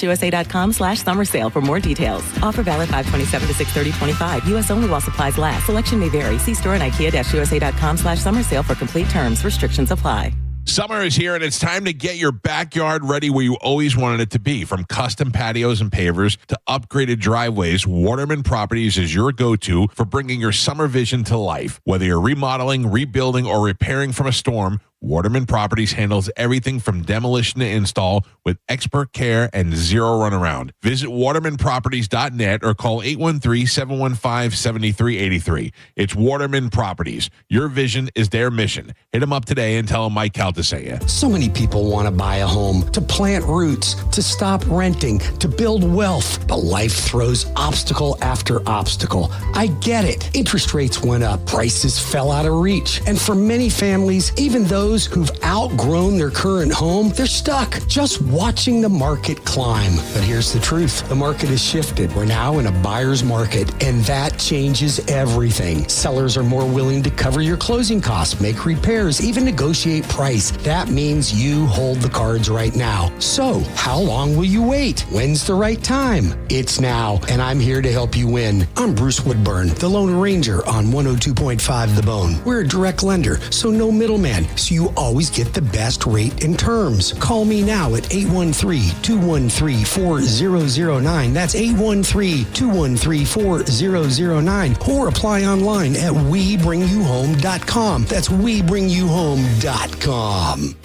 USA.com/summer sale for more details. Offer valid 5/27 to 6/30/25. U.S. only while supplies last. Selection may vary. See store and IKEA-USA.com/summer sale for complete terms. Restrictions apply. Summer is here, and it's time to get your backyard ready where you always wanted it to be. From custom patios and pavers to upgraded driveways, Waterman Properties is your go-to for bringing your summer vision to life. Whether you're remodeling, rebuilding, or repairing from a storm, Waterman Properties handles everything from demolition to install with expert care and zero runaround. Visit watermanproperties.net or call 813-715-7383. It's Waterman Properties. Your vision is their mission. Hit them up today and tell them Mike Calta sent you. So many people want to buy a home, to plant roots, to stop renting, to build wealth. But life throws obstacle after obstacle. I get it. Interest rates went up. Prices fell out of reach. And for many families, even those who've outgrown their current home, they're stuck just watching the market climb. But here's the truth. The market has shifted. We're now in a buyer's market, and that changes everything. Sellers are more willing to cover your closing costs, make repairs, even negotiate price. That means you hold the cards right now. So, how long will you wait? When's the right time? It's now, and I'm here to help you win. I'm Bruce Woodburn, the Lone Ranger on 102.5 The Bone. We're a direct lender, so no middleman, so you always get the best rate and terms. Call me now at 813-213-4009. That's 813-213-4009. Or apply online at WeBringYouHome.com. That's WeBringYouHome.com.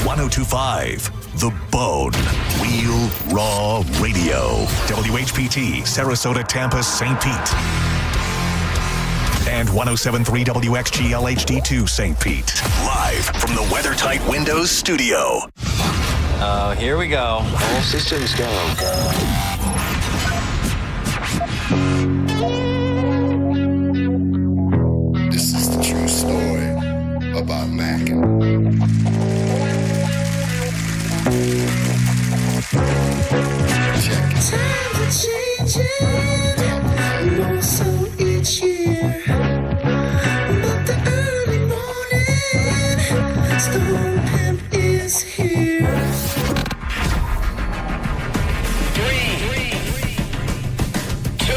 102.5 The Bone. Real Raw Radio. WHPT, Sarasota, Tampa, St. Pete. And 107.3 WXGL HD2 St. Pete. Live from the WeatherTight Windows studio. Oh, here we go. All systems go. This is the true story about Mac. Check it. Times are changing, more so each year. But the early morning Stone Pimp is here. 3, 2,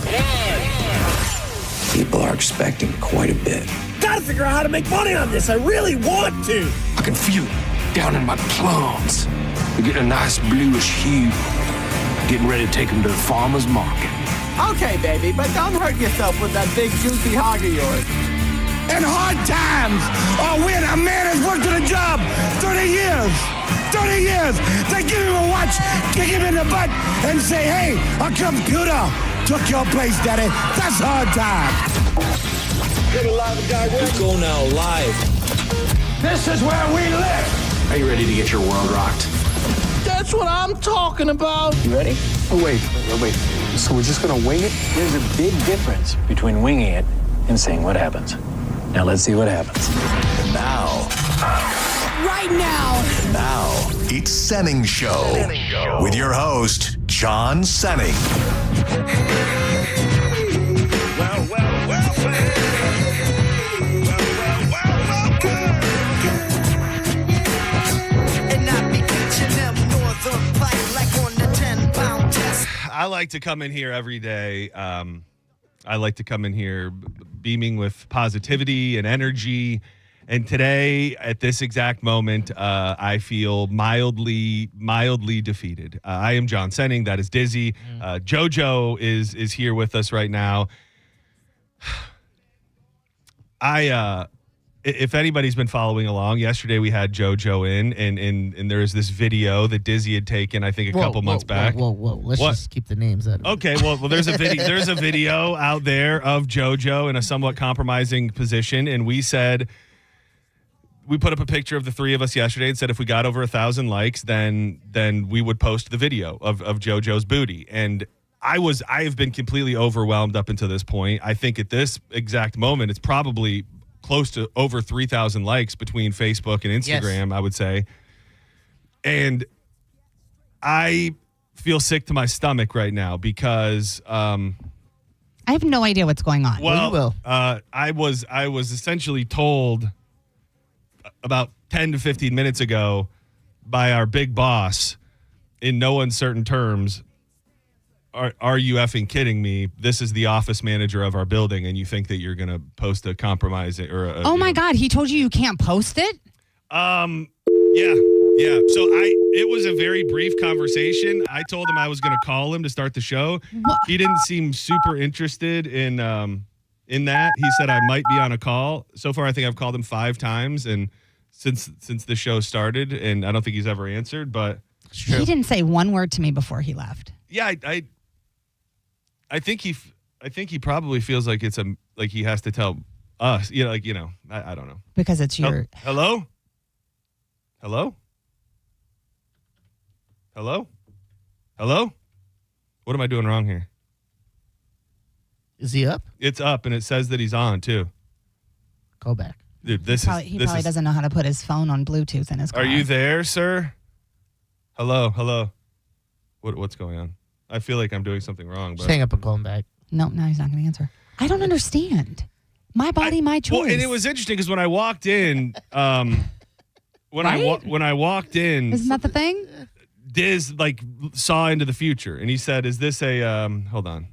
1. People are expecting quite a bit. Gotta figure out how to make money on this. I really want to. I can feel it down in my plums. They're getting a nice bluish hue. Getting ready to take them to the farmer's market. Okay, baby, but don't hurt yourself with that big juicy hog of yours. In hard times, or when a man has worked at a job 30 years, they give him a watch, kick him in the butt, and say, hey, a computer took your place, daddy. That's hard time. Get a live guy. Let's go now, live. This is where we live. Are you ready to get your world rocked? That's what I'm talking about. You ready? Oh, wait. So we're just gonna wing it? There's a big difference between winging it and seeing what happens. Now let's see what happens. Now. Right now. Now, it's Senning Show. With your host, John Senning. Well, I like to come in here every day. I like to come in here beaming with positivity and energy. And today, at this exact moment, I feel mildly defeated. I am John Senning. That is Dizzy. JoJo is here with us right now. If anybody's been following along, yesterday we had JoJo in, and there is this video that Dizzy had taken, I think, a couple months back. Whoa. Let's just keep the names out of it. Okay, well, there's a video. There's a video out there of JoJo in a somewhat compromising position, and we put up a picture of the three of us yesterday and said if we got over 1,000 likes, then we would post the video of JoJo's booty. And I have been completely overwhelmed up until this point. I think at this exact moment, it's probably close to over 3,000 likes between Facebook and Instagram, yes. I would say. And I feel sick to my stomach right now because I have no idea what's going on. Well, I was essentially told about 10 to 15 minutes ago by our big boss in no uncertain terms, are you effing kidding me? This is the office manager of our building, and you think that you're going to post a compromise or a, oh my God, he told you can't post it? Yeah. So it was a very brief conversation. I told him I was going to call him to start the show. What? He didn't seem super interested in that. He said I might be on a call. So far, I think I've called him 5 times, and since the show started, and I don't think he's ever answered. But he didn't say one word to me before he left. Yeah, I think he probably feels like like he has to tell us. I don't know, because it's your Hello. What am I doing wrong here? Is he up? It's up, and it says that he's on too. Call back. Dude, he probably doesn't know how to put his phone on Bluetooth in his car. Are you there, sir? Hello. What's going on? I feel like I'm doing something wrong. But Just hang up and call him back. No, he's not going to answer. I don't understand. My body, my choice. Well, and it was interesting because when I walked in, when I walked in, isn't that the thing? Diz saw into the future, and he said, "Is this a hold on,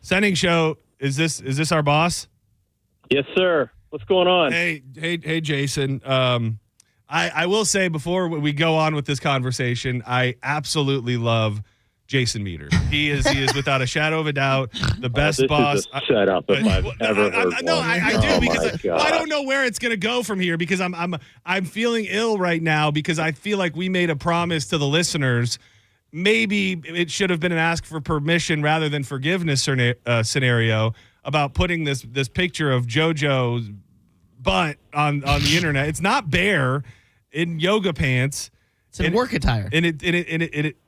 Senning Show? Is this our boss?" Yes, sir. What's going on? Hey, Jason. I will say before we go on with this conversation, I absolutely love Jason Meter. He is without a shadow of a doubt the best boss. Is a setup if I've ever heard one. No, I do because I don't know where it's going to go from here because I'm feeling ill right now because I feel like we made a promise to the listeners. Maybe it should have been an ask for permission rather than forgiveness scenario about putting this picture of JoJo's butt on the internet. It's not bare in yoga pants. It's in work attire. And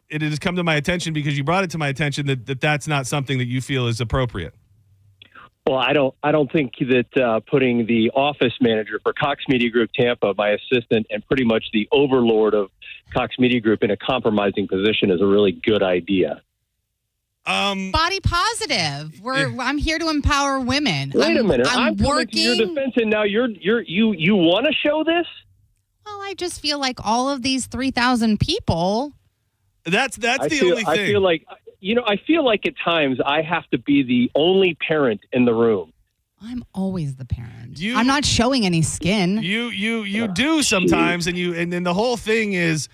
it has come to my attention because you brought it to my attention that that's not something that you feel is appropriate. Well, I don't think that putting the office manager for Cox Media Group Tampa, my assistant, and pretty much the overlord of Cox Media Group in a compromising position is a really good idea. Body positive. I'm here to empower women. Wait a minute. I'm coming to your defense, and now you want to show this? Well, I just feel like all of these 3,000 people. That's the only thing. I feel like at times I have to be the only parent in the room. I'm always the parent. I'm not showing any skin. You do sometimes, and then the whole thing is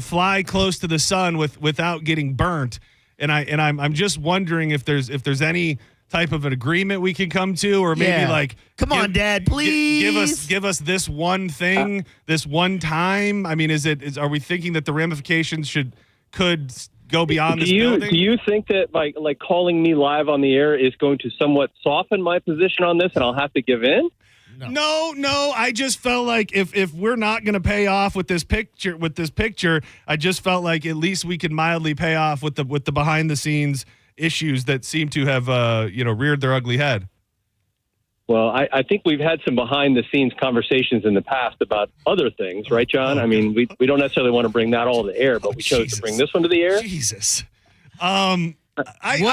fly close to the sun without getting burnt. And I'm just wondering if there's any type of an agreement we can come to, or maybe come on, Dad, please give us this one thing, this one time. I mean, are we thinking that the ramifications could go beyond this building? Do you think that like calling me live on the air is going to somewhat soften my position on this, and I'll have to give in? No. I just felt like if we're not going to pay off with this picture, I just felt like at least we could mildly pay off with the behind the scenes issues that seem to have reared their ugly head. Well, I think we've had some behind the scenes conversations in the past about other things, right, John? I mean, we don't necessarily want to bring that all to the air, but we chose to bring this one to the air. Jesus. What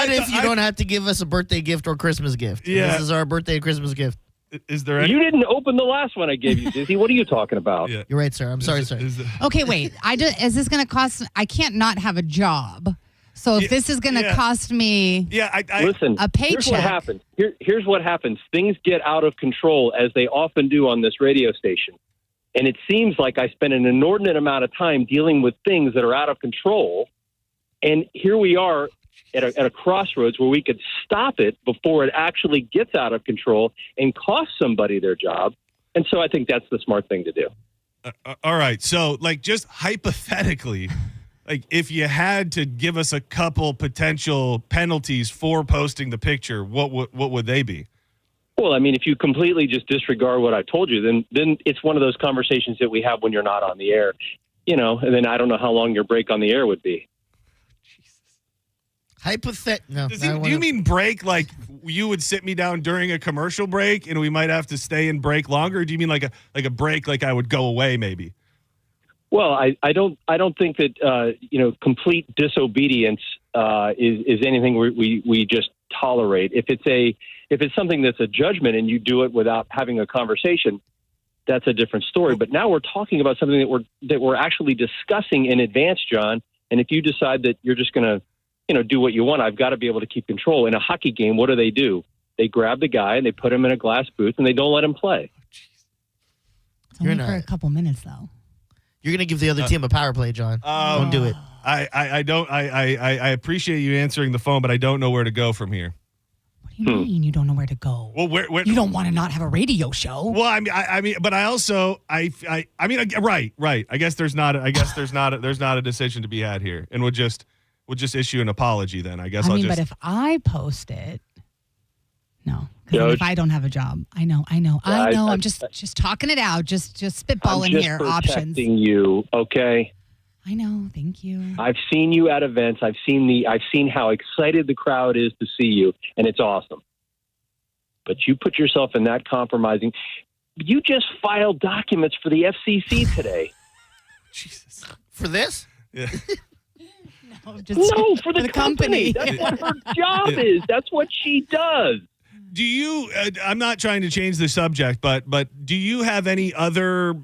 if you don't have to give us a birthday gift or Christmas gift? Yeah. This is our birthday and Christmas gift. Is there any? You didn't open the last one I gave you, Dizzy. What are you talking about? Yeah. You're right, sir. I'm sorry, sir. Okay, wait. Is this going to cost? I can't not have a job. So if this is going to cost me listen, a paycheck. Here's what happens. Here's what happens. Things get out of control, as they often do on this radio station. And it seems like I spend an inordinate amount of time dealing with things that are out of control. And here we are at a crossroads where we could stop it before it actually gets out of control and cost somebody their job. And so I think that's the smart thing to do. All right. So, just hypothetically, if you had to give us a couple potential penalties for posting the picture, what would they be? Well, I mean, if you completely just disregard what I told you, then it's one of those conversations that we have when you're not on the air, and then I don't know how long your break on the air would be. No. Do you mean break like you would sit me down during a commercial break and we might have to stay and break longer? Or do you mean like a break like I would go away maybe? Well, I don't think that complete disobedience is anything we just tolerate. If it's something that's a judgment and you do it without having a conversation, that's a different story. But now we're talking about something that we're actually discussing in advance, John. And if you decide that you're just going to, do what you want, I've got to be able to keep control. In a hockey game, what do? They grab the guy and they put him in a glass booth and they don't let him play. It's only for a couple minutes, though. You're going to give the other team a power play, John. Don't do it. I appreciate you answering the phone, but I don't know where to go from here. What do you mean you don't know where to go? Well, where you don't want to not have a radio show? Well, I mean, but I also, right. I guess there's not a decision to be had here, and we'll just issue an apology then. I guess. But if I post it, no, because if I don't have a job, I know. I'm just talking it out, just spitballing here. Options. I'm just protecting you, okay? I know. Thank you. I've seen you at events. I've seen how excited the crowd is to see you, and it's awesome. But you put yourself in that compromising. You just filed documents for the FCC today. Jesus. For this? Yeah. No, for the company. That's what her job is. That's what she does. Do you? I'm not trying to change the subject, but do you have any other,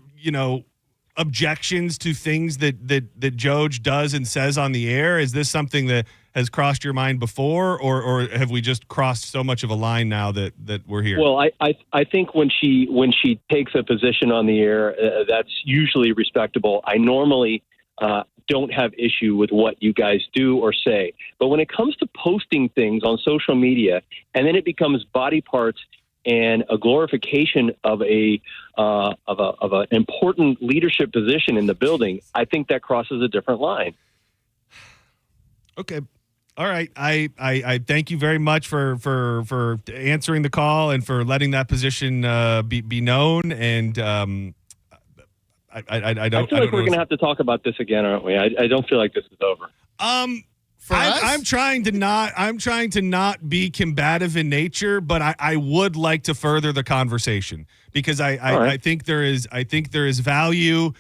objections to things that Joj does and says on the air? Is this something that has crossed your mind before, or have we just crossed so much of a line now that we're here? Well, I think when she takes a position on the air, that's usually respectable. I normally don't have issue with what you guys do or say, but when it comes to posting things on social media, and then it becomes body parts and a glorification of an important leadership position in the building, I think that crosses a different line. Okay. All right. I thank you very much for answering the call and for letting that position be known. And I don't feel like we're going to have to talk about this again, aren't we? I don't feel like this is over. I'm trying to not be combative in nature, but I would like to further the conversation because I think there is value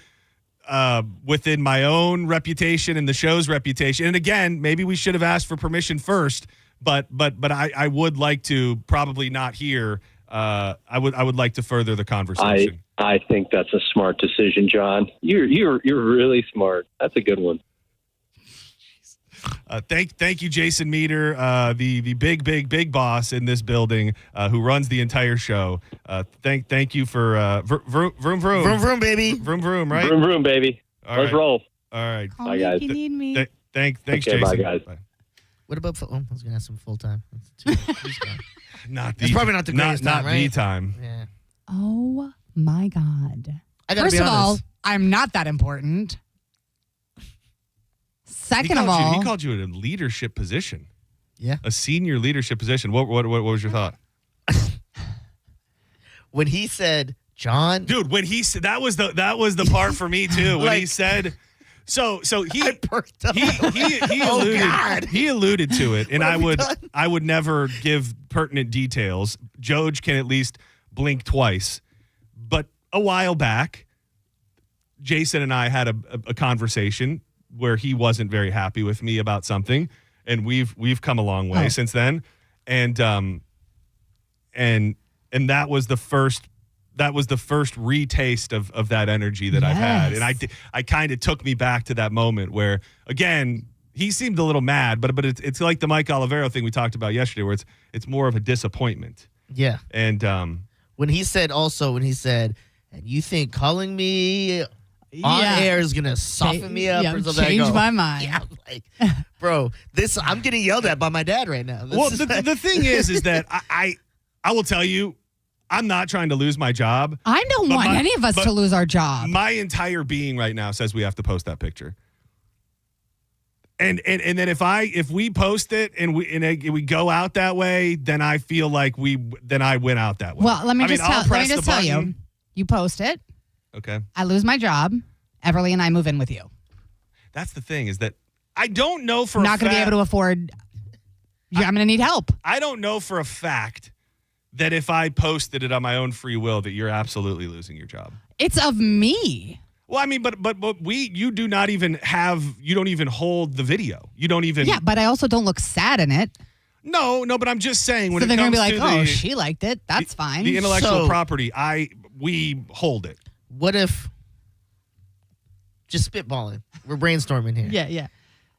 within my own reputation and the show's reputation. And again, maybe we should have asked for permission first, but I would like to probably not here. I would like to further the conversation. I think that's a smart decision, John. You're really smart. That's a good one. Thank you, Jason Meter, the big boss in this building, who runs the entire show. Thank you for vroom, baby, vroom, right? Vroom, baby. Let's roll. All right, bye guys. If you need me. Thanks, okay, Jason. Bye, guys. Bye. What about? I was going to ask him full time. It's probably not the greatest time, right? the time. Yeah. Oh my God. First of all, I'm not that important. Second of all, he called you in a leadership position. Yeah, a senior leadership position. What was your thought? When he said, "John," dude, when he said that was the part for me too. When he said, so he alluded to it, and I would never give pertinent details. Joj can at least blink twice, but a while back, Jason and I had a conversation where he wasn't very happy with me about something, and we've come a long way since then, and that was the first retaste of that energy that I've had, and I kind of took me back to that moment where, again, he seemed a little mad, but it's like the Mike Olivero thing we talked about yesterday, where it's more of a disappointment. Yeah, and when he said, and you think calling me on air is gonna soften me up or something. Change my mind. Yeah, like, bro, I'm getting yelled at by my dad right now. The thing is that I will tell you, I'm not trying to lose my job. I don't want any of us to lose our job. My entire being right now says we have to post that picture. And then if we post it and we go out that way, then I feel like I went out that way. Well, let me just tell you, you post it. Okay. I lose my job. Everly and I move in with you. That's the thing, is that I don't know for I'm not going to be able to afford. I'm going to need help. I don't know for a fact that if I posted it on my own free will that you're absolutely losing your job. It's of me. Well, I mean, but you don't even hold the video. You don't even. Yeah, but I also don't look sad in it. No, but I'm just saying when so it they're comes gonna be like, to she liked it. That's fine. The intellectual property, we hold it. What if, just spitballing, we're brainstorming here. Yeah.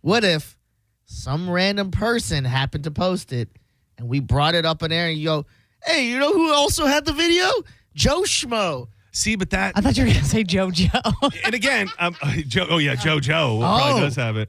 What if some random person happened to post it and we brought it up in air and you go, hey, you know who also had the video? Joe Schmo. See, but that... I thought you were going to say JoJo. And again, JoJo probably does have it.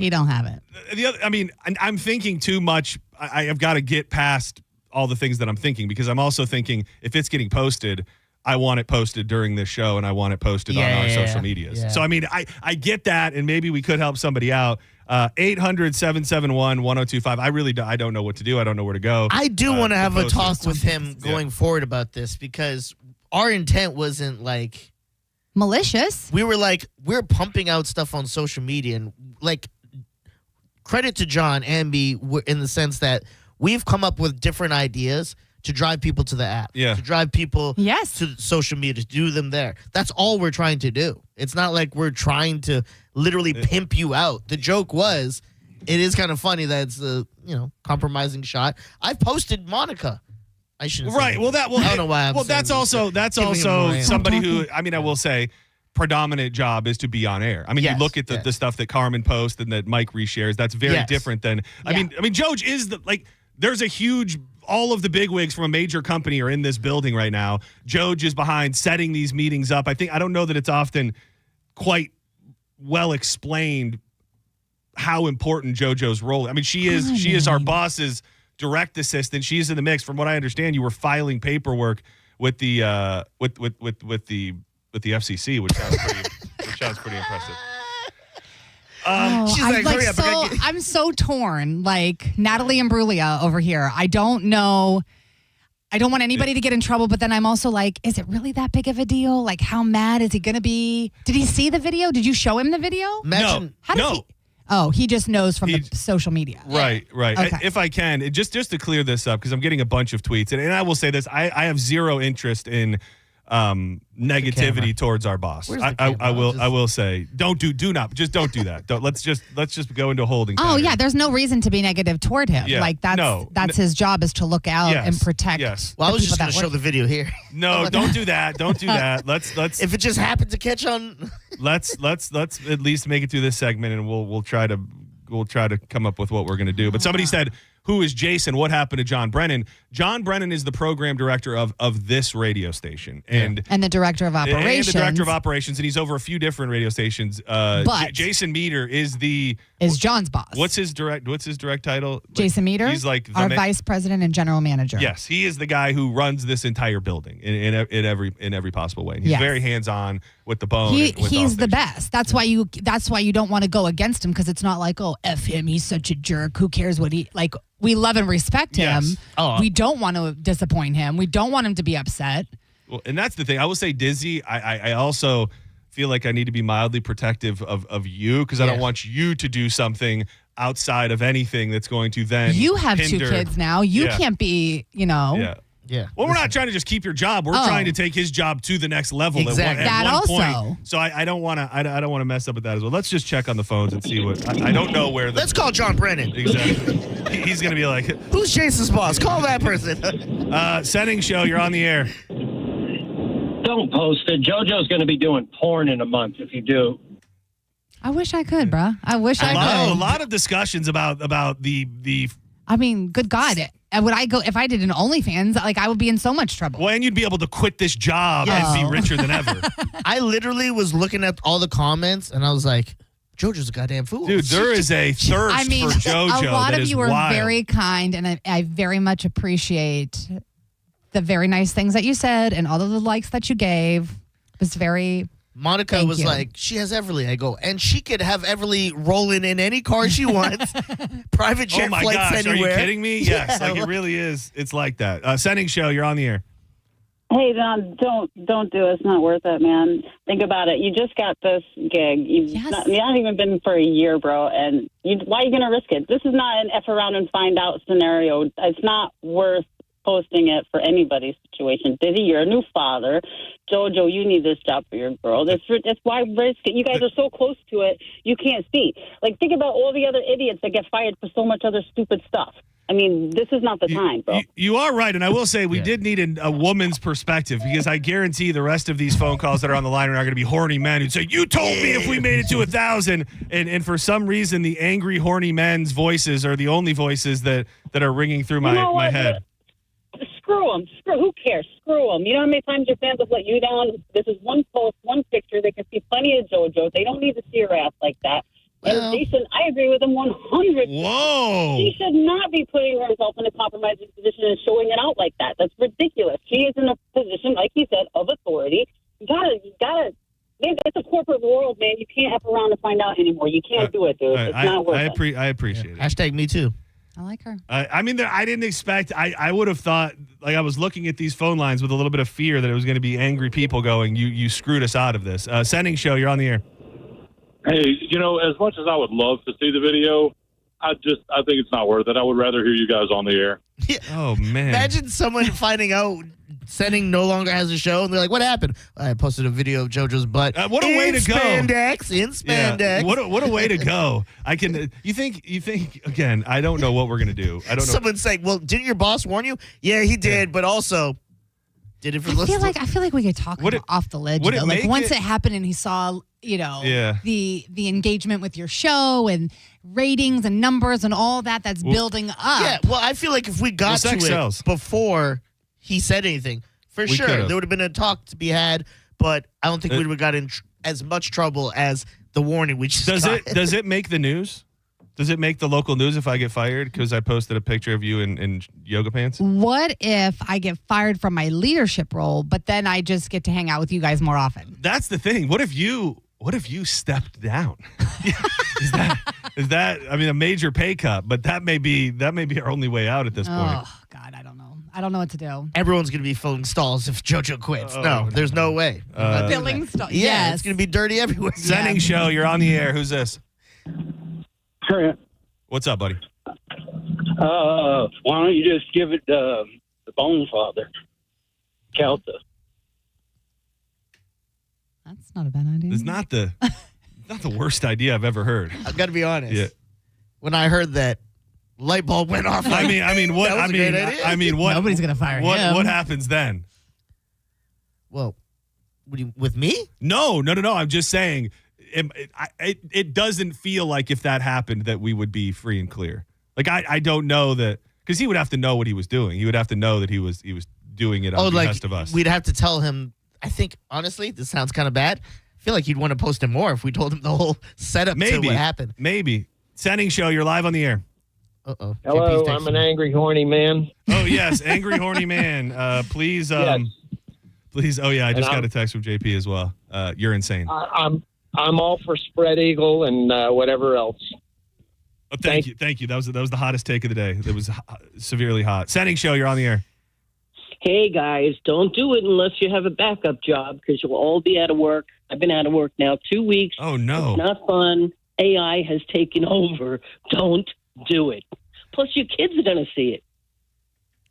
He don't have it. The other, I mean, I'm thinking too much. I've got to get past all the things that I'm thinking, because I'm also thinking if it's getting posted, I want it posted during this show and I want it posted on our social medias. Yeah. So, I mean, I get that, and maybe we could help somebody out. 800-771-1025. I don't know what to do. I don't know where to go. I do want to have a talk with him going forward about this, because our intent wasn't like malicious. We were like, we're pumping out stuff on social media, and like, credit to John and me in the sense that we've come up with different ideas to drive people to the app, to drive people to social media, to do them there. That's all we're trying to do. It's not like we're trying to literally pimp you out. The joke was, it is kind of funny that it's a compromising shot. I've posted Monica. I shouldn't say that. I don't know why I'm saying that's also somebody who, I mean, I will say, predominant job is to be on air. I mean, you look at the stuff that Carmen posts and that Mike reshares. That's very different than. I mean, Joj is there's a huge. All of the bigwigs from a major company are in this building right now. Joj is behind setting these meetings up. I don't know that it's often quite well explained how important JoJo's role. I mean, she is our boss's direct assistant. She's in the mix. From what I understand, you were filing paperwork with the FCC, which sounds pretty impressive. She's like, hurry up. I'm so torn. Like Natalie Imbruglia over here. I don't know. I don't want anybody to get in trouble, but then I'm also like, is it really that big of a deal? Like, how mad is he going to be? Did he see the video? Did you show him the video? Imagine, he just knows from the social media. Right. Okay. If I can, just to clear this up, because I'm getting a bunch of tweets, and I will say this, I have zero interest in negativity towards our boss. I will say, don't do that. Let's just go into a holding pattern. Oh yeah, there's no reason to be negative toward him. Yeah. Like that's his job, is to look out and protect. Yes. Well, I was just going to show the video here. No, don't do that. Don't do that. Let's if it just happened to catch on. let's at least make it through this segment, and we'll try to come up with what we're going to do. But somebody said, who is Jason? What happened to John Brennan? John Brennan is the program director of this radio station. And the director of operations. And he's over a few different radio stations. But Jason Meter is John's boss. What's his direct title? Jason Meter? He's like our vice president and general manager. Yes, he is the guy who runs this entire building in every possible way. And he's very hands-on with the bone. He's the best. That's why you don't want to go against him, because it's not like, oh, F him, he's such a jerk. Who cares what he like? We love and respect him. Yes. We don't want to disappoint him. We don't want him to be upset. Well, and that's the thing. I will say, Dizzy, I also feel like I need to be mildly protective of you, because I don't want you to do something outside of anything that's going to then You have hinder. 2 kids now. You can't be, Yeah. Well, we're not trying to just keep your job. We're trying to take his job to the next level. Exactly. At one also. point. So I don't want to mess up with that as well. Let's just check on the phones and see what. I don't know where. Let's call John Brennan. Exactly. He's gonna be like, who's Jason's boss? Call that person. Senning Show, you're on the air. Don't post it. JoJo's going to be doing porn in a month if you do. I wish I could, bruh. I wish I could. A lot of discussions about the. I mean, good God. Would I go if I did an OnlyFans? Like, I would be in so much trouble. Well, and you'd be able to quit this job and be richer than ever. I literally was looking at all the comments, and I was like, JoJo's a goddamn fool. Dude, there is a thirst for JoJo. A lot that of is you are wild. very kind, and I very much appreciate the very nice things that you said and all of the likes that you gave. It was very... Monica was like, she has Everly. I go, and she could have Everly rolling in any car she wants. Private jet flights gosh, anywhere. Are you kidding me? Yes, like it really is. It's like that. Senning Show, you're on the air. Hey, Don, don't do it. It's not worth it, man. Think about it. You just got this gig. You've not even been for a year, bro. And why are you going to risk it? This is not an F around and find out scenario. It's not worth posting it for anybody's situation. Diddy, you're a new father. JoJo, you need this job for your girl. That's why you guys are so close to it, you can't see. Like, think about all the other idiots that get fired for so much other stupid stuff. I mean, this is not the time, bro. You are right, and I will say we did need a woman's perspective, because I guarantee the rest of these phone calls that are on the line are going to be horny men who say, you told me if we made it to 1,000, and for some reason the angry, horny men's voices are the only voices that are ringing through my head. Screw them. Who cares? Screw them. You know how many times your fans have let you down? This is one post, one picture. They can see plenty of JoJo. They don't need to see your ass like that. And they should, I agree with them 100%. Whoa. She should not be putting herself in a compromising position and showing it out like that. That's ridiculous. She is in a position, like he said, of authority. You gotta. It's a corporate world, man. You can't F around to find out anymore. You can't do it, dude. It's not worth it. I appreciate it. Hashtag me too. I like her. I mean, I didn't expect. I would have thought, like, I was looking at these phone lines with a little bit of fear that it was going to be angry people going, "You screwed us out of this." Senning Show, you're on the air. Hey, as much as I would love to see the video, I think it's not worth it. I would rather hear you guys on the air. Oh man! Imagine someone finding out Senning no longer has a show, and they're like, "What happened?" I posted a video of JoJo's butt. What a way to go! In spandex. Yeah. What a way to go! I can. You think again? I don't know what we're gonna do. I don't know. Someone's saying, "Well, didn't your boss warn you?" Yeah, he did, but also did it for. I feel like we could talk off the ledge. Would it like make once it happened, and he saw, the engagement with your show and ratings and numbers and all that's building up. Yeah, well, I feel like if we got to it before he said anything, for sure there would have been a talk to be had. But I don't think we would have got in as much trouble as the warning we just got. Does it make the news? Does it make the local news if I get fired because I posted a picture of you in yoga pants? What if I get fired from my leadership role, but then I just get to hang out with you guys more often? That's the thing. What if you stepped down? Is that I mean, a major pay cut, but that may be our only way out at this point. Oh God, I don't know. I don't know what to do. Everyone's going to be filling stalls if JoJo quits. There's no way. Filling stalls. Yeah, yes. It's going to be dirty everywhere. Senning Show, you're on the air. Who's this? What's up, buddy? Why don't you just give it the Bone Father, Kelta? That's not a bad idea. It's not the worst idea I've ever heard. I've got to be honest. Yeah. When I heard that, light bulb went off. I mean, what? That was a great idea. I mean, what? Nobody's gonna fire him. What happens then? Well, with me? No. I'm just saying, it doesn't feel like if that happened that we would be free and clear. Like I don't know that, because he would have to know what he was doing. He would have to know that he was doing it on behest of us. We'd have to tell him. I think honestly, this sounds kind of bad. I feel like he'd want to post it more if we told him the whole setup to what happened. Maybe. Senning Show, you're live on the air. Uh-oh. Hello, I'm an angry, horny man. Oh, yes, angry, horny man. Please. Yes. Please. Oh, yeah, I just got a text from JP as well. You're insane. I'm all for spread eagle and whatever else. Oh, thank you. That was the hottest take of the day. It was severely hot. Senning Show, you're on the air. Hey, guys, don't do it unless you have a backup job, because you'll all be out of work. I've been out of work now 2 weeks. Oh, no. It's not fun. AI has taken over. Don't do it. Plus, your kids are going to see it.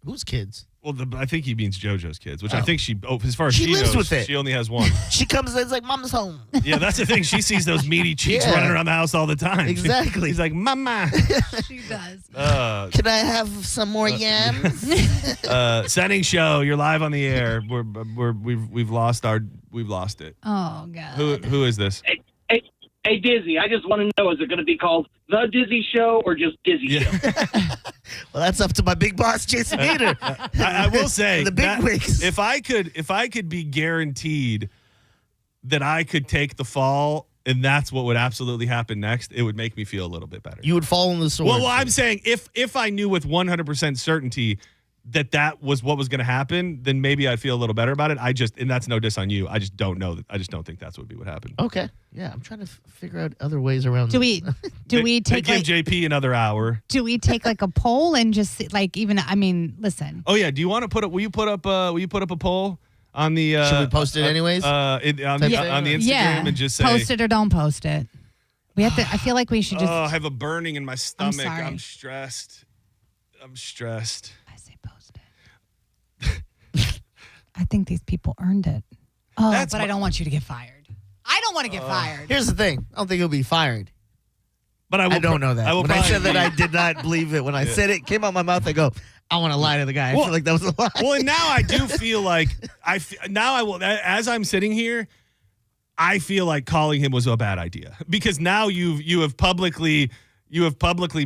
Whose kids? Well, I think he means JoJo's kids, which I think as far as she lives knows, with it. She only has one. She comes and it's like, Mom's home. Yeah, that's the thing. She sees those meaty cheeks running around the house all the time. Exactly. He's like, Mama. She does. Can I have some more yams? Senning Show, you're live on the air. We've lost it. Oh God. Who is this? Hey, Dizzy, I just want to know, is it going to be called The Dizzy Show or just Dizzy Show? Well, that's up to my big boss, Jason Hader. I will say, the big wigs. If I could be guaranteed that I could take the fall and that's what would absolutely happen next, it would make me feel a little bit better. You would fall on the sword. Well, I'm saying if I knew with 100% certainty that was what was going to happen, then maybe I'd feel a little better about it. And that's no diss on you. I just don't know that. I just don't think that's what would happen. Okay. Yeah, I'm trying to figure out other ways around. Do we take give JP another hour? Do we take like a poll and just listen? Oh yeah. Do you want to will you put up a poll on the? Should we post it anyways? On the Instagram and just say post it or don't post it. We have to. I feel like we should just. Oh, I have a burning in my stomach. I'm sorry. I'm stressed. I think these people earned it. Oh, but I don't want you to get fired. I don't want to get fired. Here's the thing. I don't think he'll be fired. But I don't know that. When I said that, be. I did not believe it. When I said it came out my mouth, I go, I want to lie to the guy. I feel like that was a lie. Well, and now I do feel like now I will. As I'm sitting here, I feel like calling him was a bad idea because now you have publicly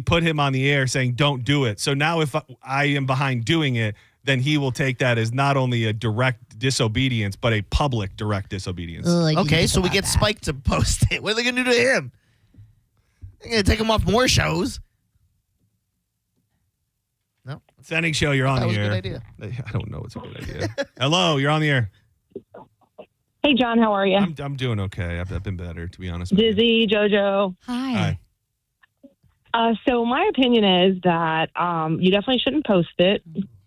put him on the air saying don't do it. So now if I am behind doing it, then he will take that as not only a direct disobedience but a public direct disobedience. Okay, so we get Spike to post it. What are they going to do to him? They're going to take him off more shows. No. Senning Show, you're on the air. That was a good idea. I don't know it's a good idea. Hello, you're on the air. Hey, John, how are you? I'm doing okay. I've been better, to be honest with you. Dizzy, JoJo. Hi. So my opinion is that you definitely shouldn't post it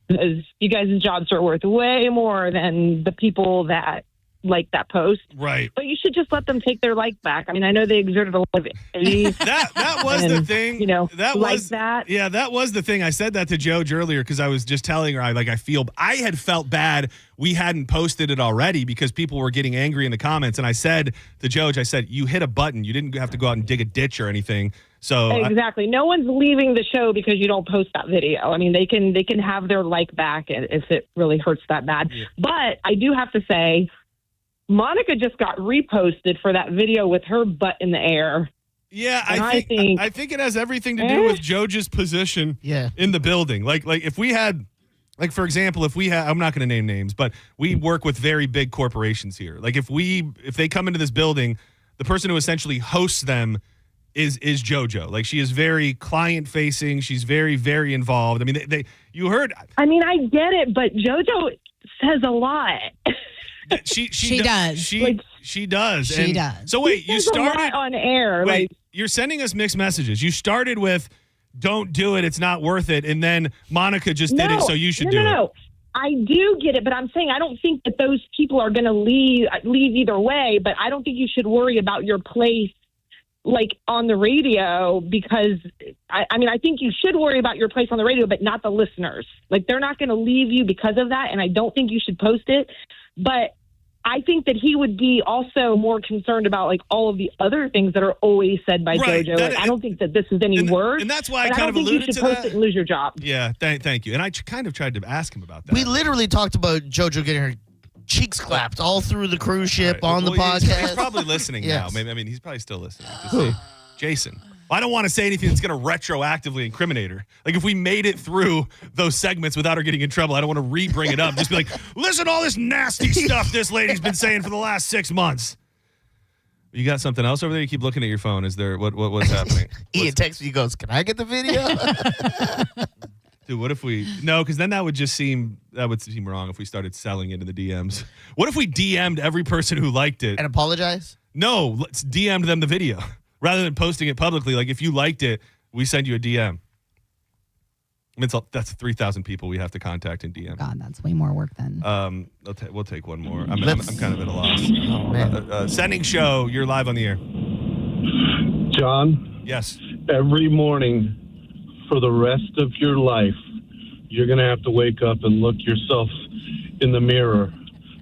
because you guys' jobs are worth way more than the people that like that post. Right. But you should just let them take their like back. I mean, I know they exerted a lot of energy. That was the thing. You know, that like was that. Yeah, that was the thing. I said that to Joj earlier because I was just telling her I had felt bad we hadn't posted it already because people were getting angry in the comments. And I said to Joj, you hit a button. You didn't have to go out and dig a ditch or anything. So Exactly. No one's leaving the show because you don't post that video. I mean, they can have their like back if it really hurts that bad. Yeah. But I do have to say, Monica just got reposted for that video with her butt in the air. Yeah, I think it has everything to do with Joj's position in the building. Like if we had, like for example, I'm not going to name names, but we work with very big corporations here. Like if they come into this building, the person who essentially hosts them is JoJo. Like she is very client facing. She's very, very involved. I mean, you heard. I mean, I get it, but JoJo says a lot. She does. She does. She does. So wait, you started on air. Wait, you're sending us mixed messages. You started with "Don't do it; it's not worth it," and then Monica just did it, so you should do it. No, I do get it, but I'm saying I don't think that those people are going to leave either way. But I don't think you should worry about your place, like on the radio, because I mean I think you should worry about your place on the radio, but not the listeners. Like they're not going to leave you because of that, and I don't think you should post it. But I think that he would be also more concerned about like all of the other things that are always said by JoJo. Like, I don't think that this is any worse. And that's why I kind kind of alluded you should to post that. it and lose your job. Yeah, thank you. And I kind of tried to ask him about that. We literally talked about JoJo getting her cheeks clapped all through the cruise ship on the podcast. He's probably listening Yes. now. Maybe he's probably still listening. Jason. I don't want to say anything that's going to retroactively incriminate her. Like if we made it through those segments without her getting in trouble, I don't want to re-bring it up. Just be like, listen to all this nasty stuff this lady's been saying for the last 6 months. You got something else over there? You keep looking at your phone. Is there what's happening? Ian texts me, he goes, "Can I get the video?" Dude, what if no, because then that would seem wrong if we started selling it in the DMs. What if we DM'd every person who liked it and apologize? No, let's DM them the video. Rather than posting it publicly, like if you liked it, we send you a DM. I mean, that's 3,000 people we have to contact in DM. God, that's way more work than. We'll take one more. I'm kind of at a loss. Senning Show, you're live on the air. John? Yes. Every morning for the rest of your life, you're going to have to wake up and look yourself in the mirror.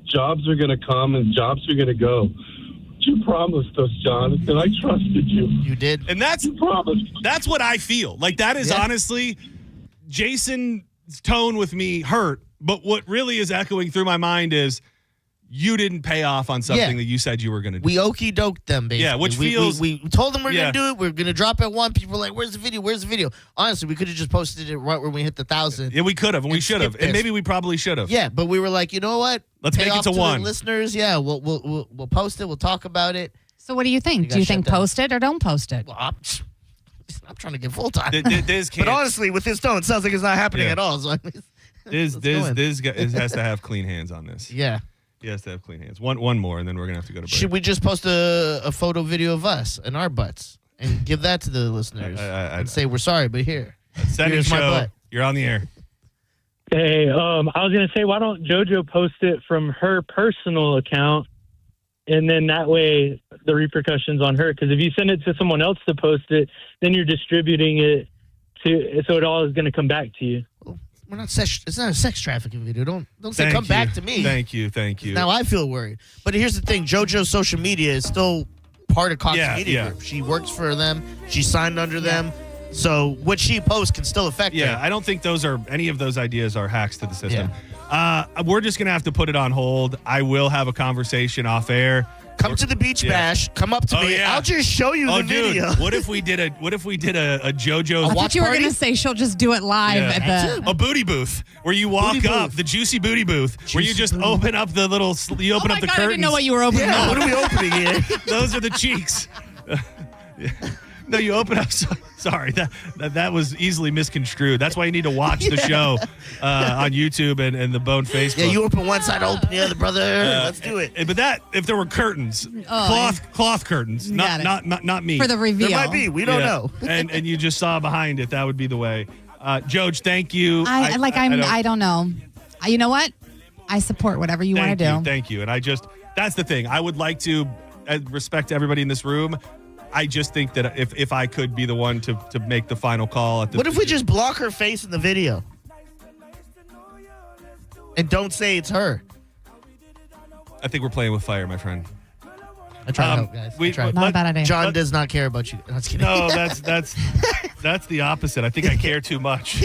Jobs are going to come and jobs are going to go. You promised us, John, and I trusted you. You did. And that's what I feel. Like that is honestly Jason's tone with me hurt, but what really is echoing through my mind is you didn't pay off on something that you said you were going to do. We okey-doked them, basically. Yeah, which feels... We told them we're going to do it. We're going to drop at 1. People were like, where's the video? Where's the video? Honestly, we could have just posted it right when we hit the 1,000. Yeah, we could have, and we should have. And maybe we probably should have. Yeah, but we were like, you know what? Let's pay make it off to 1. The listeners, yeah, we'll post it. We'll talk about it. So what do you think? Do you think post it or don't post it? Well, I'm trying to get full-time. But honestly, with his tone, it sounds like it's not happening at all. So I mean, Diz has to have clean hands on this. Yeah. He has to have clean hands. One more, and then we're going to have to go to break. Should we just post a photo video of us and our butts and give that to the listeners and say we're sorry, but here's my butt. You're on the air. Hey, I was going to say, why don't JoJo post it from her personal account, and then that way the repercussions on her? Because if you send it to someone else to post it, then you're distributing it so it all is going to come back to you. We're not it's not a sex trafficking video. Don't say Thank come you. back to me. Thank you. Now I feel worried. But here's the thing: JoJo's social media is still part of Cox Media Group. She works for them. She signed under them. So what she posts can still affect her. Yeah, I don't think any of those ideas are hacks to the system. We're just gonna have to put it on hold. I will have a conversation off air. Come to the beach bash. Come up to me. Yeah. I'll just show you the video. Dude, what if we did a JoJo's I thought you were party? going to say she'll just do it live at the. A booty booth where you walk up, the juicy booty booth, where you just open up the little, you open up the curtains. I didn't know what you were opening up. What are we opening here? Those are the cheeks. No, you open up. Sorry, that was easily misconstrued. That's why you need to watch the show on YouTube and the Bone Facebook. Yeah, you open one side, open the other, brother. Let's do it. But if there were curtains, cloth curtains, not me. For the reveal. There might be. We don't know. and you just saw behind it. That would be the way. Joj, thank you. I don't know. You know what? I support whatever you want to do. Thank you. And that's the thing. I would like to respect everybody in this room. I just think that if I could be the one to make the final call. What if we just block her face in the video? And don't say it's her. I think we're playing with fire, my friend. I try to help, guys. Not a bad idea. John does not care about you. No, just kidding. No, that's the opposite. I think I care too much.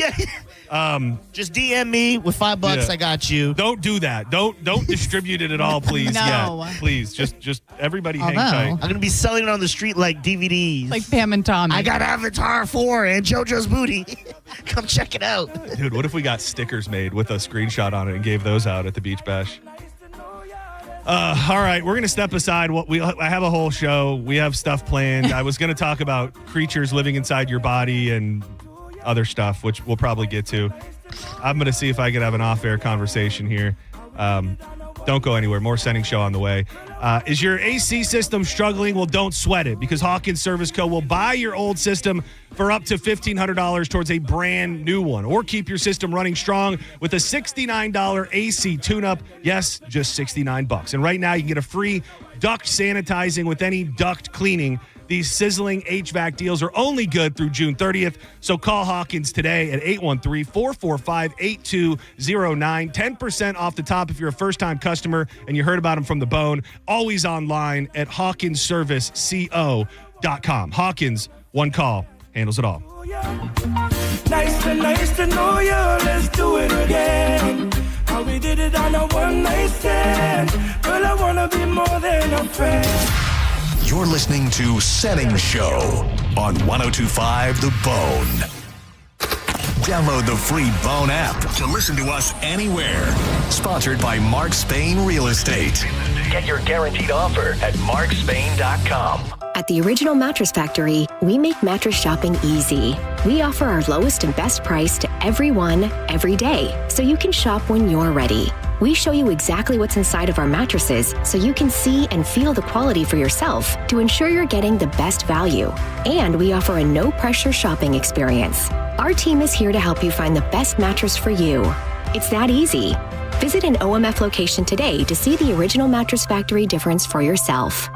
Just DM me with $5. I got you. Don't do that. Don't distribute it at all, please. No. Yet. Please, just everybody hang tight. I'm gonna be selling it on the street like DVDs. Like Pam and Tommy. I got Avatar 4 and JoJo's Booty. Come check it out. Dude, what if we got stickers made with a screenshot on it and gave those out at the Beach Bash? All right, we're going to step aside. I have a whole show. We have stuff planned. I was going to talk about creatures living inside your body and other stuff, which we'll probably get to. I'm going to see if I can have an off-air conversation here. Don't go anywhere. More Senning Show on the way. Is your AC system struggling? Well, don't sweat it, because Hawkins Service Co. will buy your old system for up to $1,500 towards a brand new one, or keep your system running strong with a $69 AC tune-up. Yes, just $69. And right now you can get a free duct sanitizing with any duct cleaning. These sizzling HVAC deals are only good through June 30th. So call Hawkins today at 813-445-8209. 10% off the top if you're a first-time customer and you heard about them from the Bone. Always online at HawkinsServiceCO.com. Hawkins, one call, handles it all. Nice to know you. Let's do it again. How we did it on a one-night stand. Girl, I want to be more than a friend. You're listening to Senning Show on 102.5 The Bone. Download the free Bone app to listen to us anywhere. Sponsored by Mark Spain Real Estate. Get your guaranteed offer at markspain.com. At the Original Mattress Factory, we make mattress shopping easy. We offer our lowest and best price to everyone, every day, so you can shop when you're ready. We show you exactly what's inside of our mattresses so you can see and feel the quality for yourself to ensure you're getting the best value. And we offer a no-pressure shopping experience. Our team is here to help you find the best mattress for you. It's that easy. Visit an OMF location today to see the Original Mattress Factory difference for yourself.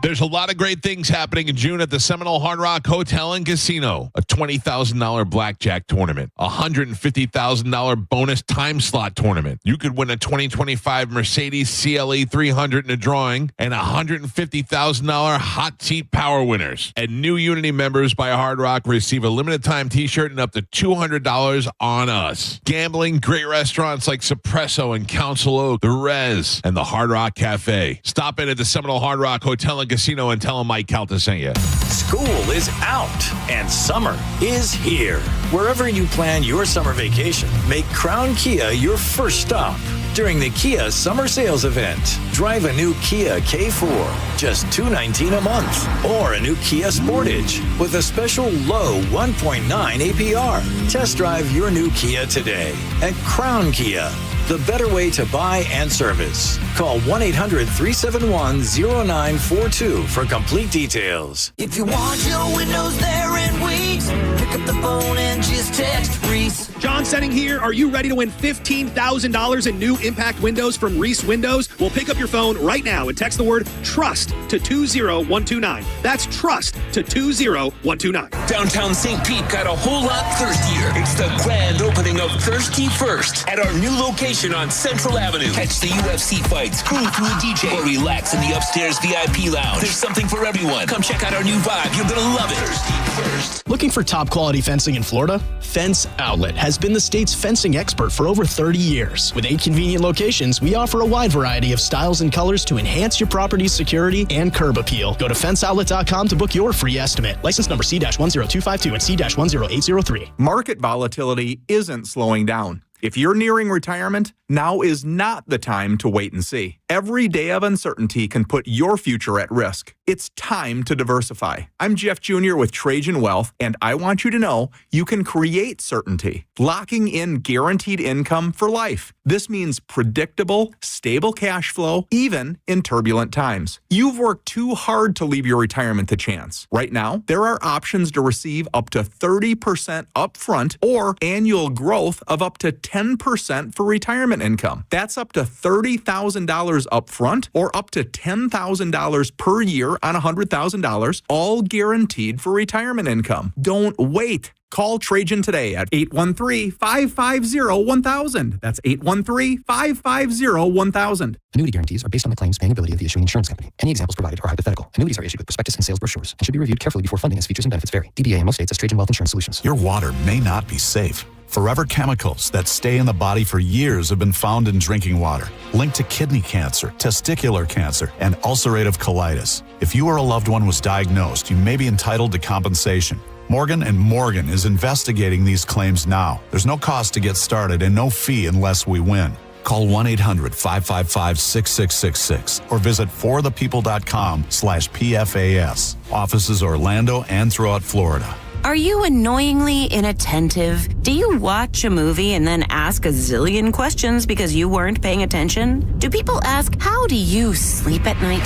There's a lot of great things happening in June at the Seminole Hard Rock Hotel and Casino. A $20,000 blackjack tournament, a $150,000 bonus time slot tournament. You could win a 2025 Mercedes CLE 300 in a drawing, and a $150,000 hot seat power winners. And new Unity members by Hard Rock receive a limited time t-shirt and up to $200 on us. Gambling, great restaurants like Suppresso and Council Oak, The Rez, and the Hard Rock Cafe. Stop in at the Seminole Hard Rock Hotel and Casino and tell them Mike Calta sent you. School is out and summer is here. Wherever you plan your summer vacation, make Crown Kia your first stop. During the Kia Summer Sales Event, drive a new Kia K4, just $219 a month, or a new Kia Sportage with a special low 1.9 APR. Test drive your new Kia today at Crown Kia, the better way to buy and service. Call 1-800-371-0942 for complete details. If you want your windows there in weeks, pick up the phone and just text 3 Reese. John Senning here. Are you ready to win $15,000 in new impact windows from Reese Windows? Well, pick up your phone right now and text the word TRUST to 20129. That's TRUST to 20129. Downtown St. Pete got a whole lot thirstier. It's the grand opening of Thirsty First at our new location on Central Avenue. Catch the UFC fights, groove to a DJ, or relax in the upstairs VIP lounge. There's something for everyone. Come check out our new vibe. You're going to love it. Thirsty First. Looking for top quality fencing in Florida? Fence Outlet has been the state's fencing expert for over 30 years. With 8 convenient locations, we offer a wide variety of styles and colors to enhance your property's security and curb appeal. Go to fenceoutlet.com to book your free estimate. License number C-10252 and C-10803. Market volatility isn't slowing down. If you're nearing retirement, now is not the time to wait and see. Every day of uncertainty can put your future at risk. It's time to diversify. I'm Jeff Jr. with Trajan Wealth, and I want you to know you can create certainty, locking in guaranteed income for life. This means predictable, stable cash flow, even in turbulent times. You've worked too hard to leave your retirement to chance. Right now, there are options to receive up to 30% upfront or annual growth of up to 10% for retirement income. That's up to $30,000 upfront or up to $10,000 per year on $100,000, all guaranteed for retirement income. Don't wait. Call Trajan today at 813-550-1000. That's 813-550-1000. Annuity guarantees are based on the claims paying ability of the issuing insurance company. Any examples provided are hypothetical. Annuities are issued with prospectus and sales brochures and should be reviewed carefully before funding as features and benefits vary. DBA in most states as Trajan Wealth Insurance Solutions. Your water may not be safe. Forever chemicals that stay in the body for years have been found in drinking water, linked to kidney cancer, testicular cancer, and ulcerative colitis. If you or a loved one was diagnosed, you may be entitled to compensation. Morgan & Morgan is investigating these claims now. There's no cost to get started and no fee unless we win. Call 1-800-555-6666 or visit forthepeople.com/PFAS. Offices Orlando and throughout Florida. Are you annoyingly inattentive? Do you watch a movie and then ask a zillion questions because you weren't paying attention? Do people ask, how do you sleep at night?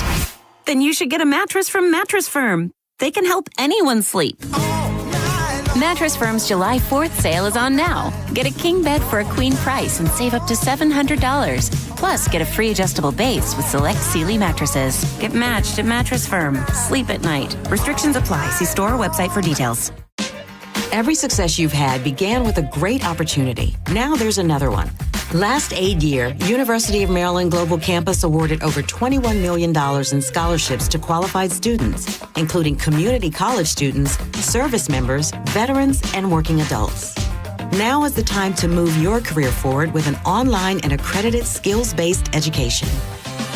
Then you should get a mattress from Mattress Firm. They can help anyone sleep. Mattress Firm's July 4th sale is on now. Get a king bed for a queen price and save up to $700. Plus, get a free adjustable base with select Sealy mattresses. Get matched at Mattress Firm. Sleep at night. Restrictions apply. See store or website for details. Every success you've had began with a great opportunity. Now there's another one. Last aid year, University of Maryland Global Campus awarded over $21 million in scholarships to qualified students, including community college students, service members, veterans, and working adults. Now is the time to move your career forward with an online and accredited skills-based education.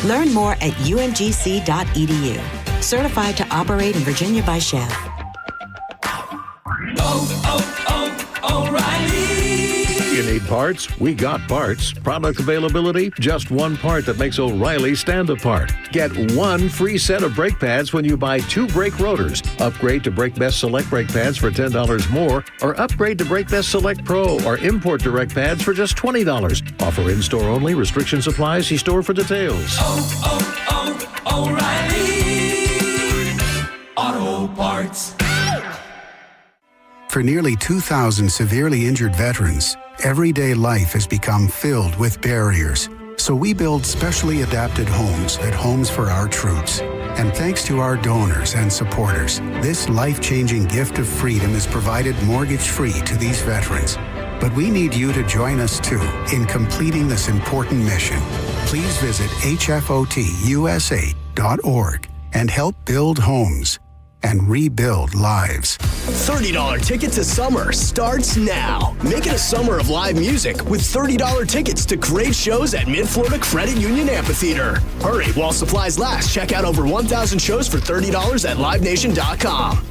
Learn more at umgc.edu. Certified to operate in Virginia by Chev. You need parts? We got parts. Product availability? Just one part that makes O'Reilly stand apart. Get one free set of brake pads when you buy 2 brake rotors. Upgrade to Brake Best Select brake pads for $10 more, or upgrade to Brake Best Select Pro or import direct pads for just $20. Offer in-store only. Restrictions apply. See store for details. O'Reilly Auto Parts. For nearly 2,000 severely injured veterans, everyday life has become filled with barriers. So we build specially adapted homes at Homes for Our Troops. And thanks to our donors and supporters, this life-changing gift of freedom is provided mortgage-free to these veterans. But we need you to join us too in completing this important mission. Please visit hfotusa.org and help build homes and rebuild lives. $30 ticket to summer starts now. Make it a summer of live music with $30 tickets to great shows at Mid-Florida Credit Union Amphitheater. Hurry while supplies last. Check out over 1,000 shows for $30 at livenation.com.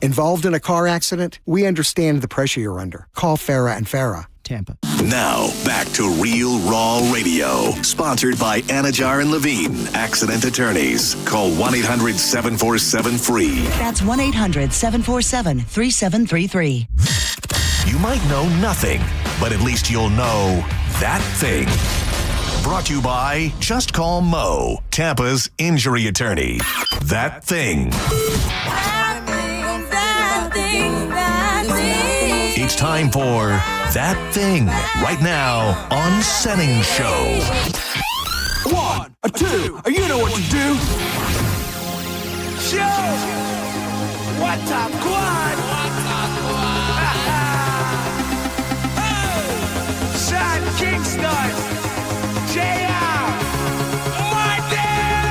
Involved in a car accident? We understand the pressure you're under. Call Farah and Farah, Tampa. Now, back to Real Raw Radio. Sponsored by Anajar and Levine, accident attorneys. Call 1-800-747-FREE. That's 1-800-747-3733. You might know nothing, but at least you'll know that thing. Brought to you by Just Call Mo, Tampa's injury attorney. That thing. Each time for That Thing right now on Senning Show. 1, 2, you know what to do. Show. What up, quad? Shot Kingston. JR. Martin.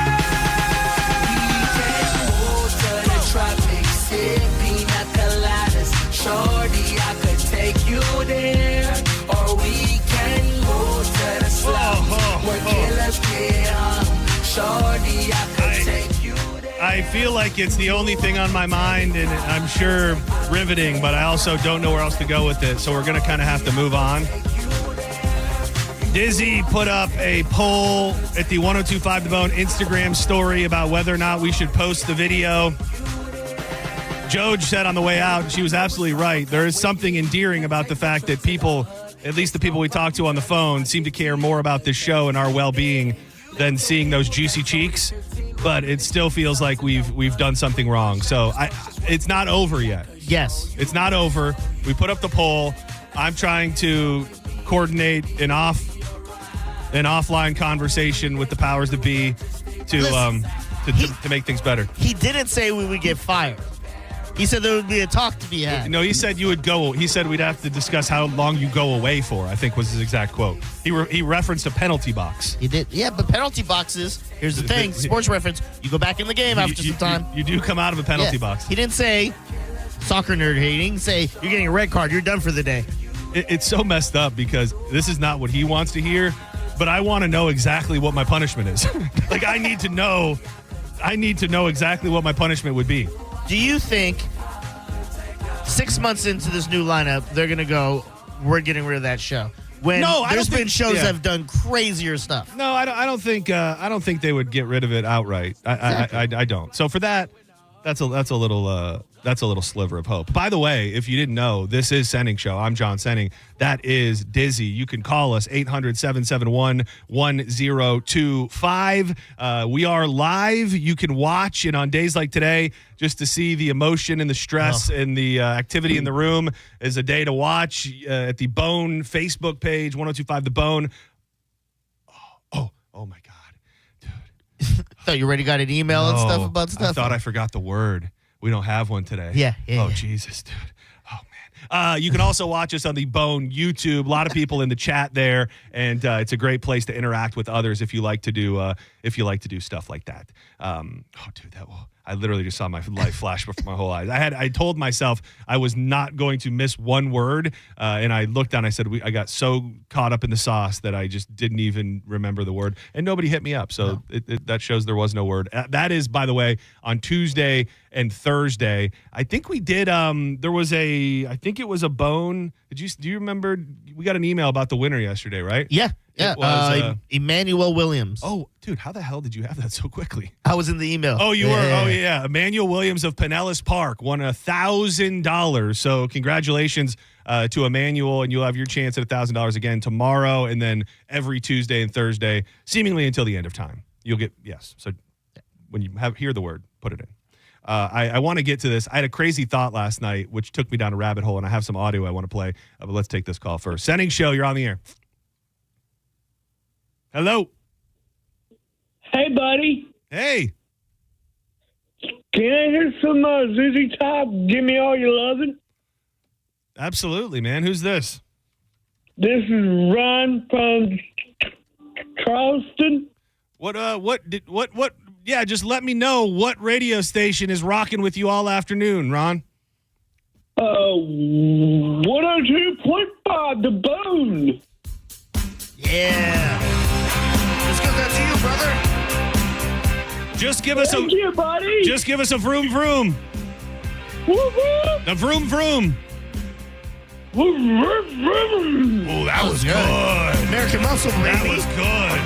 Tropic, sip, pina coladas. Shorty, I could take you there. Or we can go to the slums where killers get on. Shorty, I could take you there. I feel like it's the only thing on my mind, and I'm sure riveting, but I also don't know where else to go with it, so we're going to kind of have to move on. Dizzy put up a poll at the 1025 The Bone Instagram story about whether or not we should post the video. Joj said on the way out, she was absolutely right. There is something endearing about the fact that people, at least the people we talk to on the phone, seem to care more about this show and our well-being than seeing those juicy cheeks. But it still feels like we've done something wrong. So it's not over yet. Yes. It's not over. We put up the poll. I'm trying to coordinate an offline conversation with the powers that be to make things better. He didn't say we would get fired. He said there would be a talk to be had. No, he said you would go. He said we'd have to discuss how long you go away for, I think was his exact quote. He referenced a penalty box. He did. Yeah, but penalty boxes, here's the thing, sports reference, you go back in the game after some time. You do come out of a penalty box. He didn't say soccer nerd hating. He didn't say you're getting a red card, you're done for the day. It's so messed up because this is not what he wants to hear, but I want to know exactly what my punishment is. Like, I need to know exactly what my punishment would be. Do you think 6 months into this new lineup, they're going to go, we're getting rid of that show? When there's been shows that have done crazier stuff. No, I don't think they would get rid of it outright. I don't. So for that, that's a little sliver of hope. By the way, if you didn't know, this is Senning Show. I'm John Senning. That is Dizzy. You can call us 800-771-1025. We are live. You can watch, and on days like today, just to see the emotion and the stress and the activity in the room, is a day to watch at the Bone Facebook page, 1025 The Bone. Oh my God. Thought you already got an email and stuff about stuff? I thought I forgot the word. We don't have one today. Yeah. Jesus, dude. Oh, man. You can also watch us on the Bone YouTube. A lot of people in the chat there, and it's a great place to interact with others if you like to do stuff like that. Dude, I literally just saw my life flash before my whole eyes. I told myself I was not going to miss one word, and I looked down. I said I got so caught up in the sauce that I just didn't even remember the word, and nobody hit me up. So that shows there was no word. That is, by the way, on Tuesday and Thursday. I think we did. I think it was a Bone. Do you remember? We got an email about the winner yesterday, right? Yeah. It was, Emmanuel Williams. Oh, dude, how the hell did you have that so quickly? I was in the email. Oh, you were? Oh, yeah. Emmanuel Williams of Pinellas Park won $1,000. So congratulations to Emmanuel, and you'll have your chance at $1,000 again tomorrow, and then every Tuesday and Thursday, seemingly until the end of time. You'll get, yes. So when you hear the word, put it in. I want to get to this. I had a crazy thought last night, which took me down a rabbit hole, and I have some audio I want to play. But let's take this call first. Senning Show, you're on the air. Hello. Hey, buddy. Hey. Can I hear some ZZ Top? Give me all your loving. Absolutely, man. Who's this? This is Ron from Charleston. What? Yeah, just let me know what radio station is rocking with you all afternoon, Ron. 102.5 The Bone. Yeah. Let's give that to you, brother. Just give us Thank you, buddy. Just give us a vroom vroom. Woo-hoo. The vroom vroom. Oh, that was good. American Muscle, baby. That was good.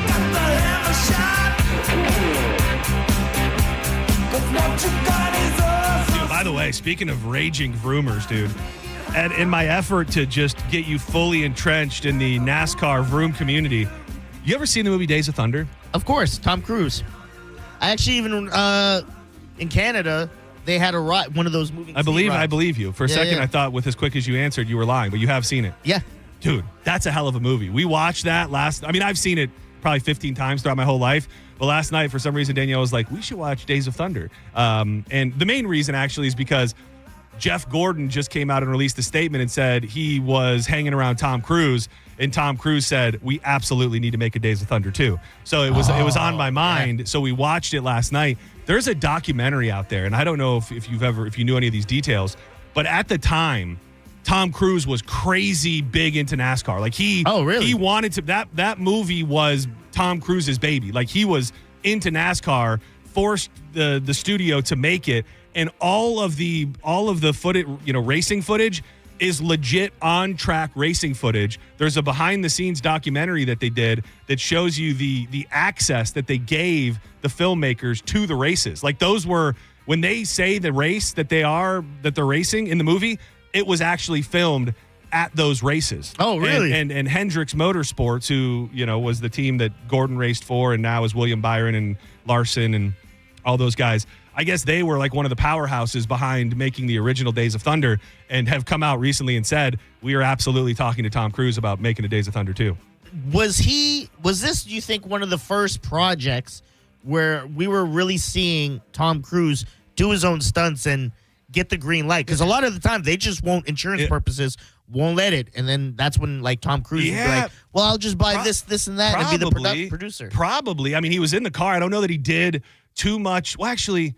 Dude, by the way, speaking of raging vroomers, dude, and in my effort to just get you fully entrenched in the NASCAR vroom community, you ever seen the movie Days of Thunder? Of course, Tom Cruise. I actually even in Canada, they had a ride, one of those moving. I believe you. For a second, I thought with as quick as you answered, you were lying, but you have seen it. Yeah. Dude, that's a hell of a movie. We watched that I've seen it probably 15 times throughout my whole life. But last night, for some reason, Danielle was like, we should watch Days of Thunder. And the main reason, actually, is because Jeff Gordon just came out and released a statement and said he was hanging around Tom Cruise. And Tom Cruise said, we absolutely need to make a Days of Thunder 2. So it was on my mind. Yeah. So we watched it last night. There's a documentary out there, and I don't know if you knew any of these details, but at the time, Tom Cruise was crazy big into NASCAR. Like he wanted to, that movie was Tom Cruise's baby. Like he was into NASCAR, forced the studio to make it, and all of the footage, racing footage is legit on track racing footage. There's a behind the scenes documentary that they did that shows you the access that they gave the filmmakers to the races. Like those were, when they say the race that they're racing in the movie, it was actually filmed at those races. Oh, really? And Hendricks Motorsports, who, was the team that Gordon raced for and now is William Byron and Larson and all those guys, I guess they were like one of the powerhouses behind making the original Days of Thunder and have come out recently and said, we are absolutely talking to Tom Cruise about making a Days of Thunder 2. Was this, do you think, one of the first projects where we were really seeing Tom Cruise do his own stunts and get the green light? Because a lot of the time they just won't, insurance purposes, won't let it. And then that's when like Tom Cruise would be like, well, I'll just buy this and that and be the producer. Probably. I mean, he was in the car. I don't know that he did too much. Well, actually,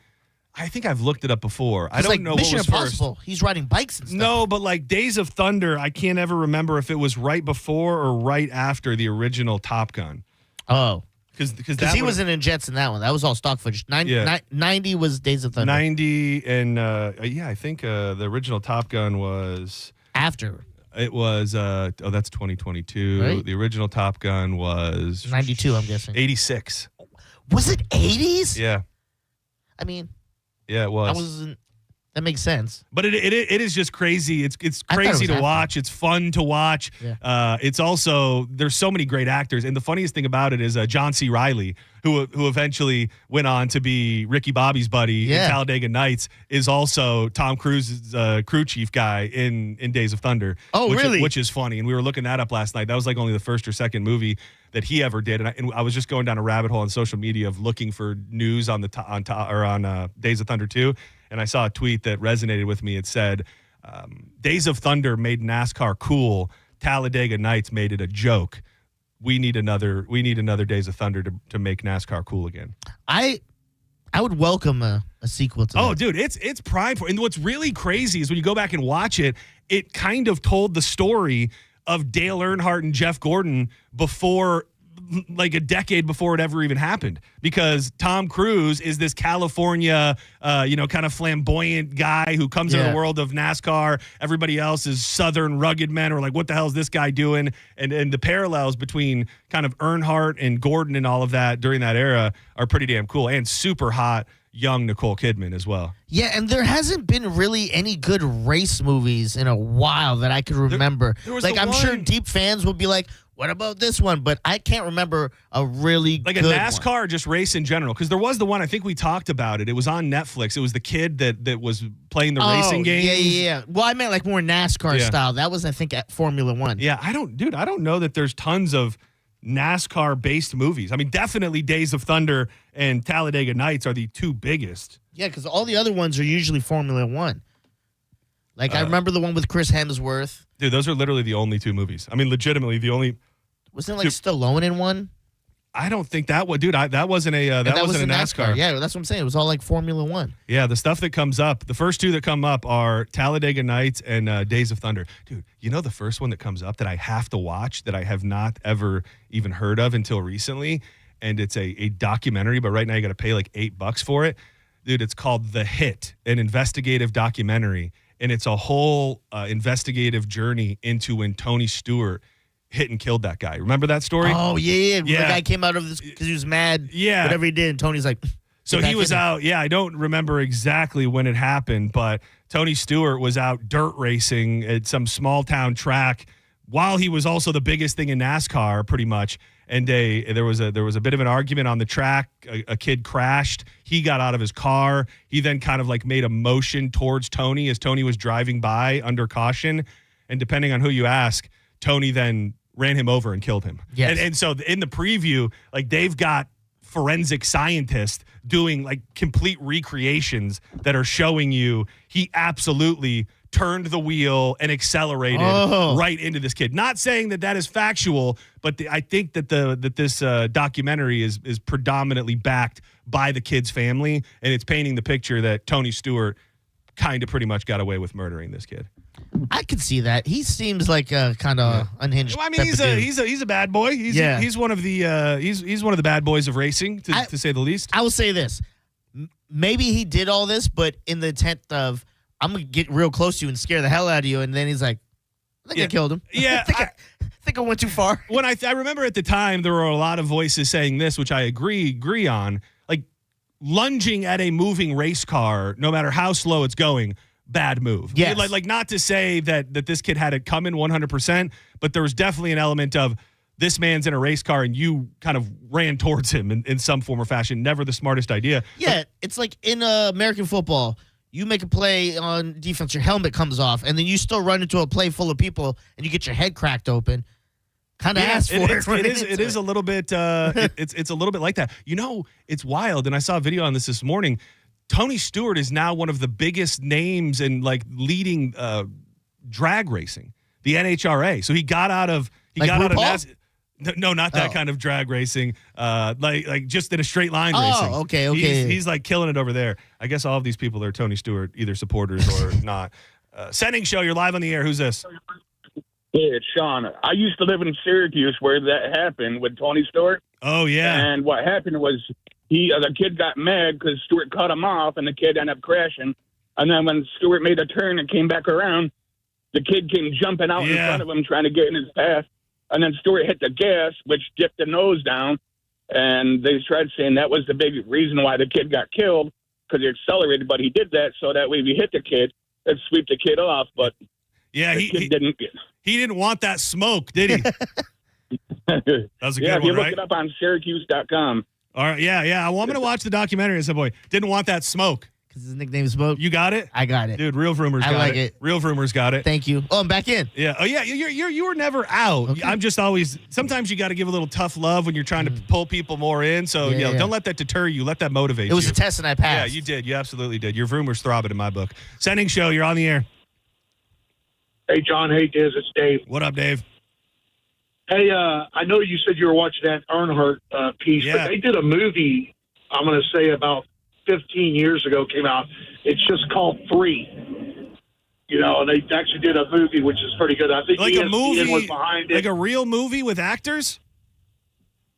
I think I've looked it up before. I don't know Mission what was Impossible. first. He's riding bikes and stuff. No, but like Days of Thunder, I can't ever remember if it was right before or right after the original Top Gun. Oh. Because he wasn't in jets in that one. That was all stock footage. 90 was Days of Thunder. 90 and I think the original Top Gun was after. It was that's 2022. Right? The original Top Gun was 92. I'm guessing 86. Was it 80s? Yeah. I mean, yeah, it was. That makes sense. But it is just crazy. It's crazy to watch. It's fun to watch. Yeah. It's also, there's so many great actors. And the funniest thing about it is John C. Reilly, who eventually went on to be Ricky Bobby's buddy in Talladega Nights, is also Tom Cruise's crew chief guy in Days of Thunder. Oh, really? Which is funny. And we were looking that up last night. That was like only the first or second movie that he ever did. And I was just going down a rabbit hole on social media of looking for news on Days of Thunder 2. And I saw a tweet that resonated with me. It said, Days of Thunder made NASCAR cool. Talladega Nights made it a joke. We need another Days of Thunder to make NASCAR cool again. I would welcome a sequel to that. Oh, dude, it's prime for. And what's really crazy is when you go back and watch it, it kind of told the story of Dale Earnhardt and Jeff Gordon before, like a decade before it ever even happened, because Tom Cruise is this California, kind of flamboyant guy who comes into the world of NASCAR. Everybody else is Southern rugged men, or like, what the hell is this guy doing? And the parallels between kind of Earnhardt and Gordon and all of that during that era are pretty damn cool, and super hot young Nicole Kidman as well. Yeah, and there hasn't been really any good race movies in a while that I could remember. There was like, I'm sure deep fans will be like, what about this one? But I can't remember a really like good a NASCAR one. Just race in general, because there was the one, I think we talked about it. It was on Netflix. It was the kid that was playing the racing games. Yeah. Well, I meant like more NASCAR style. That was, I think, at Formula One. Yeah, I don't know that there's tons of NASCAR-based movies. I mean, definitely Days of Thunder and Talladega Nights are the two biggest. Yeah, because all the other ones are usually Formula One. Like, I remember the one with Chris Hemsworth. Dude, those are literally the only two movies. I mean, legitimately the only. Wasn't like Stallone in one? I don't think that was, dude. That wasn't a NASCAR. Yeah, that's what I'm saying. It was all like Formula One. Yeah, the stuff that comes up, the first two that come up are Talladega Nights and Days of Thunder. Dude, you know the first one that comes up that I have to watch that I have not ever even heard of until recently, and it's a documentary, but right now you got to pay like $8 for it. Dude, it's called The Hit, an investigative documentary, and it's a whole investigative journey into when Tony Stewart hit and killed that guy. Remember that story? Oh, yeah. The guy came out of this because he was mad. Yeah. Whatever he did, and Tony's like... So he was out. Yeah, I don't remember exactly when it happened, but Tony Stewart was out dirt racing at some small town track while he was also the biggest thing in NASCAR, pretty much. And there was a bit of an argument on the track. A kid crashed. He got out of his car. He then kind of like made a motion towards Tony as Tony was driving by under caution. And depending on who you ask, Tony then ran him over and killed him. Yes. And so in the preview, like they've got forensic scientists doing like complete recreations that are showing you he absolutely turned the wheel and accelerated right into this kid. Not saying that is factual, but I think that this documentary is predominantly backed by the kid's family, and it's painting the picture that Tony Stewart kind of pretty much got away with murdering this kid. I could see that. He seems like a kind of unhinged. Well, I mean, he's a bad boy. He's one of the he's one of the bad boys of racing, to say the least. I will say this: maybe he did all this, but in the intent of I'm gonna get real close to you and scare the hell out of you, and then he's like, I think I killed him. Yeah, I think I went too far. When I remember at the time, there were a lot of voices saying this, which I agree on, like lunging at a moving race car, no matter how slow it's going. Bad move. Yes. Like not to say that this kid had it coming 100%, but there was definitely an element of this man's in a race car and you kind of ran towards him in some form or fashion. Never the smartest idea. Yeah, it's like in American football, you make a play on defense, your helmet comes off, and then you still run into a play full of people and you get your head cracked open. Kind of asked for it. It is a little bit. It's a little bit like that. You know, it's wild. And I saw a video on this morning. Tony Stewart is now one of the biggest names in like leading drag racing, the NHRA. So he got out of NASCAR. No, not that kind of drag racing. Like just in a straight line racing. Okay. He's like killing it over there. I guess all of these people are Tony Stewart, either supporters or not. Senning Show, you're live on the air. Who's this? Hey, it's Sean. I used to live in Syracuse where that happened with Tony Stewart. Oh, yeah. And what happened was the kid got mad because Stewart cut him off, and the kid ended up crashing. And then when Stewart made a turn and came back around, the kid came jumping out in front of him trying to get in his path. And then Stewart hit the gas, which dipped the nose down. And they tried saying that was the big reason why the kid got killed, because he accelerated. But he did that so that way if he hit the kid, it'd sweep the kid off. But he didn't get. He didn't want that smoke, did he? That was a good one, if you right? look it up on Syracuse.com. All right, yeah. Well, I'm going to watch the documentary and say, boy, didn't want that smoke. Because his nickname is Smoke. You got it? I got it. Dude, Real Rumors got it. I like it. Real Rumors got it. Thank you. Oh, I'm back in. Yeah. Oh, yeah. You were never out. Okay. I'm just always, sometimes you got to give a little tough love when you're trying to pull people more in. So, don't let that deter you. Let that motivate you. It was a test and I passed. Yeah, you did. You absolutely did. Your rumors throbbing in my book. Senning Show, you're on the air. Hey, John. Hey, Diz. It's Dave. What up, Dave? Hey, I know you said you were watching that Earnhardt piece, but they did a movie, I'm going to say about 15 years ago, came out. It's just called 3. You know, and they actually did a movie, which is pretty good. I think like ESPN a movie was behind it. Like a real movie with actors?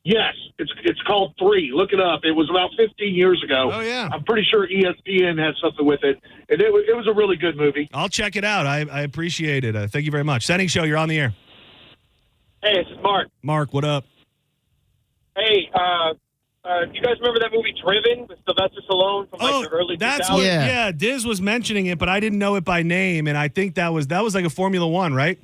Yes, it's called 3. Look it up. It was about 15 years ago. Oh, yeah. I'm pretty sure ESPN had something with it. And it was a really good movie. I'll check it out. I appreciate it. Thank you very much. Senning Show, you're on the air. Hey, it's Mark. Mark, what up? Hey, do you guys remember that movie Driven with Sylvester Stallone from the early 2000s? That's what, yeah, Diz was mentioning it, but I didn't know it by name, and I think that was like a Formula One, right?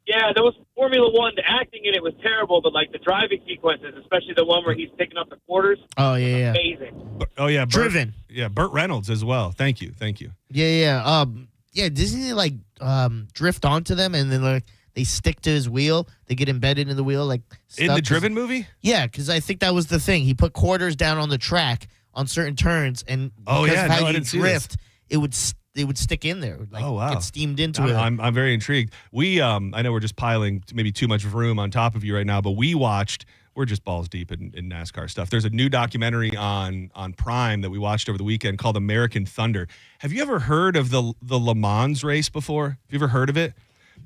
Yeah, that was Formula One. The acting in it was terrible, but like the driving sequences, especially the one where he's picking up the quarters. Oh yeah, amazing. Oh yeah, Driven. Yeah, Burt Reynolds as well. Thank you. Yeah. Disney like drift onto them and then like they stick to his wheel. They get embedded in the wheel like in the Driven movie. Yeah, because I think that was the thing. He put quarters down on the track on certain turns, and because of how you drift, it would stick in there. Like, get steamed into it. I'm very intrigued. We I know we're just piling maybe too much room on top of you right now, but we're just balls deep in NASCAR stuff. There's a new documentary on Prime that we watched over the weekend called American Thunder. Have you ever heard of the Le Mans race before? Have you ever heard of it?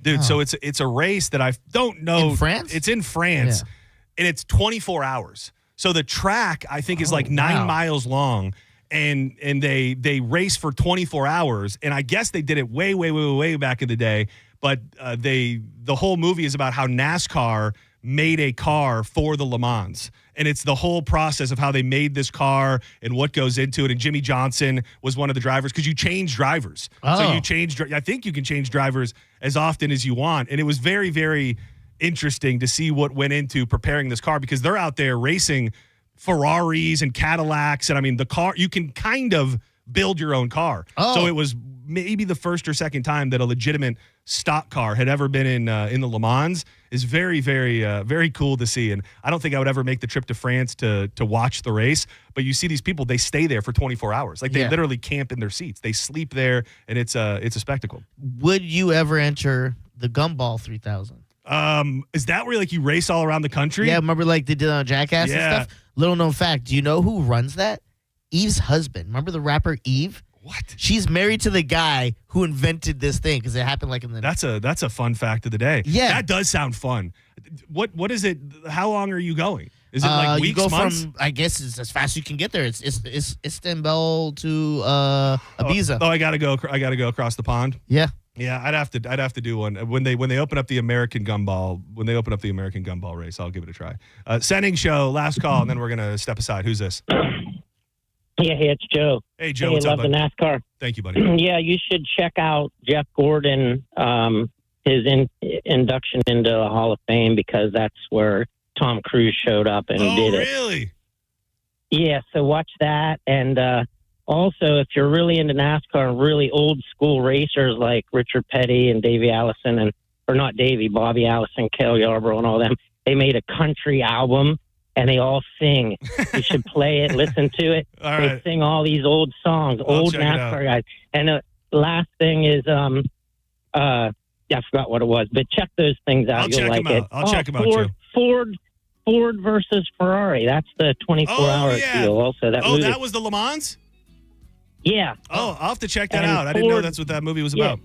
Dude, so it's a race that I don't know. In France? It's in France, and it's 24 hours. So the track, I think, is like 9 miles long. And they race for 24 hours, and I guess they did it way back in the day. But the whole movie is about how NASCAR made a car for the Le Mans. And it's the whole process of how they made this car and what goes into it. And Jimmy Johnson was one of the drivers because you change drivers. Oh. So you change, I think you can change drivers as often as you want. And it was very, very interesting to see what went into preparing this car because they're out there racing Ferraris and Cadillacs. And I mean, the car, you can kind of build your own car. Oh. So it was maybe the first or second time that a legitimate stock car had ever been in the Le Mans. Is very, very, very cool to see. And I don't think I would ever make the trip to France to watch the race. But you see these people, they stay there for 24 hours. Like they literally camp in their seats. They sleep there, and it's a spectacle. Would you ever enter the Gumball 3000? Is that where like you race all around the country? Yeah, remember like they did on Jackass and stuff? Little known fact, do you know who runs that? Eve's husband. Remember the rapper Eve? What? She's married to the guy who invented this thing because it happened like in the... That's a fun fact of the day. Yeah. That does sound fun. What is it? How long are you going? Is it like weeks, you go months? From, I guess it's as fast as you can get there. It's Istanbul to Ibiza. I gotta go across the pond. Yeah. Yeah, I'd have to do one when they open up the American Gumball. When they open up the American Gumball race, I'll give it a try. Senning Show, last call, and then we're gonna step aside. Who's this? Yeah, hey, it's Joe. Hey, Joe, hey, what's love up, the buddy? NASCAR. Thank you, buddy. Yeah, you should check out Jeff Gordon, his induction into the Hall of Fame because that's where Tom Cruise showed up and did it. Oh, really? Yeah, so watch that. And also, if you're really into NASCAR and really old school racers like Richard Petty and Bobby Allison, Cale Yarborough, and all them, they made a country album. And they all sing. You should play it, listen to it. All they right. sing all these old songs, old check it out. NASCAR guys. And the last thing is, I forgot what it was, but check those things out. I'll You'll check like them it. out. I'll check them out, Joe. Ford versus Ferrari. That's the 24-hour deal. Also, that movie. That was the Le Mans? Yeah. Oh, I'll have to check that And out. I didn't know Ford- that's what that movie was Yeah. about.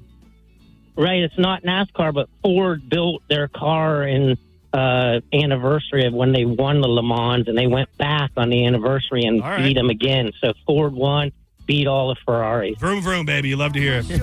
Right. It's not NASCAR, but Ford built their car in anniversary of when they won the Le Mans, and they went back on the anniversary and beat them again. So Ford won, beat all the Ferraris. Vroom, vroom, baby. You love to hear it. Let's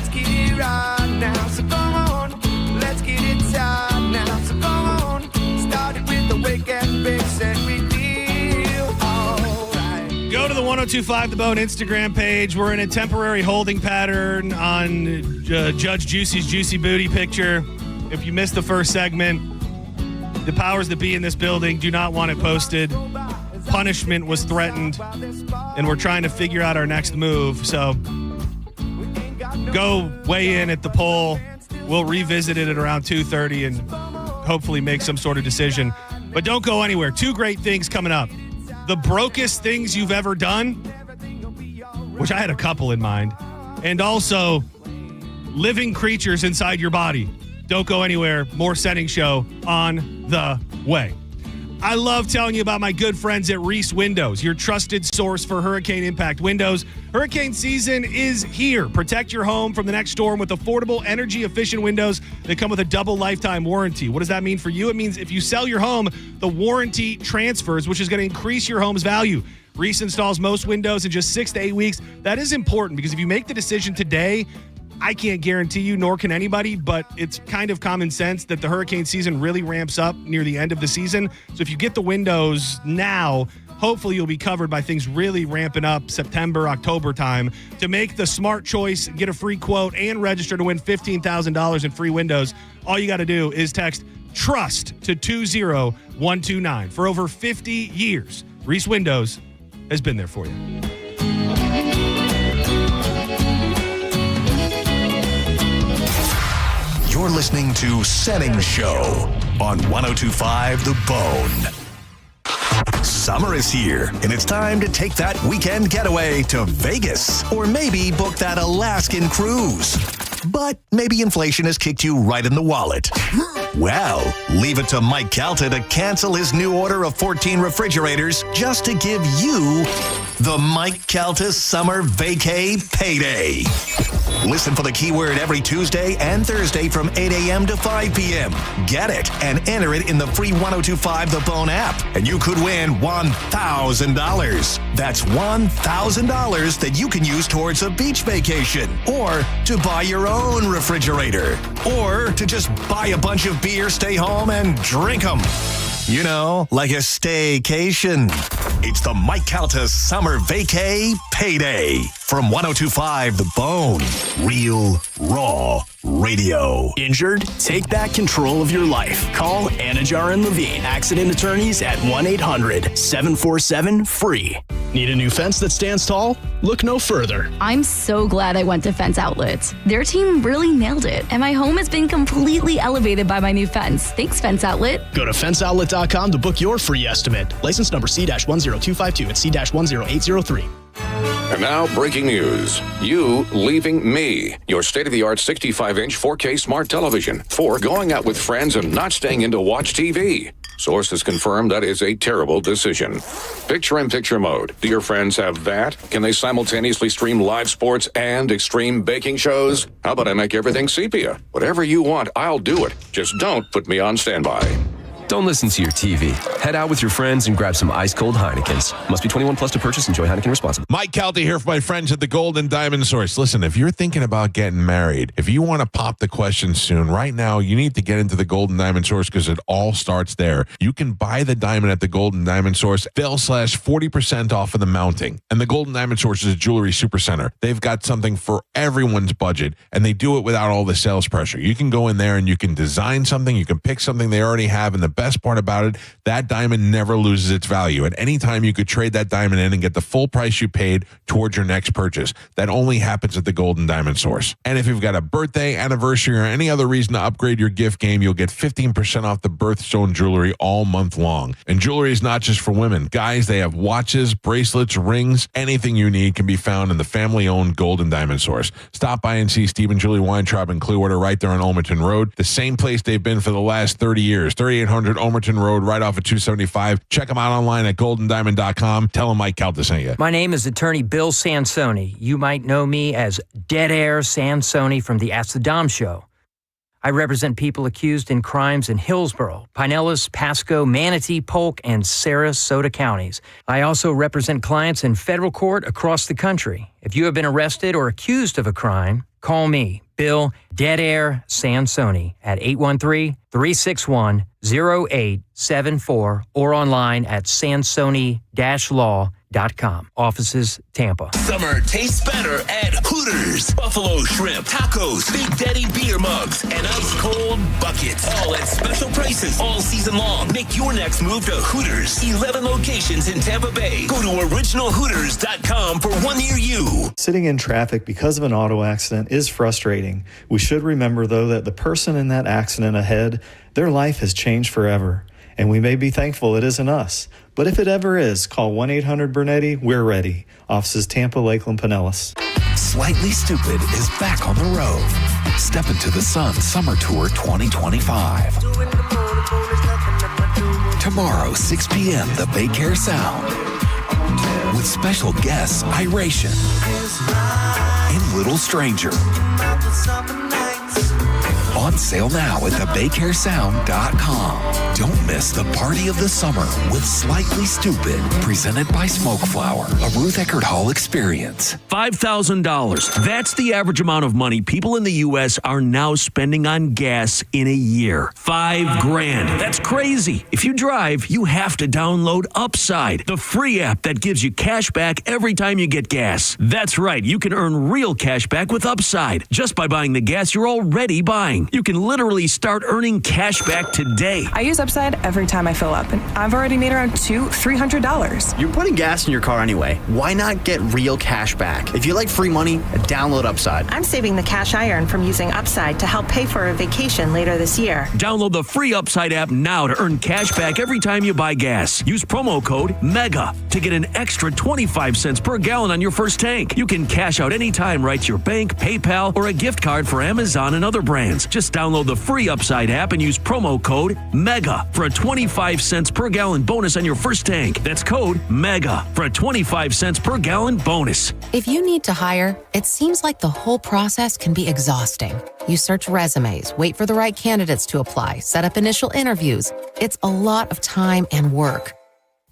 get it right now. So come on, let's get it tight now. So come on, started with the wake and fix and we feel alright. Go to the 1025 The Bone Instagram page. We're in a temporary holding pattern on Judge Juicy's Juicy Booty picture. If you missed the first segment, the powers that be in this building do not want it posted. Punishment was threatened, and we're trying to figure out our next move. So go weigh in at the poll. We'll revisit it at around 2:30 and hopefully make some sort of decision. But don't go anywhere. Two great things coming up. The brokest things you've ever done, which I had a couple in mind, and also living creatures inside your body. Don't go anywhere. More Senning Show on the way. I love telling you about my good friends at Reese Windows, your trusted source for hurricane impact windows. Hurricane season is here. Protect your home from the next storm with affordable, energy-efficient windows that come with a double lifetime warranty. What does that mean for you? It means if you sell your home, the warranty transfers, which is going to increase your home's value. Reese installs most windows in just 6 to 8 weeks. That is important because if you make the decision today, I can't guarantee you, nor can anybody, but it's kind of common sense that the hurricane season really ramps up near the end of the season. So if you get the windows now, hopefully you'll be covered by things really ramping up September, October time. To make the smart choice, get a free quote, and register to win $15,000 in free windows, all you got to do is text TRUST to 20129. For over 50 years, Reese Windows has been there for you. You're listening to Senning Show on 1025 The Bone. Summer is here, and it's time to take that weekend getaway to Vegas, or maybe book that Alaskan cruise. But maybe inflation has kicked you right in the wallet. Well, leave it to Mike Calta to cancel his new order of 14 refrigerators just to give you the Mike Calta Summer Vacay Payday. Listen for the keyword every Tuesday and Thursday from 8 a.m. to 5 p.m. Get it and enter it in the free 1025 The Bone app, and you could win $1,000. That's $1,000 that you can use towards a beach vacation, or to buy your own refrigerator, or to just buy a bunch of beer, stay home, and drink them. You know, like a staycation. It's the Mike Calta Summer Vacay Payday from 1025 The Bone. Real, raw radio. Injured? Take back control of your life. Call Anajar and Levine, accident attorneys at 1-800-747-FREE. Need a new fence that stands tall? Look no further. I'm so glad I went to Fence Outlet. Their team really nailed it, and my home has been completely elevated by my new fence. Thanks, Fence Outlet. Go to fenceoutlet.com to book your free estimate. License number C-10252 and C-10803. And now, breaking news. You leaving me, your state-of-the-art 65-inch 4K smart television, for going out with friends and not staying in to watch TV. Sources confirm that is a terrible decision. Picture-in-picture mode. Do your friends have that? Can they simultaneously stream live sports and extreme baking shows? How about I make everything sepia? Whatever you want, I'll do it. Just don't put me on standby. Don't listen to your TV. Head out with your friends and grab some ice-cold Heinekens. Must be 21 plus to purchase. Enjoy Heineken responsibly. Mike Calta here for my friends at the Golden Diamond Source. Listen, if you're thinking about getting married, if you want to pop the question soon, right now, you need to get into the Golden Diamond Source because it all starts there. You can buy the diamond at the Golden Diamond Source. They'll slash 40% off of the mounting. And the Golden Diamond Source is a jewelry supercenter. They've got something for everyone's budget, and they do it without all the sales pressure. You can go in there and you can design something. You can pick something they already have, and the best part about it, that diamond never loses its value. At any time, you could trade that diamond in and get the full price you paid towards your next purchase. That only happens at the Golden Diamond Source. And if you've got a birthday, anniversary, or any other reason to upgrade your gift game, you'll get 15% off the birthstone jewelry all month long. And jewelry is not just for women. Guys, they have watches, bracelets, rings. Anything you need can be found in the family-owned Golden Diamond Source. Stop by and see Steve and Julie Weintraub in Clearwater right there on Olmerton Road. The same place they've been for the last 30 years. 3800 Olmerton Road, right off of 275. Check them out online at goldendiamond.com. Tell them Mike Calta sent you. My name is attorney Bill Sansoni. You might know me as Dead Air Sansoni from the Ask the Dom Show. I represent people accused in crimes in Hillsborough, Pinellas, Pasco, Manatee, Polk, and Sarasota counties. I also represent clients in federal court across the country. If you have been arrested or accused of a crime, call me, Bill Dead Air Sansoni, at 813-361-0874 or online at sansoni-law.com. Offices, Tampa. Summer tastes better at Hooters. Buffalo shrimp, tacos, Big Daddy beer mugs, and ice-cold buckets. All at special prices all season long. Make your next move to Hooters. 11 locations in Tampa Bay. Go to originalhooters.com for one near you. Sitting in traffic because of an auto accident is frustrating. We should remember, though, that the person in that accident ahead, their life has changed forever. And we may be thankful it isn't us. But if it ever is, call 1-800-BURNETTI. We're ready. Offices Tampa, Lakeland, Pinellas. Slightly Stupid is back on the road. Step into the Sun Summer Tour 2025. Tomorrow, 6 p.m., the Baycare Sound. With special guests, Iration and Little Stranger. On sale now at thebaycaresound.com. Don't miss the party of the summer with Slightly Stupid, presented by Smoke Flower, a Ruth Eckerd Hall experience. $5,000. That's the average amount of money people in the U.S. are now spending on gas in a year. $5,000. That's crazy. If you drive, you have to download Upside, the free app that gives you cash back every time you get gas. That's right. You can earn real cash back with Upside just by buying the gas you're already buying. You can literally start earning cash back today. I use Upside every time I fill up, and I've already made around $200-$300. You're putting gas in your car anyway. Why not get real cash back? If you like free money, download Upside. I'm saving the cash I earn from using Upside to help pay for a vacation later this year. Download the free Upside app now to earn cash back every time you buy gas. Use promo code MEGA to get an extra 25 cents per gallon on your first tank. You can cash out anytime right to your bank, PayPal, or a gift card for Amazon and other brands. Just download the free Upside app and use promo code MEGA for a 25 cents per gallon bonus on your first tank. That's code MEGA for a 25 cents per gallon bonus. If you need to hire, it seems like the whole process can be exhausting. You search resumes, wait for the right candidates to apply, set up initial interviews. It's a lot of time and work.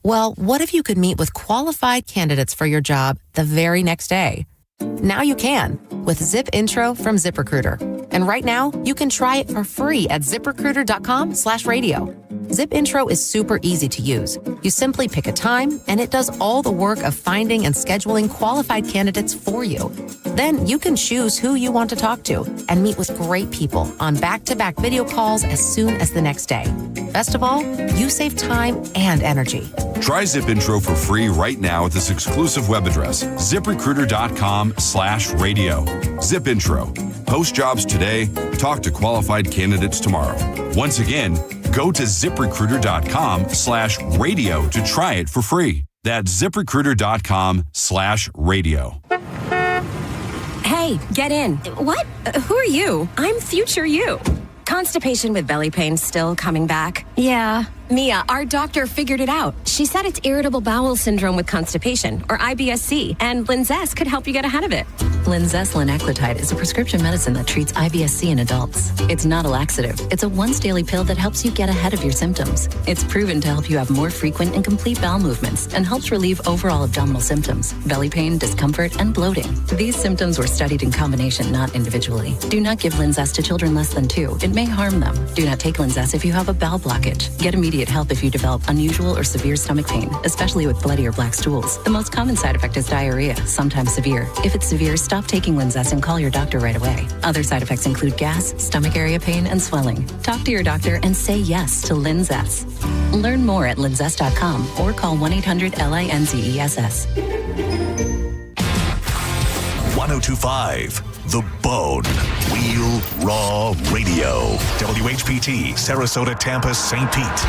Well, what if you could meet with qualified candidates for your job the very next day? Now you can with Zip Intro from ZipRecruiter. And right now, you can try it for free at ZipRecruiter.com/radio. Zip Intro is super easy to use. You simply pick a time, and it does all the work of finding and scheduling qualified candidates for you. Then you can choose who you want to talk to and meet with great people on back-to-back video calls as soon as the next day. Best of all, you save time and energy. Try Zip Intro for free right now at this exclusive web address, ZipRecruiter.com/radio. Zip Intro. Post jobs today. Talk to qualified candidates tomorrow. Once again, go to ZipRecruiter.com/radio to try it for free. That's ZipRecruiter.com/radio. Hey, get in. What? Who are you? I'm future you. Constipation with belly pain still coming back? Yeah. Mia, our doctor figured it out. She said it's irritable bowel syndrome with constipation, or IBS-C, and Linzess could help you get ahead of it. Linzess linaclotide is a prescription medicine that treats IBS-C in adults. It's not a laxative. It's a once-daily pill that helps you get ahead of your symptoms. It's proven to help you have more frequent and complete bowel movements and helps relieve overall abdominal symptoms, belly pain, discomfort, and bloating. These symptoms were studied in combination, not individually. Do not give Linzess to children less than 2. It may harm them. Do not take Linzess if you have a bowel blockage. Get immediate help if you develop unusual or severe stomach pain, especially with bloody or black stools. The most common side effect is diarrhea, sometimes severe. If it's severe, stop taking Linzess and call your doctor right away. Other side effects include gas, stomach area pain, and swelling. Talk to your doctor and say yes to Linzess. Learn more at linzess.com or call 1-800-LINZESS. 1025 The Bone. Real Raw Radio. WHPT, Sarasota, Tampa, St. Pete.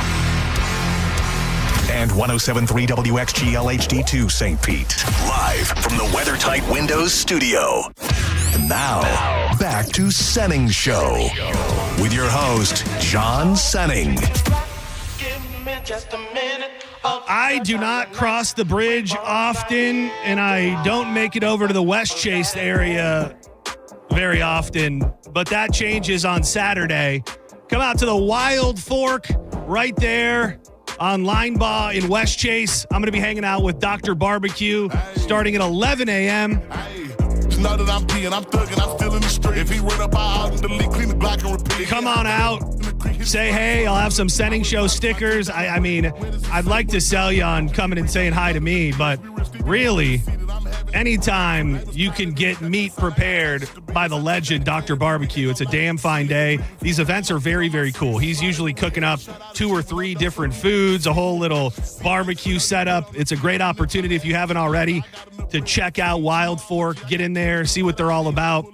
And 107.3 WXGL HD2 St. Pete. Live from the WeatherTight Windows studio. And now, back to Senning Show. With your host, John Senning. I do not cross the bridge often, and I don't make it over to the West Chase area very often, but that changes on Saturday. Come out to the Wild Fork right there on Linebaugh in West Chase. I'm going to be hanging out with Dr. Barbecue starting at 11 a.m. Now that I'm peeing, I'm thugging, I'm feeling the street. If he run up out and delete, clean the block and repeat. Come on out. Say hey. I'll have some Senning Show stickers. I mean, I'd like to sell you on coming and saying hi to me, but really, anytime you can get meat prepared by the legend, Dr. Barbecue, it's a damn fine day. These events are very, very cool. He's usually cooking up 2 or 3 different foods, a whole little barbecue setup. It's a great opportunity, if you haven't already, to check out Wild Fork, get in there, see what they're all about.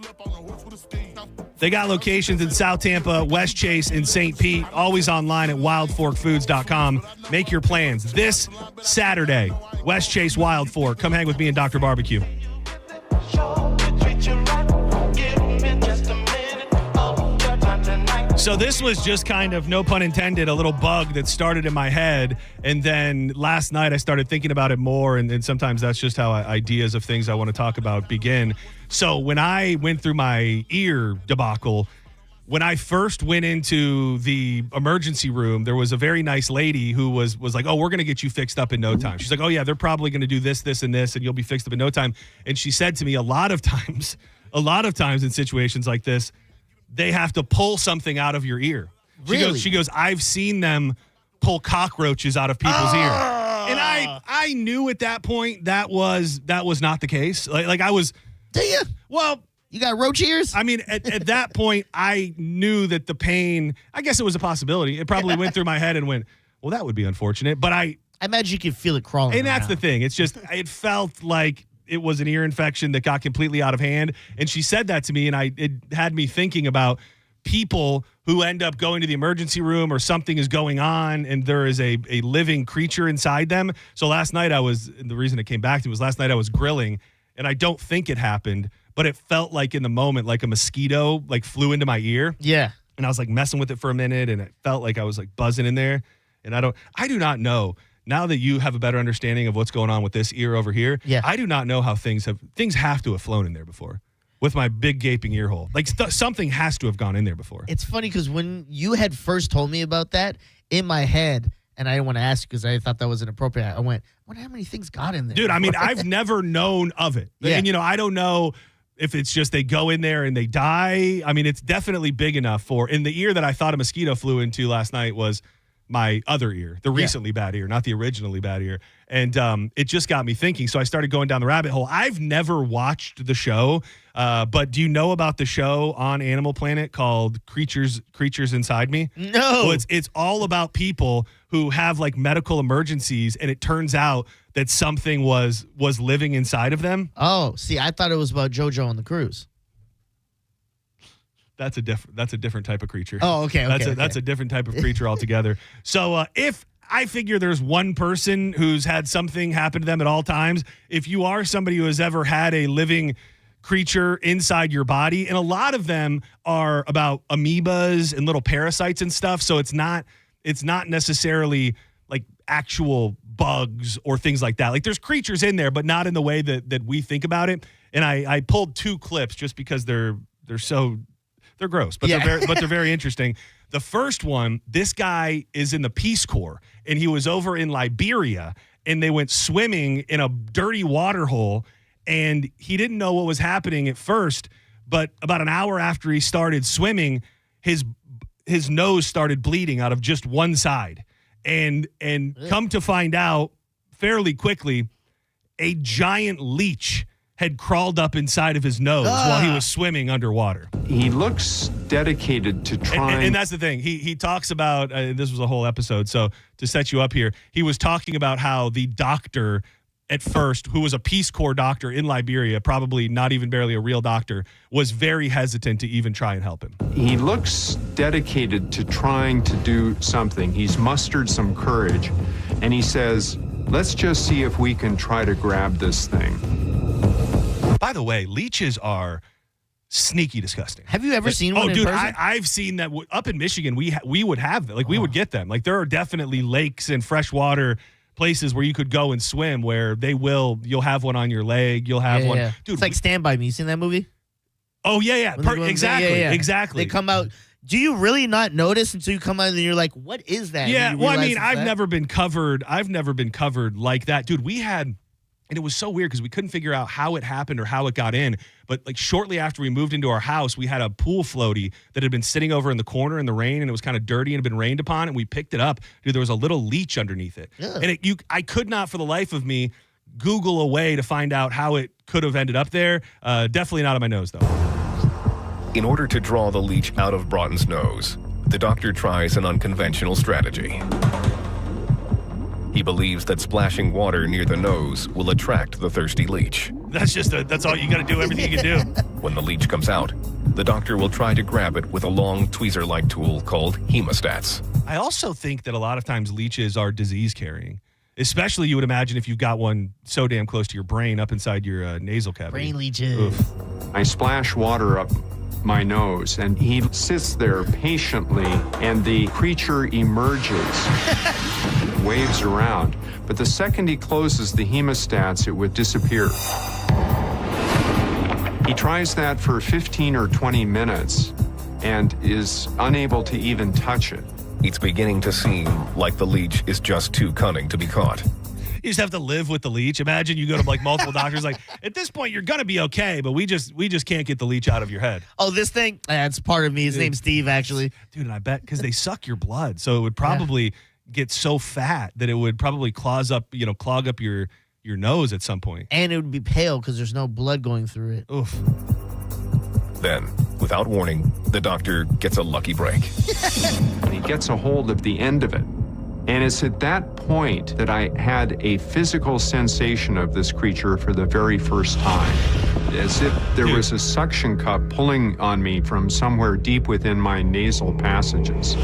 They got locations in South Tampa, West Chase, and St. Pete. Always online at wildforkfoods.com. Make your plans. This Saturday, West Chase, Wild Fork. Come hang with me and Dr. Barbecue. So this was just kind of, no pun intended, a little bug that started in my head. And then last night I started thinking about it more. And sometimes that's just how ideas of things I want to talk about begin. So when I went through my ear debacle, when I first went into the emergency room, there was a very nice lady who was like, oh, we're going to get you fixed up in no time. She's like, oh, yeah, they're probably going to do this, this, and this, and you'll be fixed up in no time. And she said to me, a lot of times in situations like this, they have to pull something out of your ear. Really? She goes, I've seen them pull cockroaches out of people's ear. And I knew at that point that was not the case. Like I was. Do you? Well, you got roach ears? I mean, at that point, I knew that the pain, I guess it was a possibility. It probably went through my head and went, well, that would be unfortunate. But I imagine you could feel it crawling. And that's the thing. It's just, it felt like it was an ear infection that got completely out of hand. And she said that to me, and it had me thinking about people who end up going to the emergency room or something is going on and there is a living creature inside them. So last night the reason it came back to me was last night I was grilling, and I don't think it happened, but it felt like in the moment, like a mosquito like flew into my ear. Yeah. And I was like messing with it for a minute, and it felt like I was like buzzing in there. And I do not know. Now that you have a better understanding of what's going on with this ear over here, I do not know how things have to have flown in there before with my big gaping ear hole. Like something has to have gone in there before. It's funny because when you had first told me about that, in my head, and I didn't want to ask because I thought that was inappropriate, I went, I wonder how many things got in there. Dude, I mean, I've never known of it. Yeah. And, I don't know if it's just they go in there and they die. I mean, it's definitely big enough for, in the ear that I thought a mosquito flew into last night was my other ear, the recently bad ear, not the originally bad ear. And it just got me thinking. So I started going down the rabbit hole. I've never watched the show, but do you know about the show on Animal Planet called Creatures Inside Me? No. Well, it's all about people who have like medical emergencies, and it turns out that something was living inside of them. Oh, see, I thought it was about JoJo on the cruise. That's a different type of creature. Oh, okay. That's a different type of creature altogether. So if I figure there's one person who's had something happen to them at all times, if you are somebody who has ever had a living creature inside your body, and a lot of them are about amoebas and little parasites and stuff, so it's not necessarily like actual bugs or things like that. Like there's creatures in there, but not in the way that we think about it. And I pulled 2 clips just because they're gross, but they're very interesting. The first one, this guy is in the Peace Corps, and he was over in Liberia, and they went swimming in a dirty water hole, and he didn't know what was happening at first, but about an hour after he started swimming, his nose started bleeding out of just one side. And come to find out fairly quickly, a giant leech had crawled up inside of his nose while he was swimming underwater. He looks dedicated to trying. And that's the thing. He talks about, this was a whole episode, so to set you up here, he was talking about how the doctor at first, who was a Peace Corps doctor in Liberia, probably not even barely a real doctor, was very hesitant to even try and help him. He looks dedicated to trying to do something. He's mustered some courage, and he says, let's just see if we can try to grab this thing. By the way, leeches are sneaky disgusting. Have you ever seen one in person? I've seen that up in Michigan. We would have them. Like we would get them. Like there are definitely lakes and freshwater places where you could go and swim where you'll have one on your leg. You'll have one. Yeah. Dude, it's like Stand By Me. You seen that movie? Oh, yeah. Exactly. They come out. Do you really not notice until you come out and you're like, what is that? Yeah. Well, I mean, I've never been covered like that. Dude, we had, and it was so weird because we couldn't figure out how it happened or how it got in. But like shortly after we moved into our house, we had a pool floaty that had been sitting over in the corner in the rain, and it was kind of dirty and had been rained upon, and we picked it up. Dude, there was a little leech underneath it. Yeah. And I could not for the life of me Google a way to find out how it could have ended up there. Definitely not on my nose, though. In order to draw the leech out of Broughton's nose, the doctor tries an unconventional strategy. He believes that splashing water near the nose will attract the thirsty leech. That's all you got to do, everything you can do. When the leech comes out, the doctor will try to grab it with a long tweezer-like tool called hemostats. I also think that a lot of times leeches are disease-carrying. Especially, you would imagine if you've got one so damn close to your brain up inside your nasal cavity. Brain leeches. Oof. I splash water up my nose, and he sits there patiently, and the creature emerges, waves around. But the second he closes the hemostats, it would disappear. He tries that for 15 or 20 minutes and is unable to even touch it. It's beginning to seem like the leech is just too cunning to be caught. You just have to live with the leech. Imagine you go to like multiple doctors, like at this point you're gonna be okay, but we just can't get the leech out of your head. Oh, this thing? That's part of me. His name's Steve, actually. Dude, and I bet because they suck your blood, so it would probably get so fat that it would probably clog up your nose at some point. And it would be pale because there's no blood going through it. Oof. Then, without warning, the doctor gets a lucky break. He gets a hold of the end of it. And it's at that point that I had a physical sensation of this creature for the very first time. As if there was a suction cup pulling on me from somewhere deep within my nasal passages.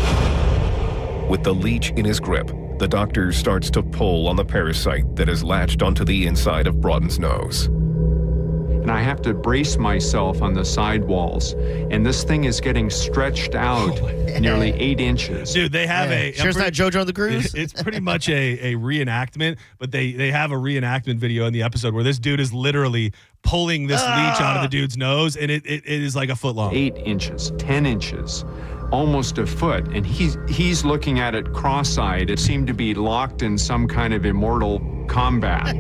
With the leech in his grip, the doctor starts to pull on the parasite that is latched onto the inside of Broughton's nose. And I I have to brace myself on the sidewalls. And this thing is getting stretched out nearly 8 inches. Dude, they have Sure it's not JoJo on the Cruise? It's pretty much a reenactment, but they have a reenactment video in the episode where this dude is literally pulling this leech out of the dude's nose, and it is like a foot long. 8 inches, 10 inches. Almost a foot, and he's looking at it cross-eyed. It seemed to be locked in some kind of immortal combat.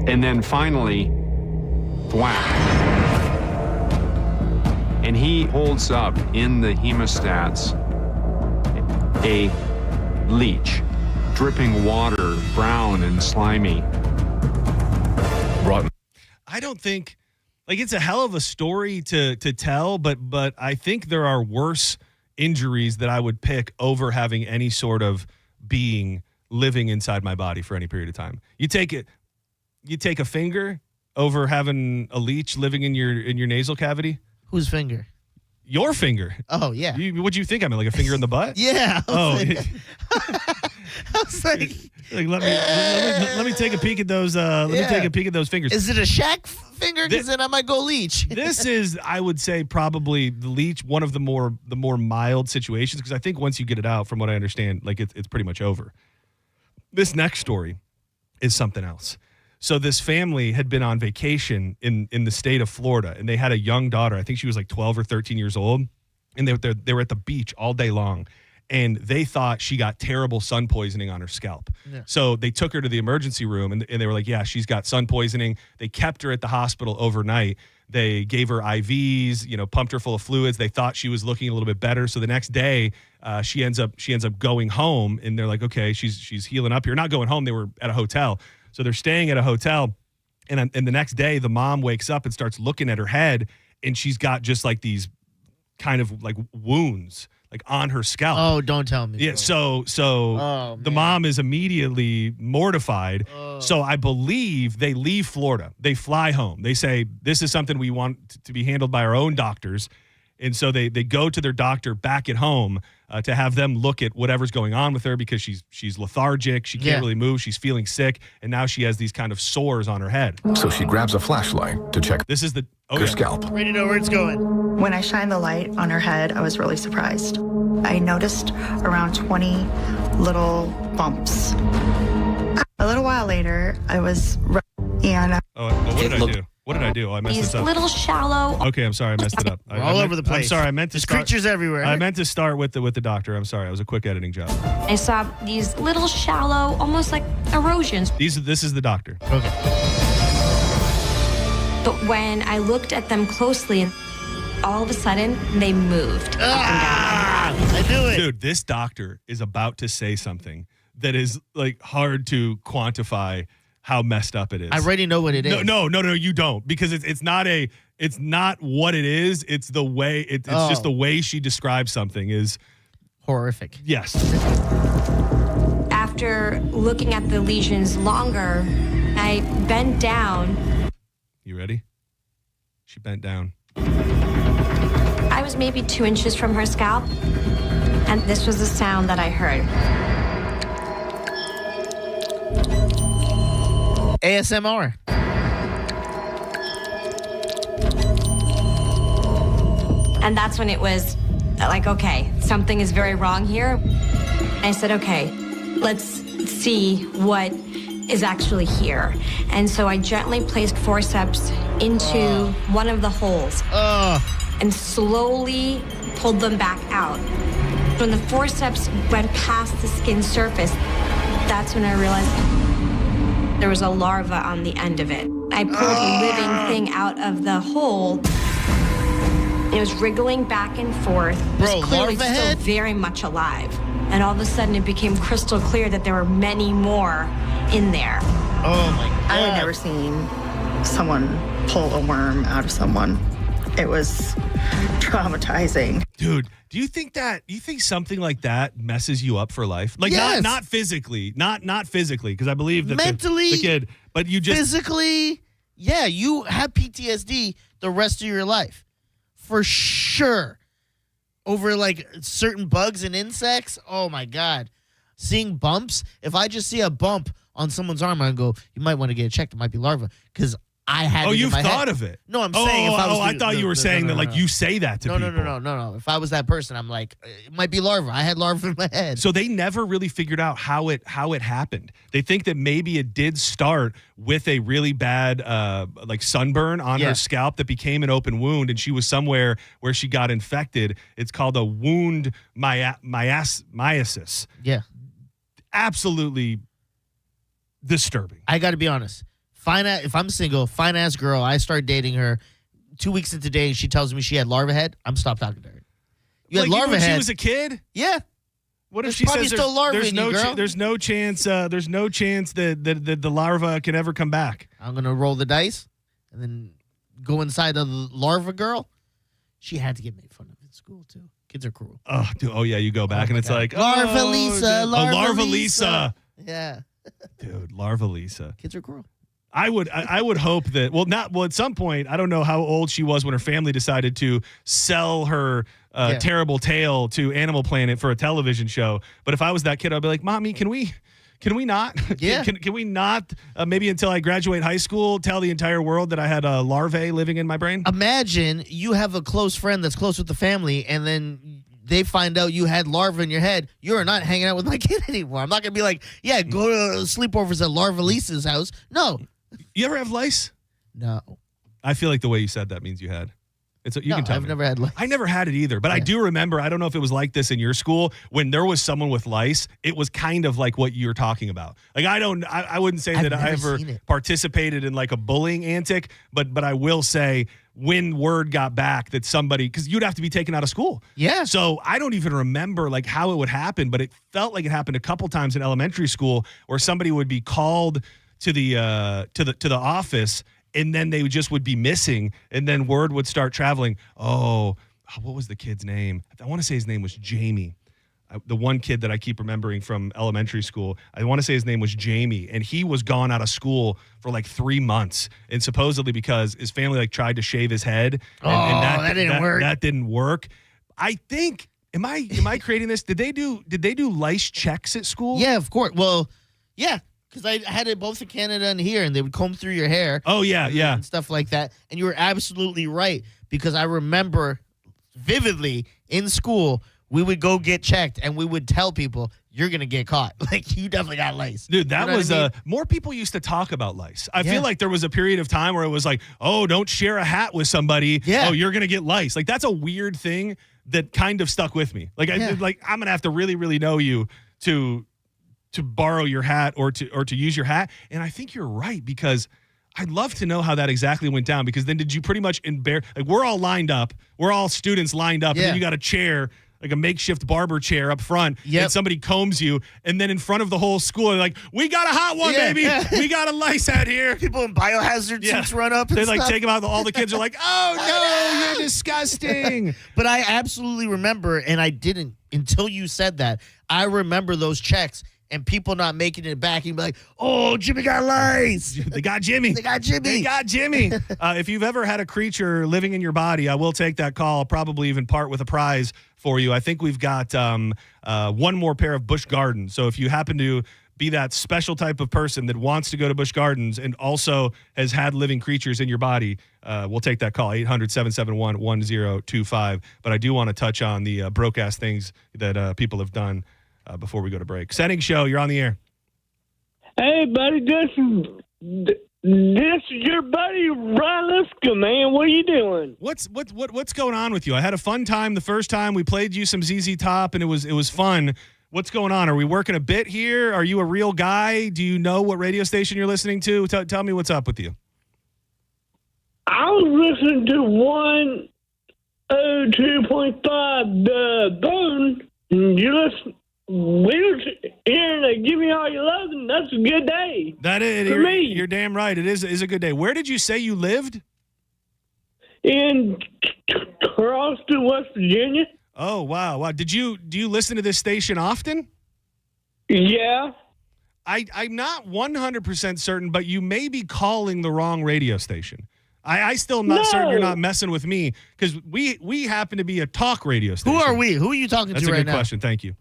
And then finally, whack. And he holds up in the hemostats a leech, dripping water, brown and slimy. Rotten. I don't think... Like, it's a hell of a story to tell, but I think there are worse injuries that I would pick over having any sort of being living inside my body for any period of time. You take a finger over having a leech living in your nasal cavity. Whose finger? Your finger. Oh, yeah. What'd you think? I mean, like a finger in the butt? Yeah. I was like, let me take a peek at those. Let me take a peek at those fingers. Is it a Shaq finger? Because then I might go leech. This is, I would say, probably the leech, one of the more mild situations, because I think once you get it out, from what I understand, like it's pretty much over. This next story is something else. So this family had been on vacation in the state of Florida, and they had a young daughter. I think she was like 12 or 13 years old, and they were at the beach all day long. And they thought she got terrible sun poisoning on her scalp. Yeah. So they took her to the emergency room, and they were like, yeah, she's got sun poisoning. They kept her at the hospital overnight. They gave her IVs, pumped her full of fluids. They thought she was looking a little bit better. So the next day, she ends up going home, and they're like, okay, she's healing up here. Not going home. They were at a hotel. So they're staying at a hotel. And the next day, the mom wakes up and starts looking at her head, and she's got just like these kind of like wounds like on her scalp. Oh, don't tell me. Yeah, so the mom is immediately mortified. So I believe they leave Florida. They fly home. They say, this is something we want to be handled by our own doctors. And so they go to their doctor back at home to have them look at whatever's going on with her, because she's lethargic. She can't really move. She's feeling sick. And now she has these kind of sores on her head. So she grabs a flashlight to check this is the her scalp. Ready to know where it's going. When I shined the light on her head, I was really surprised. I noticed around 20 little bumps. A little while later, I was and what did I do? What did I do? I messed this up. Little shallow. Okay, I'm sorry, I messed it up. We're all over the place. I'm sorry, I meant to start. Creatures everywhere. I meant to start with the doctor. I'm sorry, it was a quick editing job. I saw these little shallow, almost like erosions. This is the doctor. Okay. But when I looked at them closely, all of a sudden they moved up and down. I knew it. Dude, this doctor is about to say something that is like hard to quantify how messed up it is. I already know what it is. No, you don't, because it's not what it is. It's the way it's just the way she describes something is horrific. Yes. After looking at the lesions longer, I bent down. You ready? She bent down. I was maybe 2 inches from her scalp, and this was the sound that I heard. ASMR. And that's when it was like, okay, something is very wrong here. I said, okay, let's see what is actually here. And so I gently placed forceps into one of the holes and slowly pulled them back out. When the forceps went past the skin surface, that's when I realized there was a larva on the end of it. I pulled a living thing out of the hole. It was wriggling back and forth. It was clearly still very much alive. And all of a sudden it became crystal clear that there were many more in there. Oh my God. I had never seen someone pull a worm out of someone. It was traumatizing. Dude, do you think something like that messes you up for life? Like not physically, not physically, because I believe that mentally, the kid, but you just physically, yeah, you have PTSD the rest of your life. For sure. Over like certain bugs and insects. Oh my God. Seeing bumps. If I just see a bump on someone's arm, I go, you might want to get it checked. It might be larva. Because I had. Oh, it you've in my thought head. of it. No, I'm saying. If I thought you were saying that like you say that to people. No. If I was that person, I'm like, it might be larva. I had larva in my head. So they never really figured out how it happened. They think that maybe it did start with a really bad like sunburn on her scalp that became an open wound, and she was somewhere where she got infected. It's called a wound myiasis. Yeah. Absolutely disturbing. I got to be honest. If I'm single, fine ass girl, I start dating her. 2 weeks into dating, she tells me she had larva head. I'm stopped talking to her. You had larva when head. She was a kid. Yeah. What if There's she probably says still larva in you, girl? there's no chance that the larva can ever come back? I'm gonna roll the dice and then go inside of the larva girl. She had to get made fun of in school too. Kids are cruel. Oh, dude, yeah. You go back and it's like Larva Lisa, Larva Lisa. Yeah. Dude, Larva Lisa. Kids are cruel. I would hope that at some point, I don't know how old she was when her family decided to sell her terrible tale to Animal Planet for a television show. But if I was that kid, I'd be like, Mommy, can we not? Yeah. Can we not maybe until I graduate high school tell the entire world that I had a larvae living in my brain? Imagine you have a close friend that's close with the family, and then they find out you had larva in your head. You're not hanging out with my kid anymore. I'm not gonna be like, yeah, go to sleepovers at Larva Lisa's house. No. You ever have lice? No. I feel like the way you said that means you had. You can tell I've me. never had lice. I never had it either, but I do remember, I don't know if it was like this in your school, when there was someone with lice, it was kind of like what you're talking about. Like I wouldn't say that I ever participated in like a bullying antic, but I will say when word got back that somebody, because you'd have to be taken out of school. Yeah. So I don't even remember like how it would happen, but it felt like it happened a couple times in elementary school where somebody would be called to the office, and then they just would be missing, and then word would start traveling. Oh, what was the kid's name? I want to say his name was Jamie. The one kid that I keep remembering from elementary school, I want to say his name was Jamie, and he was gone out of school for like 3 months, and supposedly because his family like tried to shave his head, and that didn't work. That didn't work. I think. Am I creating this? Did they do lice checks at school? Yeah, of course. Well, yeah. Because I had it both in Canada and here, and they would comb through your hair. Oh, yeah. And stuff like that. And you were absolutely right, because I remember vividly in school, we would go get checked, and we would tell people, you're going to get caught. Like, you definitely got lice. Dude, that was I mean? More people used to talk about lice. I feel like there was a period of time where it was like, oh, don't share a hat with somebody. Yeah. Oh, you're going to get lice. Like, that's a weird thing that kind of stuck with me. Like, I'm going to have to really, really know you to borrow your hat or to use your hat. And I think you're right, because I'd love to know how that exactly went down, because then did you pretty much like we're all lined up, we're all students lined up, and then you got a chair, like a makeshift barber chair up front, and somebody combs you, and then in front of the whole school, they're like, we got a hot one, baby. Yeah. We got a lice hat here. People in biohazard suits run up and they like stuff. take them out. All the kids are like, oh no, you're disgusting. But I absolutely remember, and I didn't until you said that. I remember those checks and people not making it back, and be like, oh, Jimmy got lice. They got Jimmy. They got Jimmy. If you've ever had a creature living in your body, I will take that call. I'll probably even part with a prize for you. I think we've got one more pair of Busch Gardens. So if you happen to be that special type of person that wants to go to Busch Gardens and also has had living creatures in your body, we'll take that call, 800-771-1025. But I do want to touch on the broke-ass things that people have done before we go to break. Senning Show, you're on the air. Hey, buddy, this is your buddy Ron Liska, man. What are you doing? What's going on with you? I had a fun time the first time. We played you some ZZ Top, and it was fun. What's going on? Are we working a bit here? Are you a real guy? Do you know what radio station you're listening to? Tell me what's up with you. I was listening to 102.5 The Bone. You listen. We were here to give me all your love, and that's a good day. That is for me. You're damn right. It is a good day. Where did you say you lived? In Charleston, West Virginia. Oh wow! Do you listen to this station often? Yeah. I'm not 100% certain, but you may be calling the wrong radio station. I still am not certain you're not messing with me, because we happen to be a talk radio station. Who are we? Who are you talking That's to right now? That's a good question. Thank you.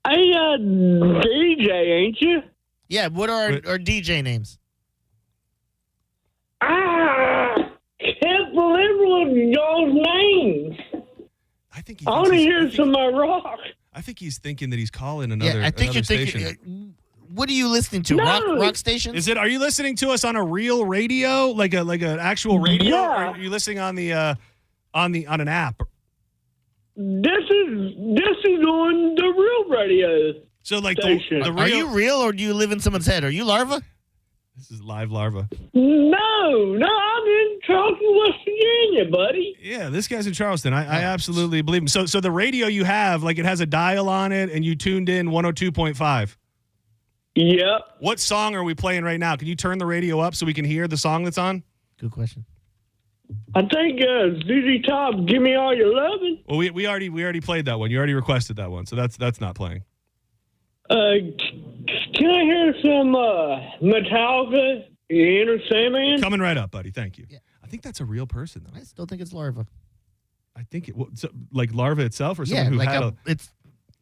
Hey, DJ, ain't you? Yeah, what are our DJ names? I y'all's names. I want to hear some of my rock. I think he's thinking that he's calling another. Yeah, I think you're station. thinking. What are you listening to? No. Rock stations? Is it? Are you listening to us on a real radio, like an actual radio, Yeah. or are you listening on the on an app? This is on the real radio. So like station. the real. Are you real or do you live in someone's head? Are you Larva? This is live Larva. No, I'm in Charleston, West Virginia, buddy. Yeah, this guy's in Charleston. I absolutely believe him. So the radio you have, like, it has a dial on it, and you tuned in 102.5. Yep. What song are we playing right now? Can you turn the radio up so we can hear the song that's on? Good question. I think ZZ Top, Give Me All Your Lovin'. Well, we already played that one. You already requested that one, so that's not playing. Can I hear some Metallica, Enter Sandman? Coming right up, buddy. Thank you. Yeah. I think that's a real person, though. I still think it's Larva. I think like Larva itself, or someone who had it's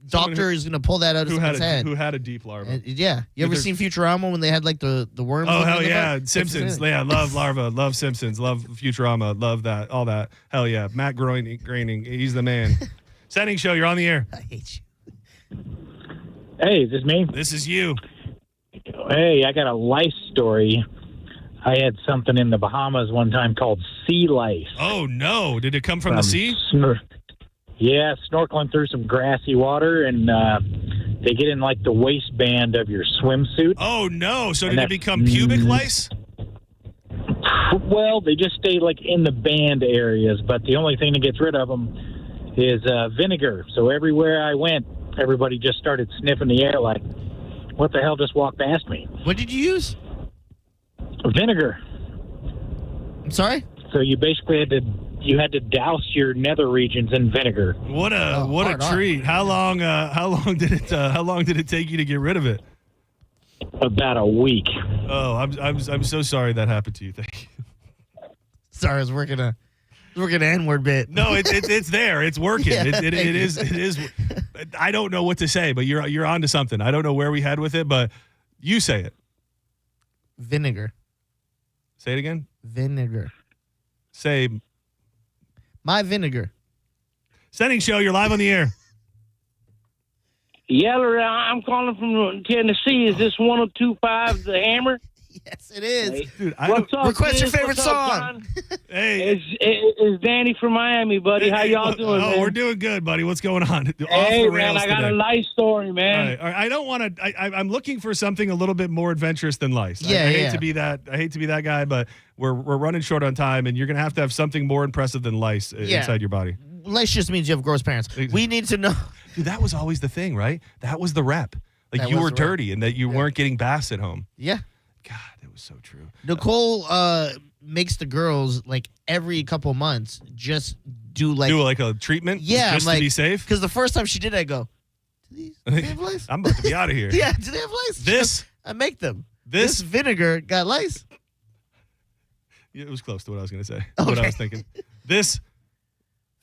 doctor is going to pull that out of someone's head. Who had a deep larva. Yeah. You ever seen Futurama when they had like the worms? Oh, hell yeah. Simpsons. Yeah, love Larva, love Simpsons, love Futurama, love that, all that. Hell yeah. Matt Groening, he's the man. Senning Show, you're on the air. I hate you. Hey, is this me? This is you. Hey, I got a lice story. I had something in the Bahamas one time called sea lice. Oh, no. Did it come from the sea? Yeah, snorkeling through some grassy water, and they get in like the waistband of your swimsuit. Oh, no. So did it become pubic lice? Well, they just stay like in the band areas, but the only thing that gets rid of them is vinegar. So everywhere I went, everybody just started sniffing the air like, what the hell just walked past me? What did you use? Vinegar. I'm sorry? So you basically had to douse your nether regions in vinegar. What a treat. How long did it take you to get rid of it? About a week. Oh, I'm so sorry that happened to you. Thank you. Sorry, I was working an N-word bit. No, it's there. It's working. Yeah, it is. I don't know what to say, but you're onto something. I don't know where we head with it, but you say it. Vinegar. Say it again. Vinegar. Say my vinegar. Senning Show, you're live on the air. Yeah, I'm calling from Tennessee. Is this 102.5 The Hammer? Yes, it is. Hey. Dude, what's up, request your Chris? favorite What's up, song. Hey, it's Danny from Miami, buddy. How y'all doing, man? We're doing good, buddy. What's going on? Hey, man, I got a lice story, man. All right. I don't want to. I'm looking for something a little bit more adventurous than lice. Yeah, I hate to be that. I hate to be that guy, but we're running short on time, and you're gonna have to have something more impressive than lice inside your body. Lice just means you have gross parents. We need to know. Dude, that was always the thing, right? That was the rep. Like That you was were the rep. dirty, and that you weren't getting baths at home. Yeah. God, it was so true. Nicole makes the girls like every couple months just do like a treatment. Yeah, just I'm to be safe. Because the first time she did, I go, do they have lice? I'm about to be out of here. Yeah, do they have lice? She goes, I make them. This vinegar got lice. Yeah, it was close to what I was going to say. Okay. What I was thinking. This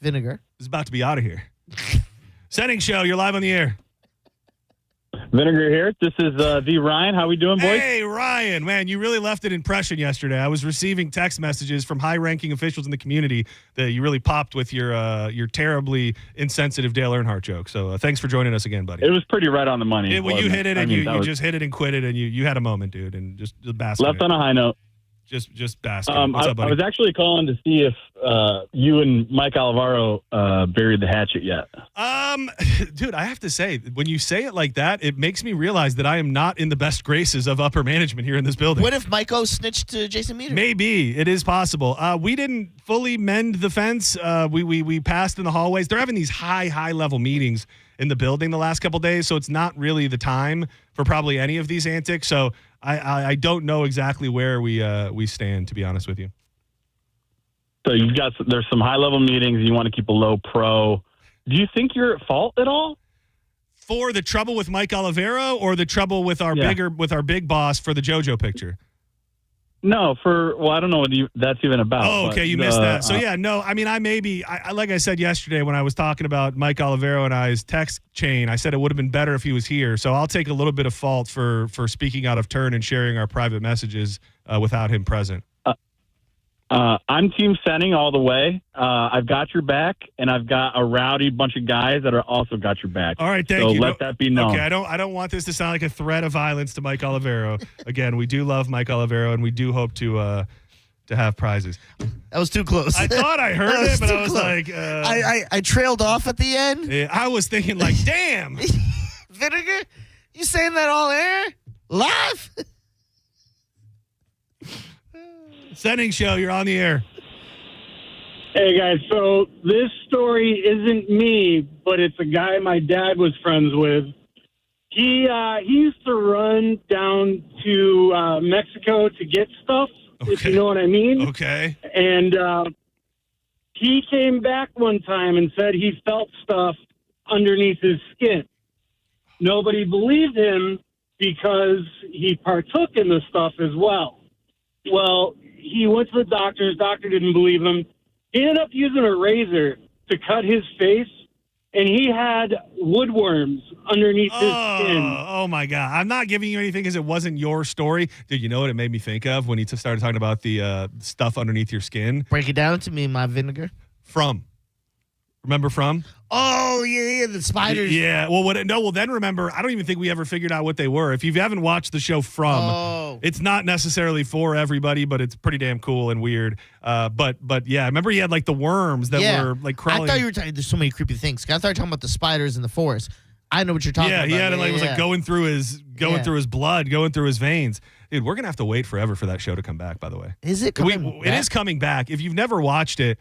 vinegar is about to be out of here. Senning Show, you're live on the air. Vinegar here. This is the Ryan. How we doing, boys? Hey, Ryan. Man, you really left an impression yesterday. I was receiving text messages from high-ranking officials in the community that you really popped with your terribly insensitive Dale Earnhardt joke. So thanks for joining us again, buddy. It was pretty right on the money. Well, you hit it, and you just hit it and quit it, and you had a moment, dude, and just bask. Left on a high note. Just bask. What's up, buddy? I was actually calling to see if you and Mike Alvaro buried the hatchet yet. Dude, I have to say, when you say it like that, it makes me realize that I am not in the best graces of upper management here in this building. What if Myko snitched to Jason Meter? Maybe. It is possible. We didn't fully mend the fence. We passed in the hallways. They're having these high level meetings in the building the last couple days, so it's not really the time for probably any of these antics. So I don't know exactly where we stand, to be honest with you. So there's some high level meetings. You want to keep a low pro. Do you think you're at fault at all? For the trouble with Mike Olivero or the trouble with our big boss for the JoJo picture? No, I don't know what that's even about. Oh, okay, you missed that. So, no, I mean, like I said yesterday when I was talking about Mike Olivero and I's text chain, I said it would have been better if he was here. So I'll take a little bit of fault for speaking out of turn and sharing our private messages without him present. I'm Team Senning all the way. I've got your back, and I've got a rowdy bunch of guys that are also got your back. All right, thank so you. Let that be known. Okay, I don't want this to sound like a threat of violence to Mike Olivero. Again, we do love Mike Olivero, and we do hope to have prizes. That was too close. I thought I heard it, but I was close. like, I trailed off at the end. Yeah, I was thinking like, damn, Vinegar, you saying that all air live? Senning Show, you're on the air. Hey guys, so this story isn't me, but it's a guy my dad was friends with. He used to run down to Mexico to get stuff, if you know what I mean. Okay. And he came back one time and said he felt stuff underneath his skin. Nobody believed him because he partook in the stuff as well. Well, he went to the doctor. His doctor didn't believe him. He ended up using a razor to cut his face, and he had woodworms underneath his skin. Oh, my God. I'm not giving you anything because it wasn't your story. Dude, you know what it made me think of when he started talking about the stuff underneath your skin? Break it down to me, my Vinegar. From. Remember From? Oh, yeah, the spiders. Yeah. Well, then remember, I don't even think we ever figured out what they were. If you haven't watched the show From, it's not necessarily for everybody, but it's pretty damn cool and weird. But yeah, I remember he had like the worms that were like crawling. I thought you were talking, there's so many creepy things. I thought you were talking about the spiders in the forest. I know what you're talking about. Yeah, he had it was like going through his blood, going through his veins. Dude, we're gonna have to wait forever for that show to come back, by the way. Is it coming back? It is coming back. If you've never watched it,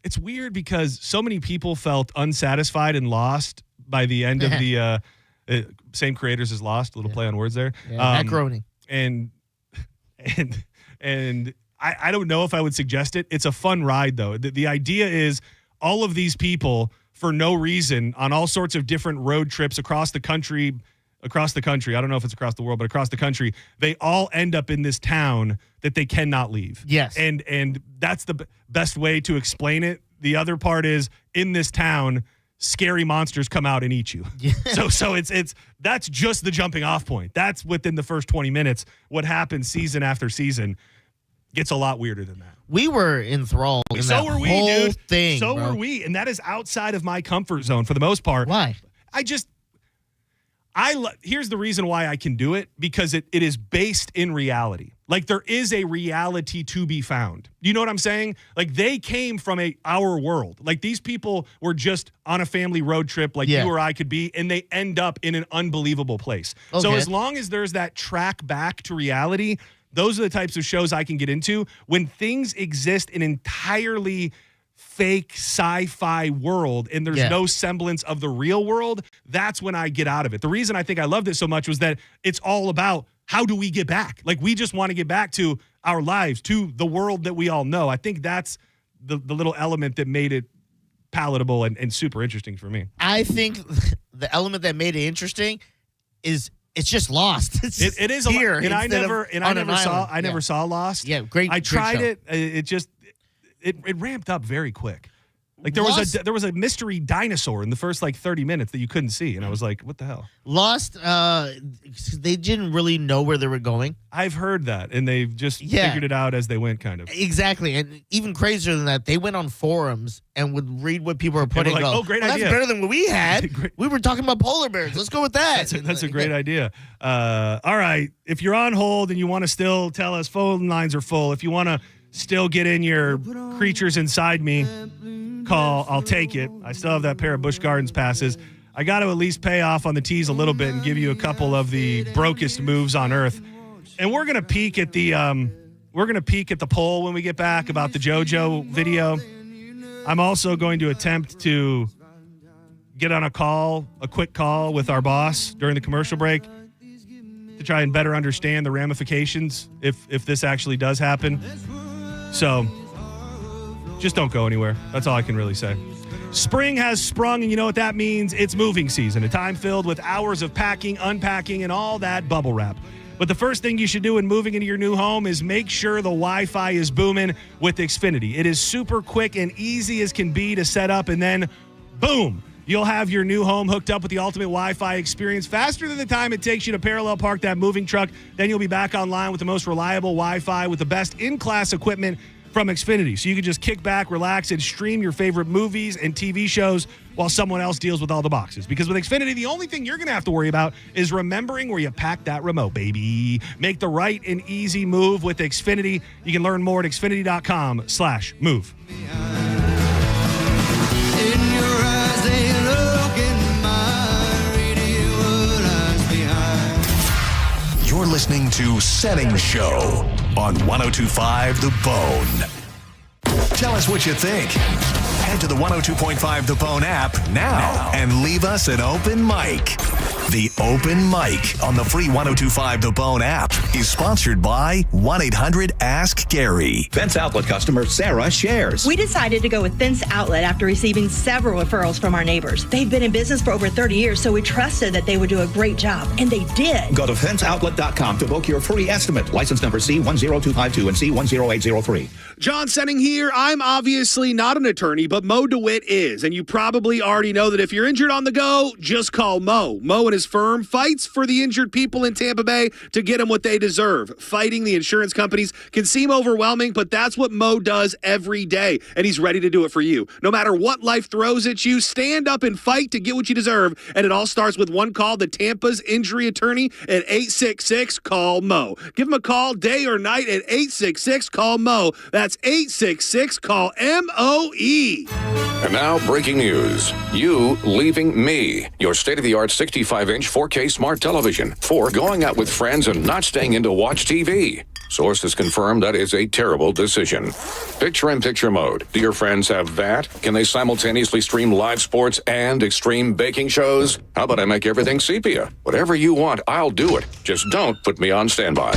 it's weird because so many people felt unsatisfied and lost by the end of the same creators as Lost. A little play on words there. Yeah, macaroni. And I don't know if I would suggest it. It's a fun ride, though. The idea is all of these people, for no reason, on all sorts of different road trips across the country. I don't know if it's across the world, but across the country, they all end up in this town that they cannot leave. Yes. And that's the best way to explain it. The other part is, in this town, scary monsters come out and eat you. Yeah. So it's that's just the jumping off point. That's within the first 20 minutes. What happens season after season gets a lot weirder than that. We were enthralled in so that were we, whole dude. thing. So bro. were we, and that is outside of my comfort zone for the most part. Why? Here's the reason why I can do it, because it is based in reality. Like, there is a reality to be found. You know what I'm saying? Like, they came from our world. Like, these people were just on a family road trip like you or I could be, and they end up in an unbelievable place. Okay. So as long as there's that track back to reality, those are the types of shows I can get into. When things exist in entirely fake sci-fi world and there's no semblance of the real world, that's when I get out of it. The reason I think I loved it so much was that it's all about, how do we get back? Like, we just want to get back to our lives, to the world that we all know. I think that's the little element that made it palatable and super interesting for me. I think the element that made it interesting is it's just Lost. It is here, and I never saw Lost. Yeah, great. I tried show. it. It ramped up very quick. Like, there was a mystery dinosaur in the first 30 minutes that you couldn't see, and I was like, what the hell? Lost, they didn't really know where they were going. I've heard that, and they've just figured it out as they went, kind of. Exactly, and even crazier than that, they went on forums and would read what people were putting. Like, oh, great idea! That's better than what we had. We were talking about polar bears. Let's go with that. That's a great idea. All right, if you're on hold and you want to still tell us, phone lines are full. If you want to still get in your creatures inside me call, I'll take it. I still have that pair of Busch Gardens passes. I got to at least pay off on the tees a little bit and give you a couple of the brokest moves on earth. And we're gonna peek at the poll when we get back about the JoJo video. I'm also going to attempt to get on a quick call with our boss during the commercial break to try and better understand the ramifications if this actually does happen. So just don't go anywhere. That's all I can really say. Spring has sprung, and you know what that means. It's moving season, a time filled with hours of packing, unpacking, and all that bubble wrap. But the first thing you should do when moving into your new home is make sure the Wi-Fi is booming with Xfinity. It is super quick and easy as can be to set up, and then, boom, you'll have your new home hooked up with the ultimate Wi-Fi experience faster than the time it takes you to parallel park that moving truck. Then you'll be back online with the most reliable Wi-Fi with the best in-class equipment from Xfinity. So you can just kick back, relax, and stream your favorite movies and TV shows while someone else deals with all the boxes. Because with Xfinity, the only thing you're going to have to worry about is remembering where you pack that remote, baby. Make the right and easy move with Xfinity. You can learn more at xfinity.com/move. You're listening to Senning Show on 102.5 The Bone. Tell us what you think. Head to the 102.5 The Bone app now and leave us an open mic. The open mic on the free 102.5 The Bone app is sponsored by 1-800-ASK-GARY. Fence Outlet customer Sarah shares. We decided to go with Fence Outlet after receiving several referrals from our neighbors. They've been in business for over 30 years, so we trusted that they would do a great job, and they did. Go to fenceoutlet.com to book your free estimate. License number C10252 and C10803. John Senning here. I'm obviously not an attorney, but Mo DeWitt is, and you probably already know that if you're injured on the go, just call Mo. Mo and his firm fights for the injured people in Tampa Bay to get them what they deserve. Fighting the insurance companies can seem overwhelming, but that's what Mo does every day, and he's ready to do it for you. No matter what life throws at you, stand up and fight to get what you deserve, and it all starts with one call to Tampa's injury attorney at 866-CALL-MO. Give him a call day or night at 866-CALL-MO. That's 866-CALL-MOE. And now, breaking news. You leaving me. Your state-of-the-art 65-inch 4K smart television for going out with friends and not staying in to watch TV. Sources confirm that is a terrible decision. Picture-in-picture mode. Do your friends have that? Can they simultaneously stream live sports and extreme baking shows? How about I make everything sepia? Whatever you want, I'll do it. Just don't put me on standby.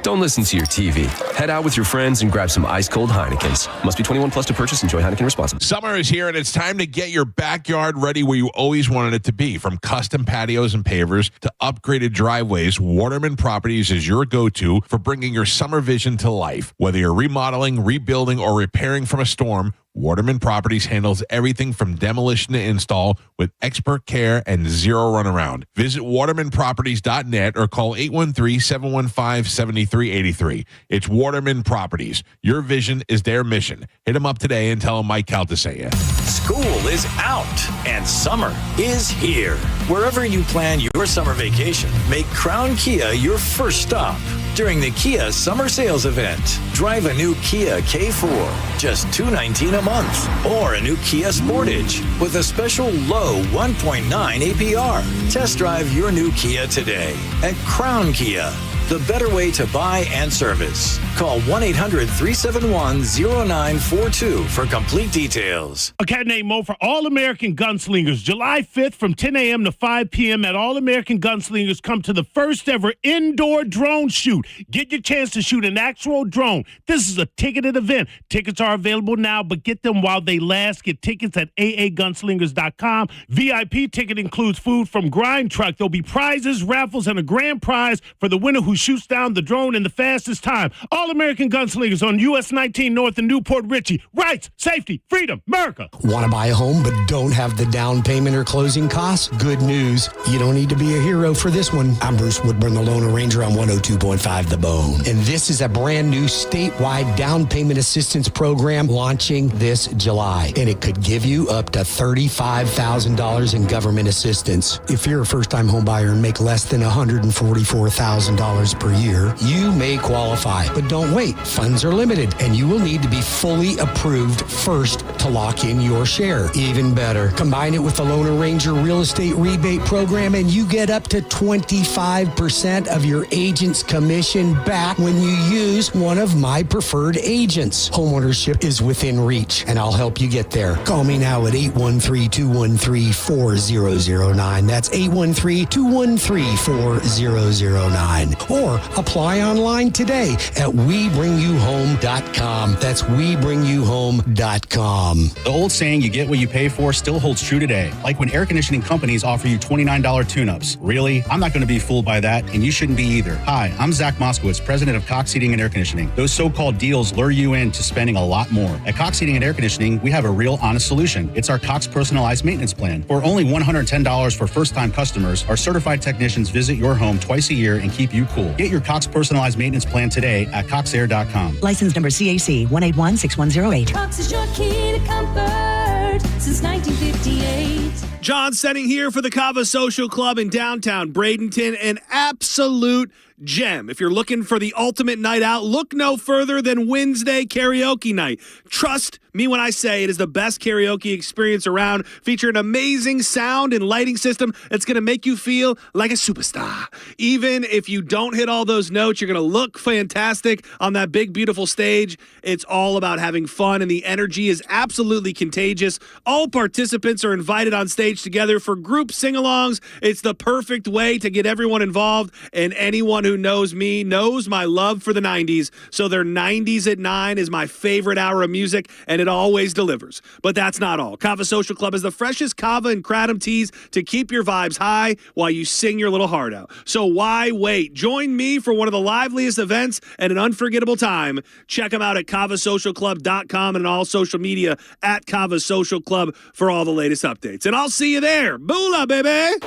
Don't listen to your TV. Head out with your friends and grab some ice-cold Heinekens. Must be 21 plus to purchase. Enjoy Heineken responsibly. Summer is here, and it's time to get your backyard ready where you always wanted it to be. From custom patios and pavers to upgraded driveways, Waterman Properties is your go-to for bringing your summer vision to life. Whether you're remodeling, rebuilding, or repairing from a storm, Waterman Properties handles everything from demolition to install with expert care and zero runaround. Visit watermanproperties.net or call 813-715-7383. It's Waterman Properties. Your vision is their mission. Hit them up today and tell them Mike Calta sent you. School is out and summer is here. Wherever you plan your summer vacation, make Crown Kia your first stop. During the Kia Summer Sales Event, drive a new Kia K4, just $219 a month, or a new Kia Sportage with a special low 1.9 APR. Test drive your new Kia today at Crown Kia, the better way to buy and service. Call 1-800-371-0942 for complete details. A cat named Mo for All American Gunslingers. July 5th from 10 a.m. to 5 p.m. at All American Gunslingers. Come to the first ever indoor drone shoot. Get your chance to shoot an actual drone. This is a ticketed event. Tickets are available now, but get them while they last. Get tickets at aagunslingers.com. VIP ticket includes food from Grind Truck. There'll be prizes, raffles, and a grand prize for the winner who shoots down the drone in the fastest time. All American Gunslingers on US 19 North in Newport Richey. Rights, safety, freedom, America. Want to buy a home but don't have the down payment or closing costs? Good news. You don't need to be a hero for this one. I'm Bruce Woodburn, the Lone Ranger on 102.5 The Bone. And this is a brand new statewide down payment assistance program launching this July. And it could give you up to $35,000 in government assistance. If you're a first-time home buyer and make less than $144,000 per year, you may qualify. But don't wait. Funds are limited, and you will need to be fully approved first to lock in your share. Even better, combine it with the Lone Ranger Real Estate Rebate Program, and you get up to 25% of your agent's commission back when you use one of my preferred agents. Homeownership is within reach, and I'll help you get there. Call me now at 813-213-4009. That's 813-213-4009. Or apply online today at WeBringYouHome.com. That's WeBringYouHome.com. The old saying, you get what you pay for, still holds true today. Like when air conditioning companies offer you $29 tune-ups. Really? I'm not going to be fooled by that, and you shouldn't be either. Hi, I'm Zach Moskowitz, president of Cox Heating and Air Conditioning. Those so-called deals lure you into spending a lot more. At Cox Heating and Air Conditioning, we have a real honest solution. It's our Cox Personalized Maintenance Plan. For only $110 for first-time customers, our certified technicians visit your home twice a year and keep you cool cool. Get your Cox personalized maintenance plan today at coxair.com. License number CAC 1816108. Cox is your key to comfort since 1958. John Senning here for the Kava Social Club in downtown Bradenton, an absolute gem. If you're looking for the ultimate night out, look no further than Wednesday karaoke night. Trust me when I say it is the best karaoke experience around, featuring an amazing sound and lighting system that's going to make you feel like a superstar. Even if you don't hit all those notes, you're going to look fantastic on that big, beautiful stage. It's all about having fun, and the energy is absolutely contagious. All participants are invited on stage together for group sing-alongs. It's the perfect way to get everyone involved, and anyone who knows me knows my love for the 90s. So their 90s at 9 is my favorite hour of music, and it always delivers. But that's not all. Kava Social Club is the freshest kava and kratom teas to keep your vibes high while you sing your little heart out. So why wait? Join me for one of the liveliest events and an unforgettable time. Check them out at kavasocialclub.com and on all social media at Kava Social Club for all the latest updates. And I'll see you there. Boola, baby!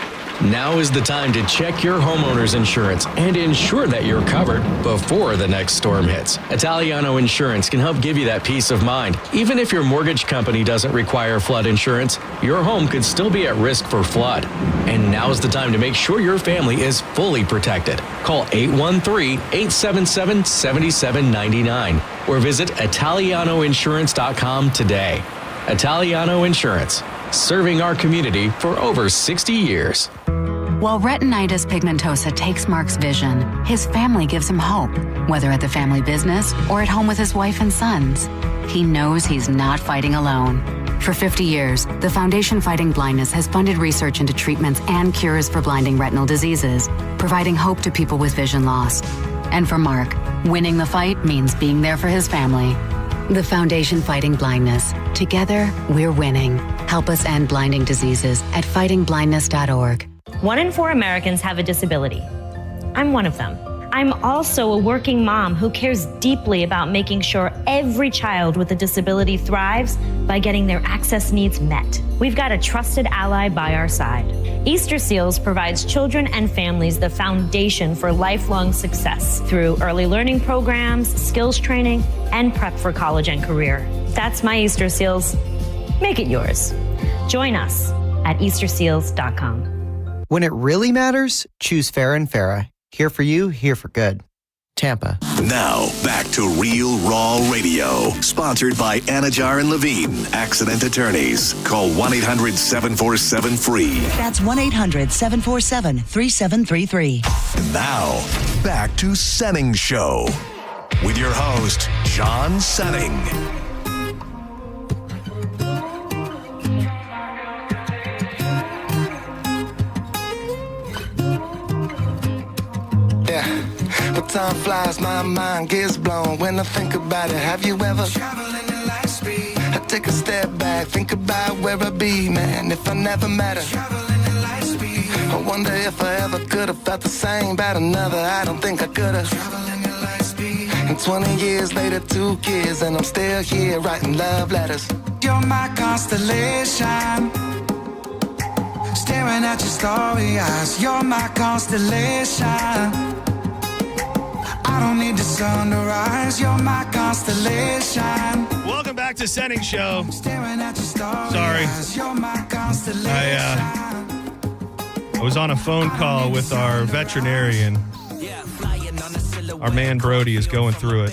Now is the time to check your homeowner's insurance and ensure that you're covered before the next storm hits. Italiano Insurance can help give you that peace of mind. Even if your mortgage company doesn't require flood insurance, your home could still be at risk for flood. And now's the time to make sure your family is fully protected. Call 813-877-7799 or visit ItalianoInsurance.com today. Italiano Insurance, serving our community for over 60 years. While retinitis pigmentosa takes Mark's vision, his family gives him hope, whether at the family business or at home with his wife and sons. He knows he's not fighting alone. For 50 years, the Foundation Fighting Blindness has funded research into treatments and cures for blinding retinal diseases, providing hope to people with vision loss. And for Mark, winning the fight means being there for his family. The Foundation Fighting Blindness. Together, we're winning. Help us end blinding diseases at fightingblindness.org. 1 in 4 Americans have a disability. I'm one of them. I'm also a working mom who cares deeply about making sure every child with a disability thrives by getting their access needs met. We've got a trusted ally by our side. Easter Seals provides children and families the foundation for lifelong success through early learning programs, skills training, and prep for college and career. That's my Easter Seals. Make it yours. Join us at easterseals.com. When it really matters, choose Farrah and Farrah. Here for you, here for good. Tampa. Now, back to Real Raw Radio. Sponsored by Anajar and Levine, Accident Attorneys. Call 1-800-747-FREE. That's 1-800-747-3733. Now, back to Senning Show. With your host, John Senning. But time flies, my mind gets blown when I think about it. Have you ever traveled in light speed? I take a step back, think about where I'd be, man, if I never met her. Traveling in light speed. I wonder if I ever could have felt the same about another. I don't think I could have. Traveling in light speed. And 20 years later, 2 kids, and I'm still here writing love letters. You're my constellation. Staring at your starry eyes. You're my constellation. I don't need the sun to rise. You're my constellation. Welcome back to Senning Show. Sorry. I was on a phone call with our veterinarian. Our man Brody is going through it.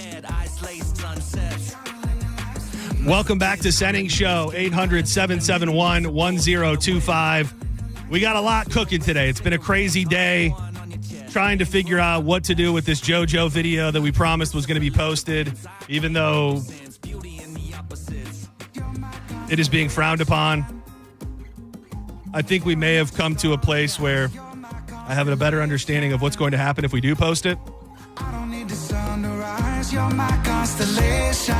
Welcome back to Senning Show. 800-771-1025. We got a lot cooking today. It's been a crazy day. Trying to figure out what to do with this JoJo video that we promised was going to be posted, even though it is being frowned upon. I think we may have come to a place where I have a better understanding of what's going to happen if we do post it. I don't need the sun to rise. You're my constellation.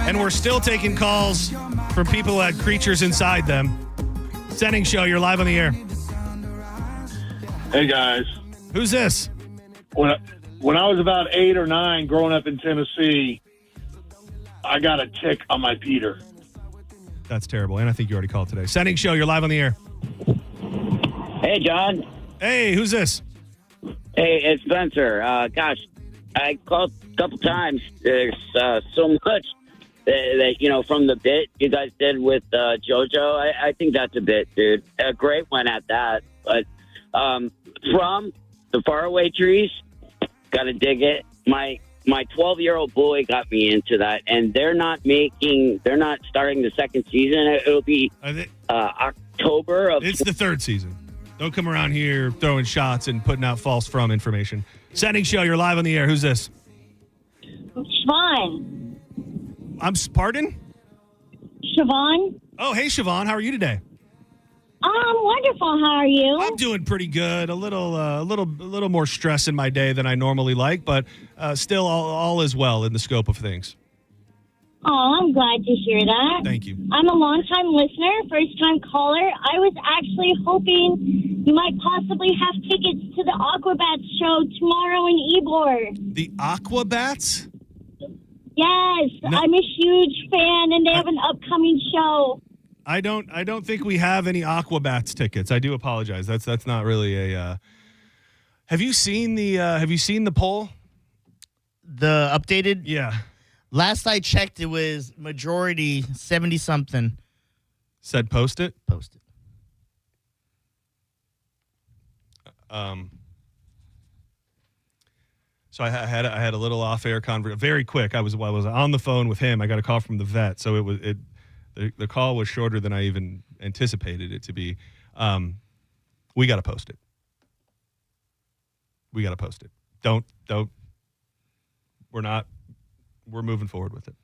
And we're still taking calls from people who had creatures inside them. Senning Show, you're live on the air. Hey, guys. Who's this? When I was about 8 or 9 growing up in Tennessee, I got a tick on my Peter. That's terrible. And I think you already called today. Senning Show, you're live on the air. Hey, John. Hey, who's this? Hey, it's Spencer. Gosh, I called a couple times. There's so much that, from the bit you guys did with JoJo. I think that's a bit, dude. A great one at that. But from the faraway trees, got to dig it. My 12-year-old boy got me into that, and they're not starting the second season. It'll be October of. It's the third season. Don't come around here throwing shots and putting out false from information. Senning Show, you're live on the air. Who's this? Siobhan. Pardon? Siobhan. Oh, hey, Siobhan. How are you today? Wonderful. How are you? I'm doing pretty good. A little more stress in my day than I normally like, but still all is well in the scope of things. Oh, I'm glad to hear that. Thank you. I'm a long-time listener, first-time caller. I was actually hoping you might possibly have tickets to the Aquabats show tomorrow in Ybor. The Aquabats? Yes, no. I'm a huge fan, and they have an upcoming show. I don't think we have any Aquabats tickets. I do apologize. That's not really a. Have you seen the poll? The updated? Yeah. Last I checked, it was majority 70-something. Said post it? Post it. So I had a little off-air conversation. Very quick. I was on the phone with him. I got a call from the vet. So the call was shorter than I even anticipated it to be. We got to post it. We got to post it. Don't. We're moving forward with it.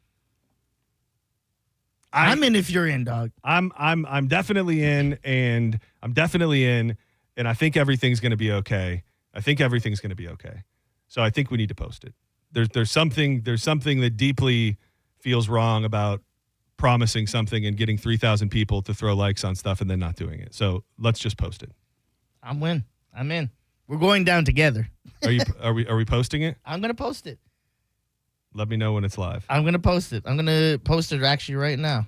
I'm in if you're in, dog. I'm definitely in, and I think everything's going to be okay. So I think we need to post it. There's something that deeply feels wrong about promising something and getting 3,000 people to throw likes on stuff and then not doing it. So let's just post it. I'm in. We're going down together. Are we posting it? I'm going to post it. Let me know when it's live. I'm going to post it. I'm going to post it actually right now.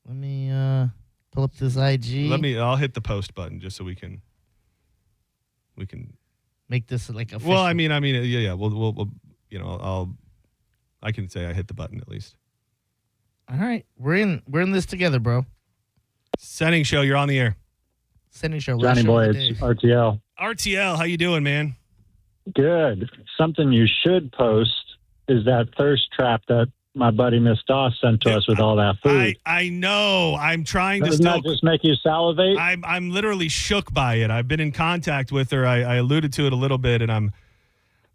Let me pull up this IG. I'll hit the post button just so we can make this like official. Well, I mean, yeah. We'll I can say I hit the button at least. All right. We're in this together, bro. Senning Show, you're on the air. Senning Show. Johnny Boy, it's RTL. RTL, how you doing, man? Good. Something you should post is that thirst trap that my buddy Miss Doss sent to us with all that food. I know. I'm trying to Doesn't that just make you salivate? I'm literally shook by it. I've been in contact with her. I alluded to it a little bit, and I'm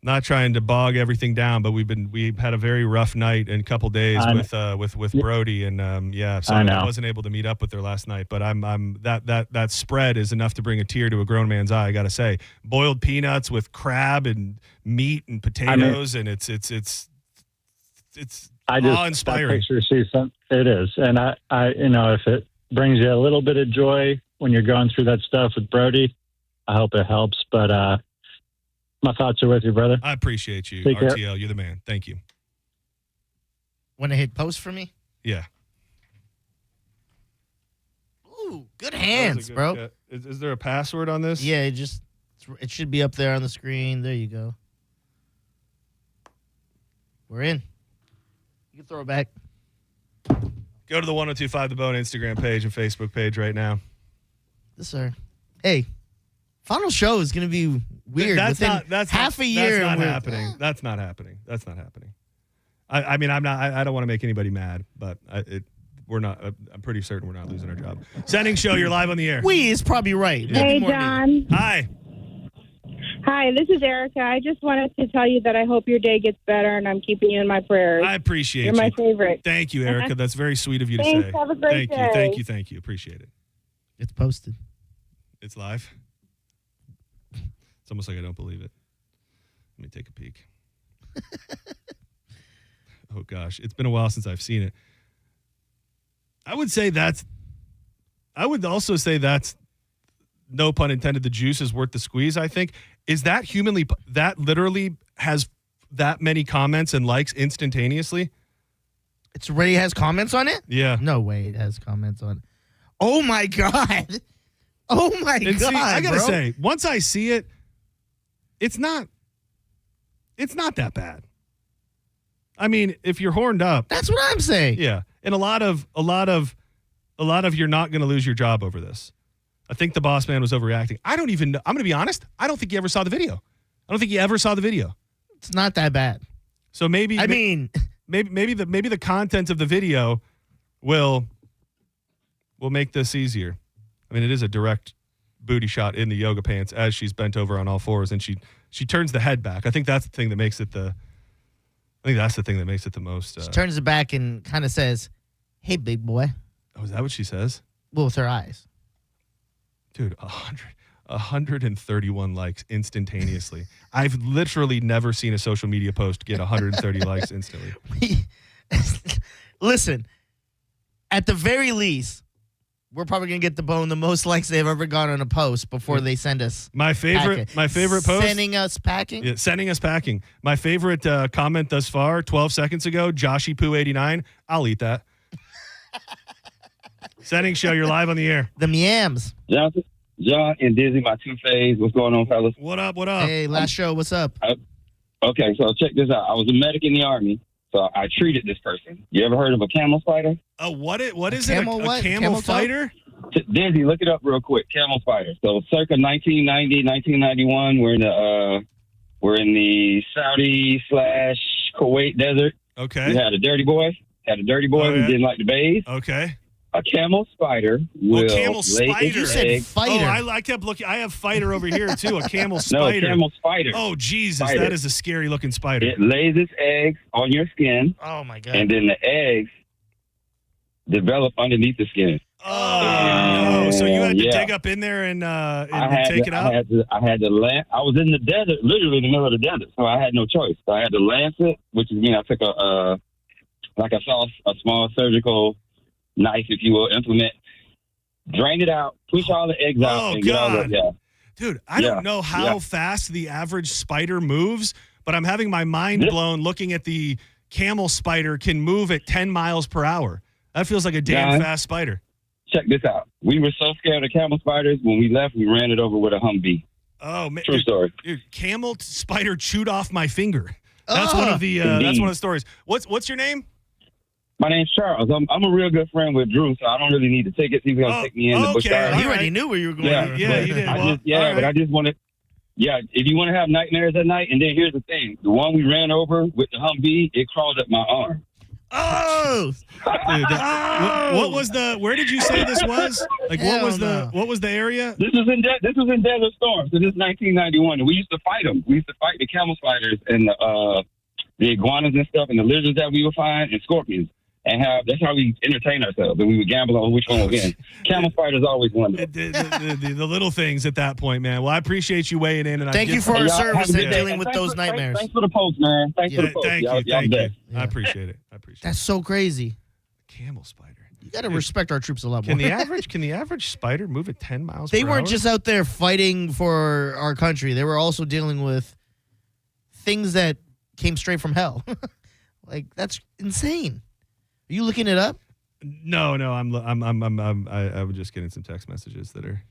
not trying to bog everything down, but we've had a very rough night and couple days with Brody, and so I wasn't able to meet up with her last night. But I'm that spread is enough to bring a tear to a grown man's eye. I got to say, boiled peanuts with crab and meat and potatoes, and it's awe-inspiring. It is, and I if it brings you a little bit of joy when you're going through that stuff with Brody, I hope it helps. But my thoughts are with you, brother. I appreciate you, Take RTL. care. You're the man. Thank you. Want to hit post for me? Yeah. Ooh, good hands, bro. Yeah. Is there a password on this? Yeah, it should be up there on the screen. There you go. We're in. You can throw it back. Go to the 1025 The Bone Instagram page and Facebook page right now. Yes, sir. Hey, final show is going to be weird. That's half a year. That's not happening. That's not happening. I mean, I don't want to make anybody mad, but we're not. I'm pretty certain we're not losing our job. Senning Show, you're live on the air. We is probably right. Hey, John. Hi. Hi, this is Erica. I just wanted to tell you that I hope your day gets better, and I'm keeping you in my prayers. I appreciate You're you. my favorite. Thank you, Erica. That's very sweet of you to Thanks. say. Have a great day. Thank you. Appreciate it. It's posted. It's live. It's almost like I don't believe it. Let me take a peek. Oh, gosh. It's been a while since I've seen it. I would also say that's, no pun intended, the juice is worth the squeeze, I think. Is that that literally has that many comments and likes instantaneously? It's already has comments on it? Yeah. No way it has comments on it. Oh, my God. Oh, my God, see, I got to bro. say, once I see it, It's not that bad. I mean, if you're horned up, That's what I'm saying. yeah, and a lot of you're not going to lose your job over this. I think the boss man was overreacting. I don't even know. I'm going to be honest. I don't think he ever saw the video. I don't think he ever saw the video. It's not that bad. So maybe maybe the content of the video will make this easier. I mean, it is a direct booty shot in the yoga pants as she's bent over on all fours, and she turns the head back. I think that's the thing that makes it the most. She turns it back and kind of says, "Hey, big boy." Oh, is that what she says? Well, with her eyes. Dude, 131 likes instantaneously. I've literally never seen a social media post get 130 likes instantly. Listen, at the very least, we're probably gonna get the bone the most likes they've ever got on a post before they send us. My favorite post. Sending us packing. Yeah, sending us packing. My favorite comment thus far, 12 seconds ago, Joshy Poo 89. I'll eat that. Senning Show, you're live on the air. The Miams. John and Dizzy, my two faves. What's going on, fellas? What up? What up? Hey, last show. What's up? Okay, so check this out. I was a medic in the Army, so I treated this person. You ever heard of a camel spider? What is it? A camel fighter? Dizzy, look it up real quick. Camel spider. So circa 1990, 1991, we're in the Saudi/Kuwait desert. Okay. We had a dirty boy. Who didn't like to bathe. Okay. A camel spider will camel lay spider. its You said eggs. fighter. Oh, I kept looking. I have fighter over here too. A camel spider. No, camel spider. Oh, Jesus, Spider. that is a scary looking spider. It lays its eggs on your skin, Oh my god. and then the eggs develop underneath the skin. Oh no! So you had to Yeah. dig up in there and I take it out. I had to land. I was in the desert, literally in the middle of the desert, so I had no choice. So I had to lance it, which is I took a small surgical knife, if you will, implement, drain it out, push all the eggs out, and get all the Dude, I don't know how fast the average spider moves, but I'm having my mind blown looking at the camel spider can move at 10 miles per hour. That feels like a damn John, fast spider. Check this out. We were so scared of camel spiders, when we left, we ran it over with a Humvee. Oh, man. True story. Dude, camel spider chewed off my finger. That's one of the stories. What's your name? My name's Charles. I'm a real good friend with Drew, so I don't really need the tickets. He's going to take me in the bush. You already knew where you were going. Yeah, you did. But I just want to. Yeah, if you want to have nightmares at night, and then here's the thing: the one we ran over with the Humvee, it crawled up my arm. Oh! Dude, what was the? Where did you say this was? Like, what was the area? This was in Desert Storm. So this is 1991, and we used to fight them. We used to fight the camel spiders and the iguanas and stuff, and the lizards that we would find, and scorpions. And that's how we entertain ourselves. And we would gamble on which one would win. Camel spiders always won. The little things at that point, man. Well, I appreciate you weighing in. And thank you for our service and dealing with those nightmares. Thanks for the post, man. Thanks for the post. Thank you. Yeah. I appreciate it. That's so crazy. Camel spider. You got to respect our troops a lot more. Can the average spider move at 10 miles per hour? They weren't just out there fighting for our country. They were also dealing with things that came straight from hell. Like, that's insane. Are you looking it up? No. I was just getting some text messages that are,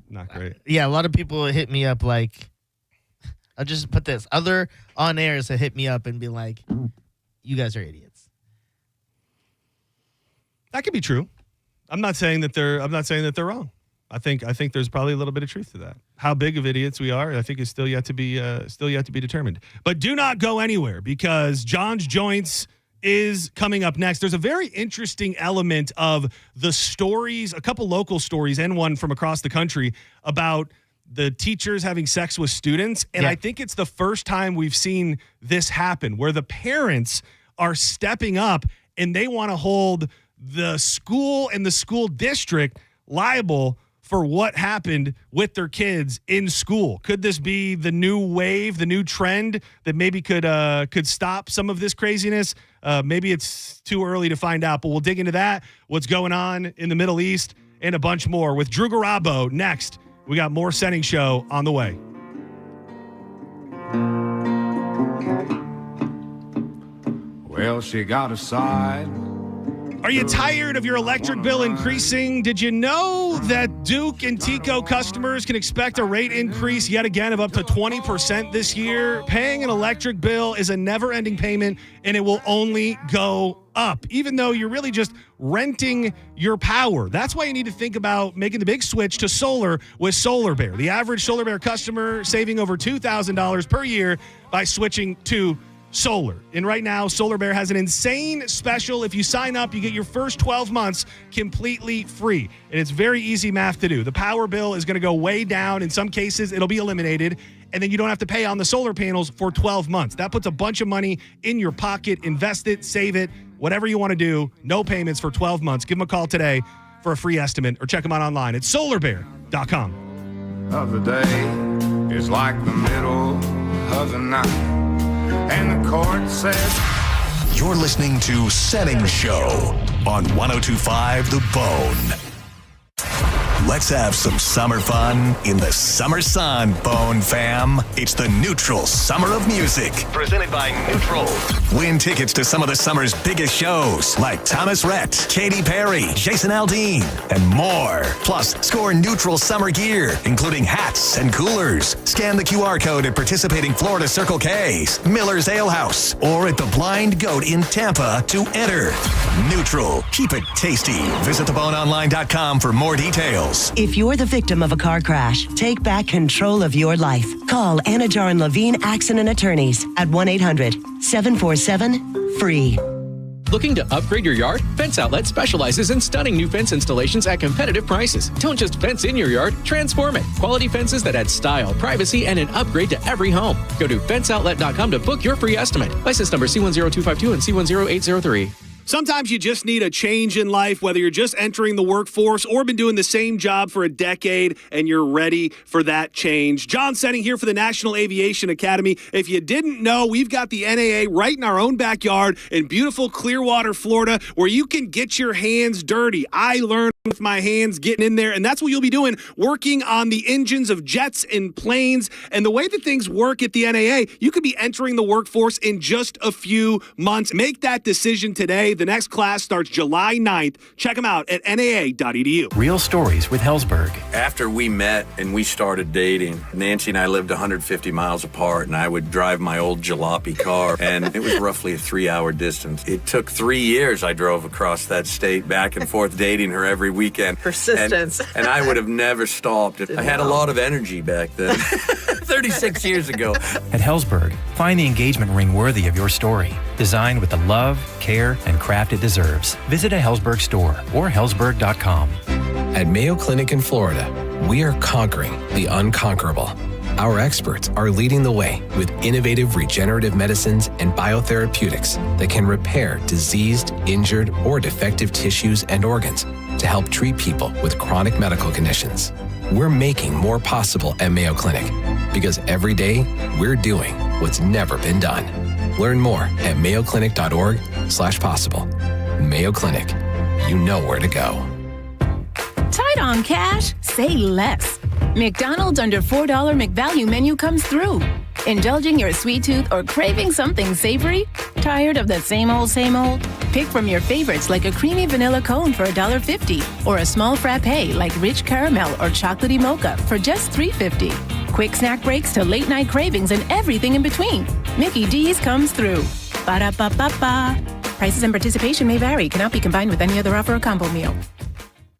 not great. Yeah, a lot of people hit me up like, I'll just put this. Other on-airs that hit me up and be like, you guys are idiots. That could be true. I'm not saying that they're wrong. I think there's probably a little bit of truth to that. How big of idiots we are, I think, is still yet to be determined. But do not go anywhere, because John's Joints is coming up next. There's a very interesting element of the stories, a couple local stories and one from across the country about the teachers having sex with students. And I think it's the first time we've seen this happen, where the parents are stepping up and they want to hold the school and the school district liable for what happened with their kids in school. Could this be the new wave, the new trend that maybe could stop some of this craziness? Maybe it's too early to find out, but we'll dig into that, what's going on in the Middle East, and a bunch more. With Drew Garabo next, we got more Senning Show on the way. Well, she got a side. Are you tired of your electric bill increasing? Did you know that Duke and Tico customers can expect a rate increase yet again of up to 20% this year? Paying an electric bill is a never-ending payment, and it will only go up, even though you're really just renting your power. That's why you need to think about making the big switch to solar with Solar Bear. The average Solar Bear customer saving over $2,000 per year by switching to solar. And right now, Solar Bear has an insane special. If you sign up, you get your first 12 months completely free. And it's very easy math to do. The power bill is going to go way down. In some cases, it'll be eliminated. And then you don't have to pay on the solar panels for 12 months. That puts a bunch of money in your pocket. Invest it, save it, whatever you want to do. No payments for 12 months. Give them a call today for a free estimate or check them out online at solarbear.com. Of the day is like the middle of the night. And the court says, You're listening to Senning Show on 102.5 The Bone. Let's have some summer fun in the summer sun, Bone fam. It's the Neutral Summer of Music. Presented by Neutral. Win tickets to some of the summer's biggest shows like Thomas Rhett, Katy Perry, Jason Aldean, and more. Plus, score Neutral summer gear, including hats and coolers. Scan the QR code at participating Florida Circle K's, Miller's Ale House, or at the Blind Goat in Tampa to enter. Neutral. Keep it tasty. Visit theboneonline.com for more details. If you're the victim of a car crash, take back control of your life. Call Anna Jar and Levine Accident Attorneys at 1-800-747-FREE. Looking to upgrade your yard? Fence Outlet specializes in stunning new fence installations at competitive prices. Don't just fence in your yard, transform it. Quality fences that add style, privacy, and an upgrade to every home. Go to fenceoutlet.com to book your free estimate. License number C10252 and C10803. Sometimes you just need a change in life, whether you're just entering the workforce or been doing the same job for a decade and you're ready for that change. John Senning here for the National Aviation Academy. If you didn't know, we've got the NAA right in our own backyard in beautiful Clearwater, Florida, where you can get your hands dirty. I learned with my hands getting in there, and that's what you'll be doing, working on the engines of jets and planes. And the way that things work at the NAA, you could be entering the workforce in just a few months. Make that decision today. The next class starts July 9th. Check them out at naa.edu. Real stories with Hellsberg. After we met and we started dating, Nancy and I lived 150 miles apart, and I would drive my old jalopy car, and it was roughly a 3-hour distance. It took 3 years I drove across that state back and forth dating her every weekend. Persistence. And I would have never stopped. I had a lot of energy back then. 36 years ago. At Hellsberg, find the engagement ring worthy of your story. Designed with the love, care, and craft it deserves. Visit a Hellsberg store or hellsberg.com. At Mayo Clinic in Florida, we are conquering the unconquerable. Our experts are leading the way with innovative regenerative medicines and biotherapeutics that can repair diseased, injured, or defective tissues and organs to help treat people with chronic medical conditions. We're making more possible at Mayo Clinic because every day we're doing what's never been done. Learn more at mayoclinic.org/possible. Mayo Clinic, you know where to go. Tight on cash? Say less. McDonald's under $4 McValue menu comes through. Indulging your sweet tooth or craving something savory? Tired of the same old, same old? Pick from your favorites like a creamy vanilla cone for $1.50 or a small frappe like rich caramel or chocolatey mocha for just $3.50. Quick snack breaks to late night cravings and everything in between. Mickey D's comes through. Ba-da-ba-ba-ba. Prices and participation may vary. Cannot be combined with any other offer or combo meal.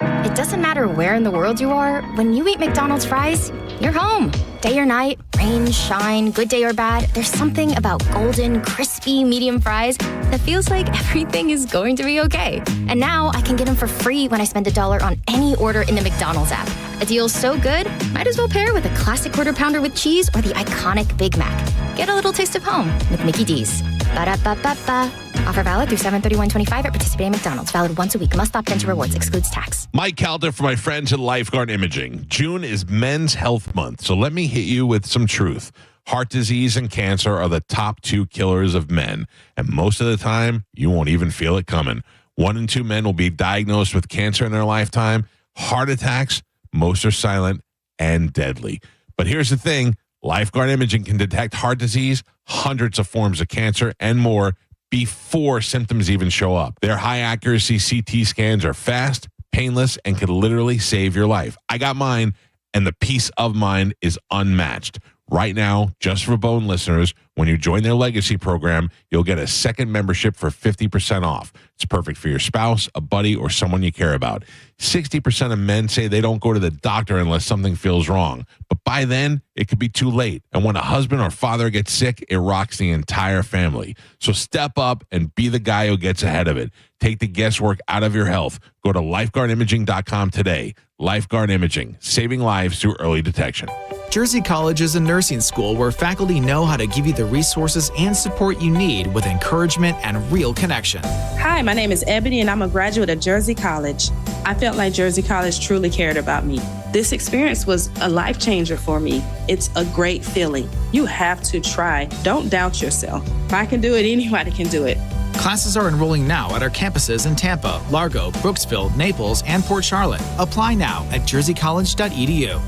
It doesn't matter where in the world you are, when you eat McDonald's fries, you're home. Day or night, rain, shine, good day or bad, there's something about golden, crispy, medium fries that feels like everything is going to be okay. And now I can get them for free when I spend $1 on any order in the McDonald's app. A deal so good, might as well pair with a classic quarter pounder with cheese or the iconic Big Mac. Get a little taste of home with Mickey D's. Ba-da-ba-ba-ba. Offer valid through 7/31/25 at participating McDonald's. Valid once a week. Must opt into rewards. Excludes tax. Mike Calder for my friends at Lifeguard Imaging. June is Men's Health Month, so let me hit you with some truth. Heart disease and cancer are the top 2 killers of men, and most of the time, you won't even feel it coming. 1 in 2 men will be diagnosed with cancer in their lifetime. Heart attacks, most are silent and deadly. But here's the thing. Lifeguard Imaging can detect heart disease, hundreds of forms of cancer, and more before symptoms even show up. Their high-accuracy CT scans are fast, painless, and could literally save your life. I got mine, and the peace of mind is unmatched. Right now, just for Bone listeners, when you join their legacy program, you'll get a second membership for 50% off. It's perfect for your spouse, a buddy, or someone you care about. 60% of men say they don't go to the doctor unless something feels wrong. But by then, it could be too late. And when a husband or father gets sick, it rocks the entire family. So step up and be the guy who gets ahead of it. Take the guesswork out of your health. Go to lifeguardimaging.com today. Lifeguard Imaging, saving lives through early detection. Jersey College is a nursing school where faculty know how to give you the resources and support you need with encouragement and real connection. Hi, my name is Ebony and I'm a graduate of Jersey College. I felt like Jersey College truly cared about me. This experience was a life changer for me. It's a great feeling. You have to try. Don't doubt yourself. If I can do it, anybody can do it. Classes are enrolling now at our campuses in Tampa, Largo, Brooksville, Naples, and Port Charlotte. Apply now at jerseycollege.edu.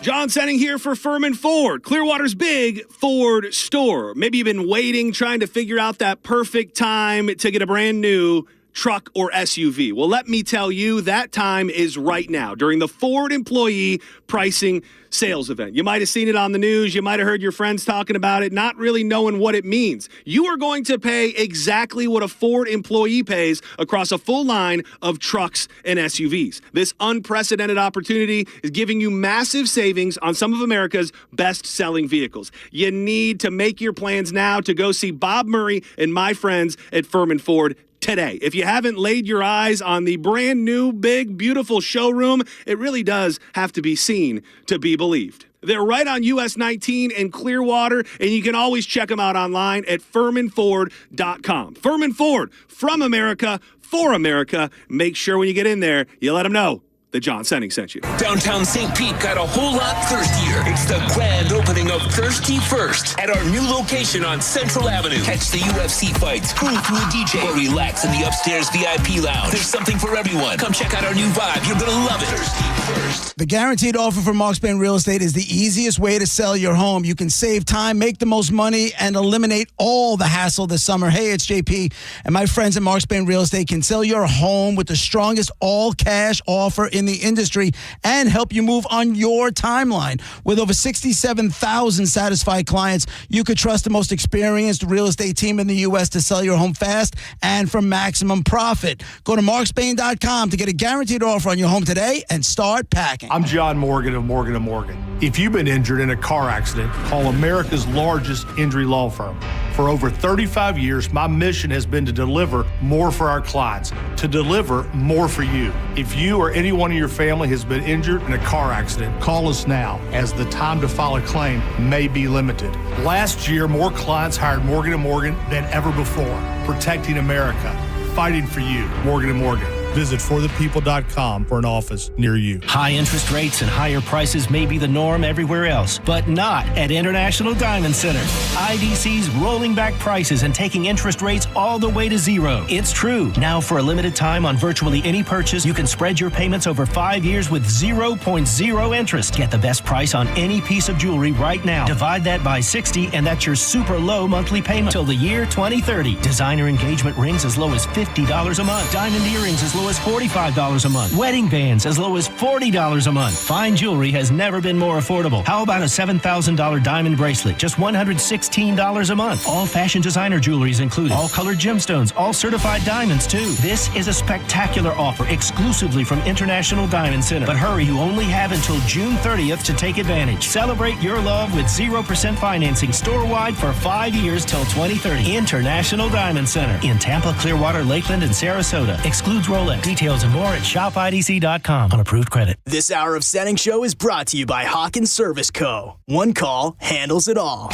John Senning here for Furman Ford, Clearwater's big Ford store. Maybe you've been waiting, trying to figure out that perfect time to get a brand new truck or SUV. Well, let me tell you, that time is right now during the Ford Employee Pricing Sales Event. You might have seen it on the news. You might have heard your friends talking about it, not really knowing what it means. You are going to pay exactly what a Ford employee pays across a full line of trucks and SUVs. This unprecedented opportunity is giving you massive savings on some of America's best-selling vehicles. You need to make your plans now to go see Bob Murray and my friends at Furman Ford today. If you haven't laid your eyes on the brand new, big, beautiful showroom, it really does have to be seen to be believed. They're right on US 19 in Clearwater, and you can always check them out online at FurmanFord.com. Furman Ford, from America, for America. Make sure when you get in there, you let them know that John Senning sent you. Downtown St. Pete got a whole lot thirstier. It's the grand opening of Thirsty First at our new location on Central Avenue. Catch the UFC fights, groove to a DJ, or relax in the upstairs VIP lounge. There's something for everyone. Come check out our new vibe. You're going to love it. Thirsty First. The guaranteed offer from Mark Spain Real Estate is the easiest way to sell your home. You can save time, make the most money, and eliminate all the hassle this summer. Hey, it's JP, and my friends at Mark Spain Real Estate can sell your home with the strongest all-cash offer in the industry and help you move on your timeline. With over 67,000 satisfied clients, you could trust the most experienced real estate team in the U.S. to sell your home fast and for maximum profit. Go to markspain.com to get a guaranteed offer on your home today and start packing. I'm John Morgan of Morgan & Morgan. If you've been injured in a car accident, call America's largest injury law firm. For over 35 years, my mission has been to deliver more for our clients, to deliver more for you. If you or anyone in your family has been injured in a car accident, call us now, as the time to file a claim may be limited. Last year, more clients hired Morgan & Morgan than ever before, protecting America, fighting for you. Morgan & Morgan. Visit forthepeople.com for an office near you. High interest rates and higher prices may be the norm everywhere else, but not at International Diamond Center. IDC's rolling back prices and taking interest rates all the way to zero. It's true. Now, for a limited time on virtually any purchase, you can spread your payments over 5 years with 0.0 interest. Get the best price on any piece of jewelry right now. Divide that by 60, and that's your super low monthly payment till the year 2030. Designer engagement rings as low as $50 a month. Diamond earrings as low as $45 a month. Wedding bands as low as $40 a month. Fine jewelry has never been more affordable. How about a $7,000 diamond bracelet? Just $116 a month. All fashion designer jewelry is included. All colored gemstones. All certified diamonds, too. This is a spectacular offer exclusively from International Diamond Center. But hurry, you only have until June 30th to take advantage. Celebrate your love with 0% financing store-wide for 5 years till 2030. International Diamond Center in Tampa, Clearwater, Lakeland, and Sarasota. Excludes Rolex. Details and more at shopidc.com on approved credit. This hour of Senning Show is brought to you by Hawkins Service Co. One call handles it all.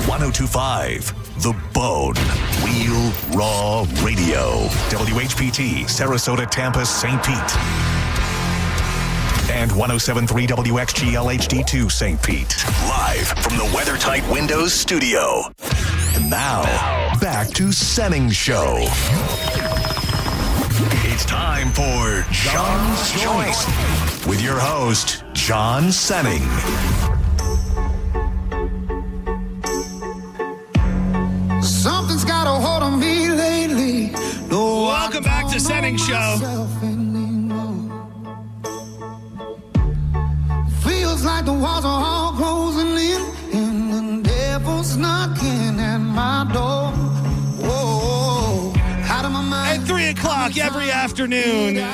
102.5 The Bone. Real Raw Radio. WHPT, Sarasota, Tampa, St. Pete. And 107.3 WXGL HD2 St. Pete. Live from the WeatherTight Windows studio. And now, back to Senning Show. It's time for John's Choice with your host, John Senning. Something's got a Senning Show. Feels like the walls are all closing in, and the devil's knocking at my door. Whoa, out of my mind. At 3 o'clock every afternoon,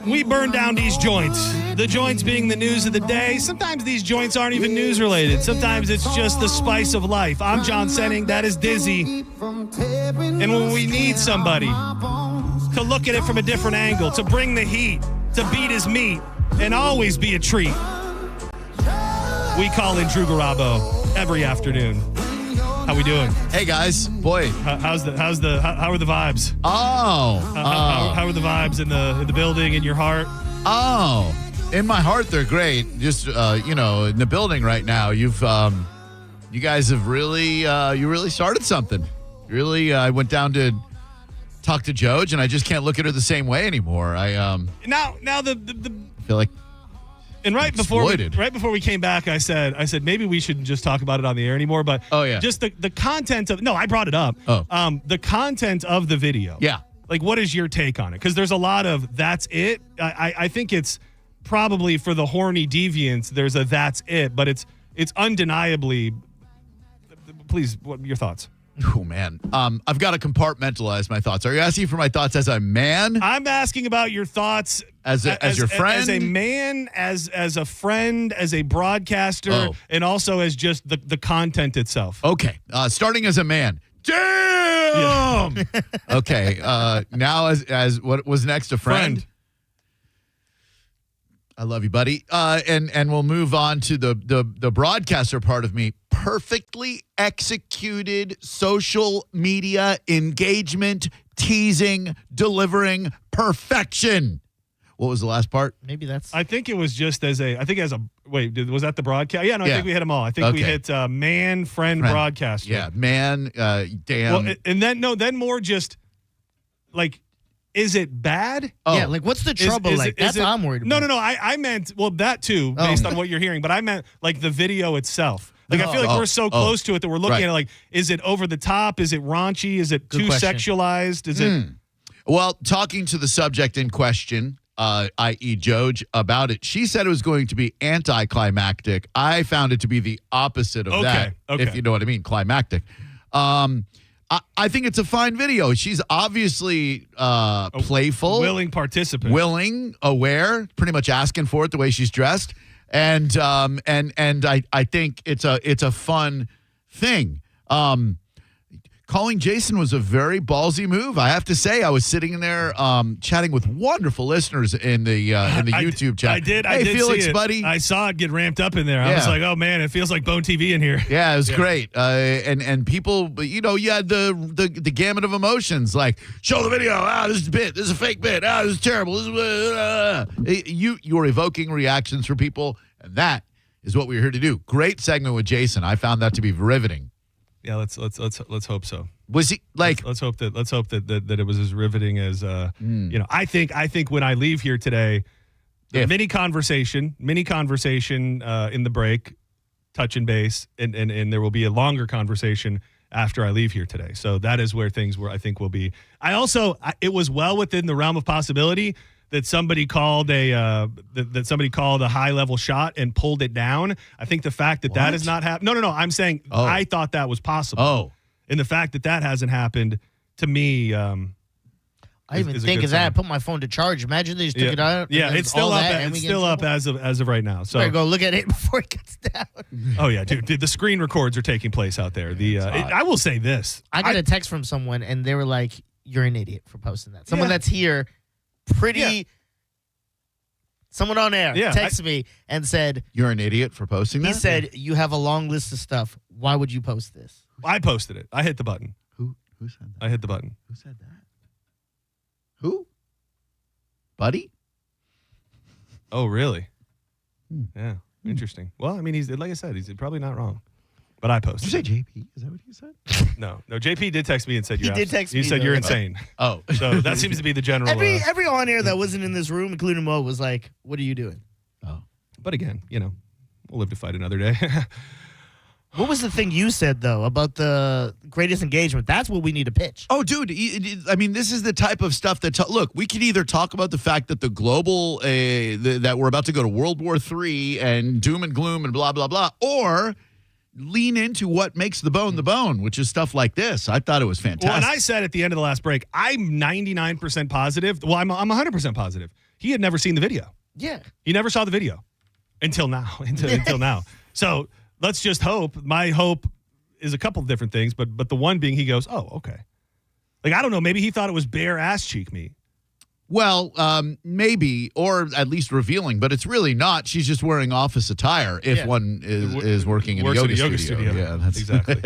we burn down these joints. The joints being the news of the day. Sometimes these joints aren't even news related. Sometimes it's just the spice of life. I'm John Senning. That is Dizzy. And when we need somebody to look at it from a different angle, to bring the heat, to beat his meat, and always be a treat, we call in Drew Gabo every afternoon. How we doing? Hey guys, boy, how are the vibes? How are the vibes in the building, in your heart? In my heart they're great. Just in the building right now, you guys have really started something. Really, I went down to talk to Joj, and I just can't look at her the same way anymore. Now the feel like. And right before we came back, I said maybe we shouldn't just talk about it on the air anymore. But just the content of I brought it up. The content of the video. Yeah, like what is your take on it? Because there's a lot of that's it. I think it's probably for the horny deviants. There's a that's it, but it's undeniably. Please, what are your thoughts? Oh man, I've got to compartmentalize my thoughts. Are you asking for my thoughts as a man? I'm asking about your thoughts as your friend, as a man, as a friend, as a broadcaster, and also as just the content itself. Okay, starting as a man. Damn. Yeah. Okay. Now as what was next? A friend. I love you, buddy. And we'll move on to the broadcaster part of me. Perfectly executed social media engagement, teasing, delivering perfection. What was the last part? Maybe that's. I think it was just was that the broadcast? Yeah, no, I think we hit them all. I think we hit man, friend, broadcaster. Yeah, man, damn. Well, and then more just like. Is it bad? Yeah, like what's the trouble? That's what I'm worried about. No. I meant, that too, based on what you're hearing. But I meant like the video itself. Like I feel like we're so close to it that we're looking at it like, is it over the top? Is it raunchy? Is it too sexualized? Is it? Well, talking to the subject in question, i.e. Joj, about it, she said it was going to be anticlimactic. I found it to be the opposite of that, if you know what I mean, climactic. I think it's a fine video. She's obviously playful, willing participant, aware, pretty much asking for it the way she's dressed, and I think it's a fun thing. Calling Jason was a very ballsy move. I have to say, I was sitting in there chatting with wonderful listeners in the YouTube chat. I did. Hey, I did Felix, see it. buddy. I saw it get ramped up in there. I was like, oh man, it feels like Bone TV in here. Yeah, it was great. And people, you had the gamut of emotions. Like, show the video. This is a bit. This is a fake bit. This is terrible. This is you were evoking reactions from people, and that is what we're here to do. Great segment with Jason. I found that to be riveting. Yeah, let's hope so. Was he like? Let's hope that it was as riveting as I think when I leave here today, mini conversation in the break, touch and base, and there will be a longer conversation after I leave here today. So that is where things I think will be. It was well within the realm of possibility that somebody called a high level shot and pulled it down. I think the fact that that has not happened. No. I'm saying I thought that was possible. And the fact that hasn't happened to me. I even think of that. I put my phone to charge. Imagine they just took it out. Yeah, it's still up. It's still up as of right now. So go look at it before it gets down. Oh yeah, dude. The screen records are taking place out there. I will say this. I got a text from someone and they were like, "You're an idiot for posting that." Someone that's here. Someone on air texted me and said, "You're an idiot for posting that." He said, "You have a long list of stuff. Why would you post this?" I posted it. I hit the button. Who said that? I hit the button. Who said that? Who? Buddy? Oh, really? Yeah. Interesting. Well, I mean, he's like I said, he's probably not wrong. But I posted. Did you say JP? Is that what you said? No. JP did text me and said he said you're insane. Oh. So that seems to be the general. Every on air that wasn't in this room, including Mo, was like, "What are you doing?" Oh. But again, we'll live to fight another day. What was the thing you said, though, about the greatest engagement? That's what we need to pitch. Oh, dude. I mean, this is the type of stuff that, look, we could either talk about the fact that the global, that we're about to go to World War III and doom and gloom and blah, blah, blah, or lean into what makes the bone, which is stuff like this. I thought it was fantastic. Well, and I said at the end of the last break, I'm 99% positive. Well, I'm 100% positive. He had never seen the video. Yeah. He never saw the video until now. Until now. So let's just hope. My hope is a couple of different things, but the one being he goes, oh, okay. Like, I don't know. Maybe he thought it was bare ass cheek me. Well, maybe, or at least revealing, but it's really not. She's just wearing office attire if one is working in a yoga studio. Yeah, that's exactly.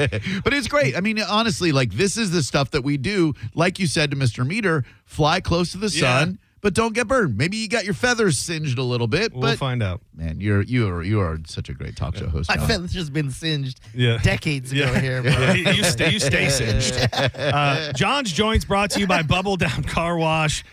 But it's great. I mean, honestly, like, this is the stuff that we do. Like you said to Mr. Meter, fly close to the sun, but don't get burned. Maybe you got your feathers singed a little bit. We'll find out. Man, you are such a great talk show host. My feathers just been singed decades ago here, bro. You stay singed. John's Joints brought to you by Bubble Down Car Wash.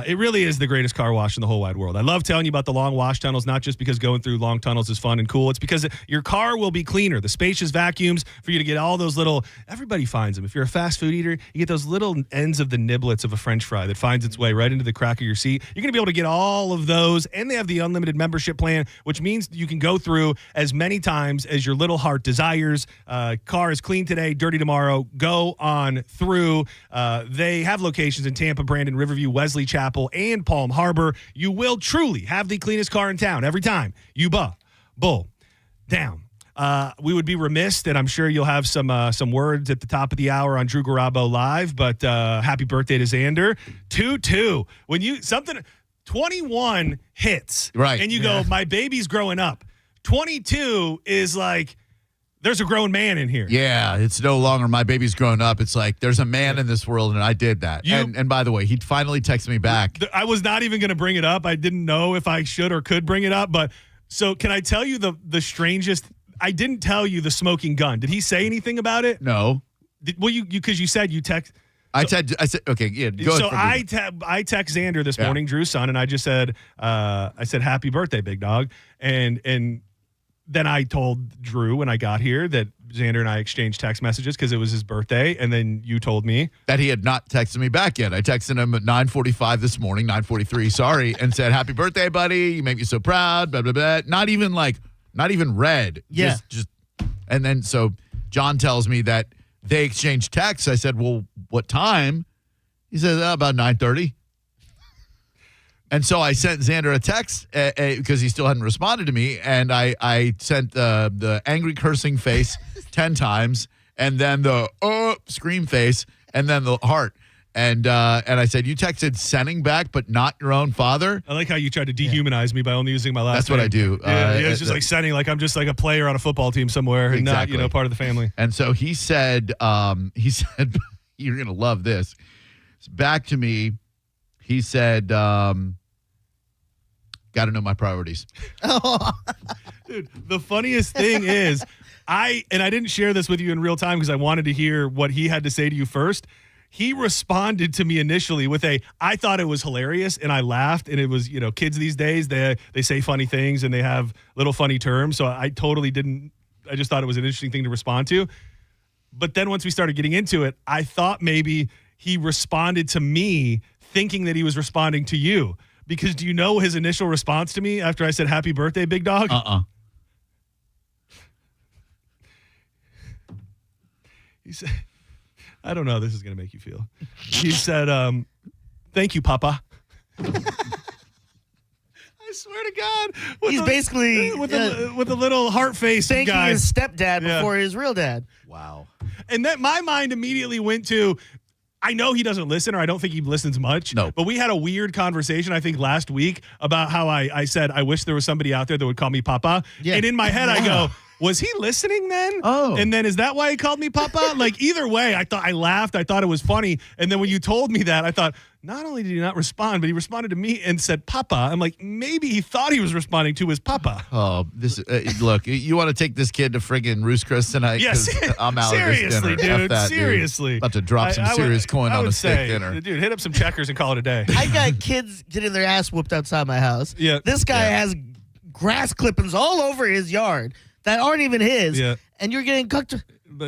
It really is the greatest car wash in the whole wide world. I love telling you about the long wash tunnels, not just because going through long tunnels is fun and cool. It's because your car will be cleaner. The spacious vacuums for you to get all those little, everybody finds them. If you're a fast food eater, you get those little ends of the niblets of a French fry that finds its way right into the crack of your seat. You're going to be able to get all of those, and they have the unlimited membership plan, which means you can go through as many times as your little heart desires. Car is clean today, dirty tomorrow. Go on through. They have locations in Tampa, Brandon, Riverview, Wesley Chapel, and Palm Harbor. You will truly have the cleanest car in town every time you bull down. We would be remiss, and I'm sure you'll have some words at the top of the hour on Drew Garabo Live, but happy birthday to Xander. 2-2. When 21 hits, right, and you go, my baby's growing up. 22 is like, there's a grown man in here. Yeah, it's no longer my baby's grown up. It's like there's a man in this world, and I did that. And by the way, he finally texted me back. I was not even going to bring it up. I didn't know if I should or could bring it up. But so can I tell you the strangest? I didn't tell you the smoking gun. Did he say anything about it? No. Because you said you text. I said, okay, yeah. Go so I text Xander this morning, Drew's son, and I just said, I said, happy birthday, big dog. And then I told Drew when I got here that Xander and I exchanged text messages because it was his birthday. And then you told me that he had not texted me back yet. I texted him at 9:45 this morning, 9:43, sorry, and said, happy birthday, buddy. You make me so proud, blah, blah, blah. Not even read. Yeah. Just and then so John tells me that they exchanged texts. I said, well, what time? He said, about 9:30. And so I sent Xander a text because he still hadn't responded to me, and I sent the angry cursing face 10 times, and then the scream face, and then the heart. And I said, you texted Senning back, but not your own father? I like how you tried to dehumanize me by only using my last name. That's what I do. It's just like Senning, like I'm just like a player on a football team somewhere and not, part of the family. And so he said, you're going to love this. It's back to me. He said, got to know my priorities. Dude, the funniest thing is, I didn't share this with you in real time because I wanted to hear what he had to say to you first. He responded to me initially with I thought it was hilarious and I laughed, and it was, kids these days, they say funny things and they have little funny terms. So I totally didn't, I just thought it was an interesting thing to respond to. But then once we started getting into it, I thought maybe he responded to me thinking that he was responding to you. Because do you know his initial response to me after I said, happy birthday, big dog? He said, I don't know how this is going to make you feel. He said, thank you, Papa. I swear to God. He's basically with a little heart face thanking guy. his stepdad before his real dad. Wow. And that my mind immediately went to, I know he doesn't listen, or I don't think he listens much. No. But we had a weird conversation, I think, last week about how I said, I wish there was somebody out there that would call me Papa. Yeah. And in my head, I go, was he listening then? Oh. And then is that why he called me Papa? Like, either way, I laughed. I thought it was funny. And then when you told me that, I thought, not only did he not respond, but he responded to me and said Papa. I'm like, maybe he thought he was responding to his Papa. Oh, this look, you want to take this kid to friggin' Roost Chris tonight? Yes. I'm out Seriously, of this dinner. dude. That, Seriously. Dude. About to drop some serious coin on a steak dinner. Dude, hit up some checkers and call it a day. I got kids getting their ass whooped outside my house. Yeah. This guy has grass clippings all over his yard that aren't even his. Yeah. and you're getting cucked by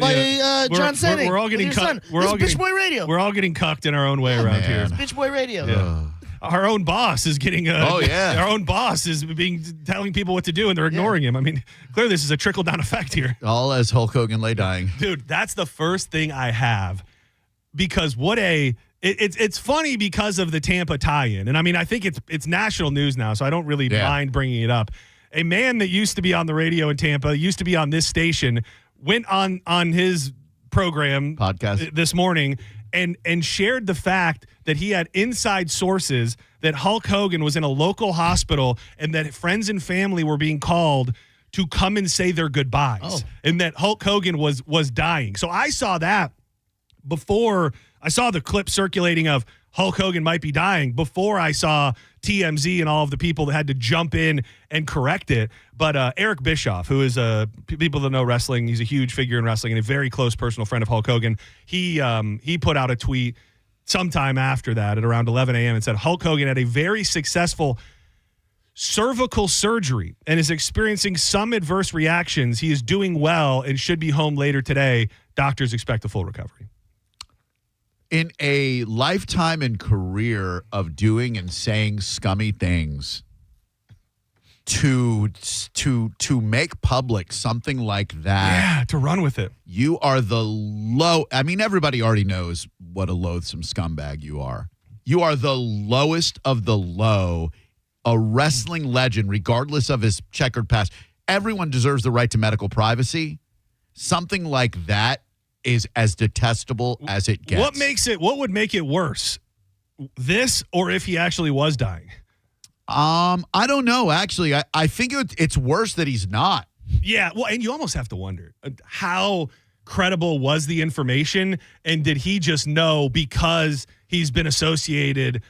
John Senning. We're all getting cucked. We're all Bitch Boy Radio. We're all getting cucked in our own way around here. It's Bitch Boy Radio. Yeah. Our own boss is getting our own boss is telling people what to do, and they're ignoring him. I mean, clearly this is a trickle-down effect here. All as Hulk Hogan lay dying. Dude, that's the first thing I have, because it's funny because of the Tampa tie-in. And I mean, I think it's national news now, so I don't really mind bringing it up. A man that used to be on the radio in Tampa, used to be on this station, went on his program podcast this morning and shared the fact that he had inside sources that Hulk Hogan was in a local hospital and that friends and family were being called to come and say their goodbyes, and that Hulk Hogan was dying. So I saw that before I saw the clip circulating of Hulk Hogan might be dying, before I saw TMZ and all of the people that had to jump in and correct it. But Eric Bischoff, who is people that know wrestling, he's a huge figure in wrestling and a very close personal friend of Hulk Hogan. He put out a tweet sometime after that at around 11 a.m. and said Hulk Hogan had a very successful cervical surgery and is experiencing some adverse reactions. He is doing well and should be home later today. Doctors expect a full recovery. In a lifetime and career of doing and saying scummy things, to make public something like that, to run with it, you are the low. I mean, everybody already knows what a loathsome scumbag you are. You are the lowest of the low, a wrestling legend, regardless of his checkered past. Everyone deserves the right to medical privacy. Something like that is as detestable as it gets. What would make it worse? This, or if he actually was dying? I don't know, actually. I think it's worse that he's not. Yeah, well, and you almost have to wonder, how credible was the information, and did he just know because he's been associated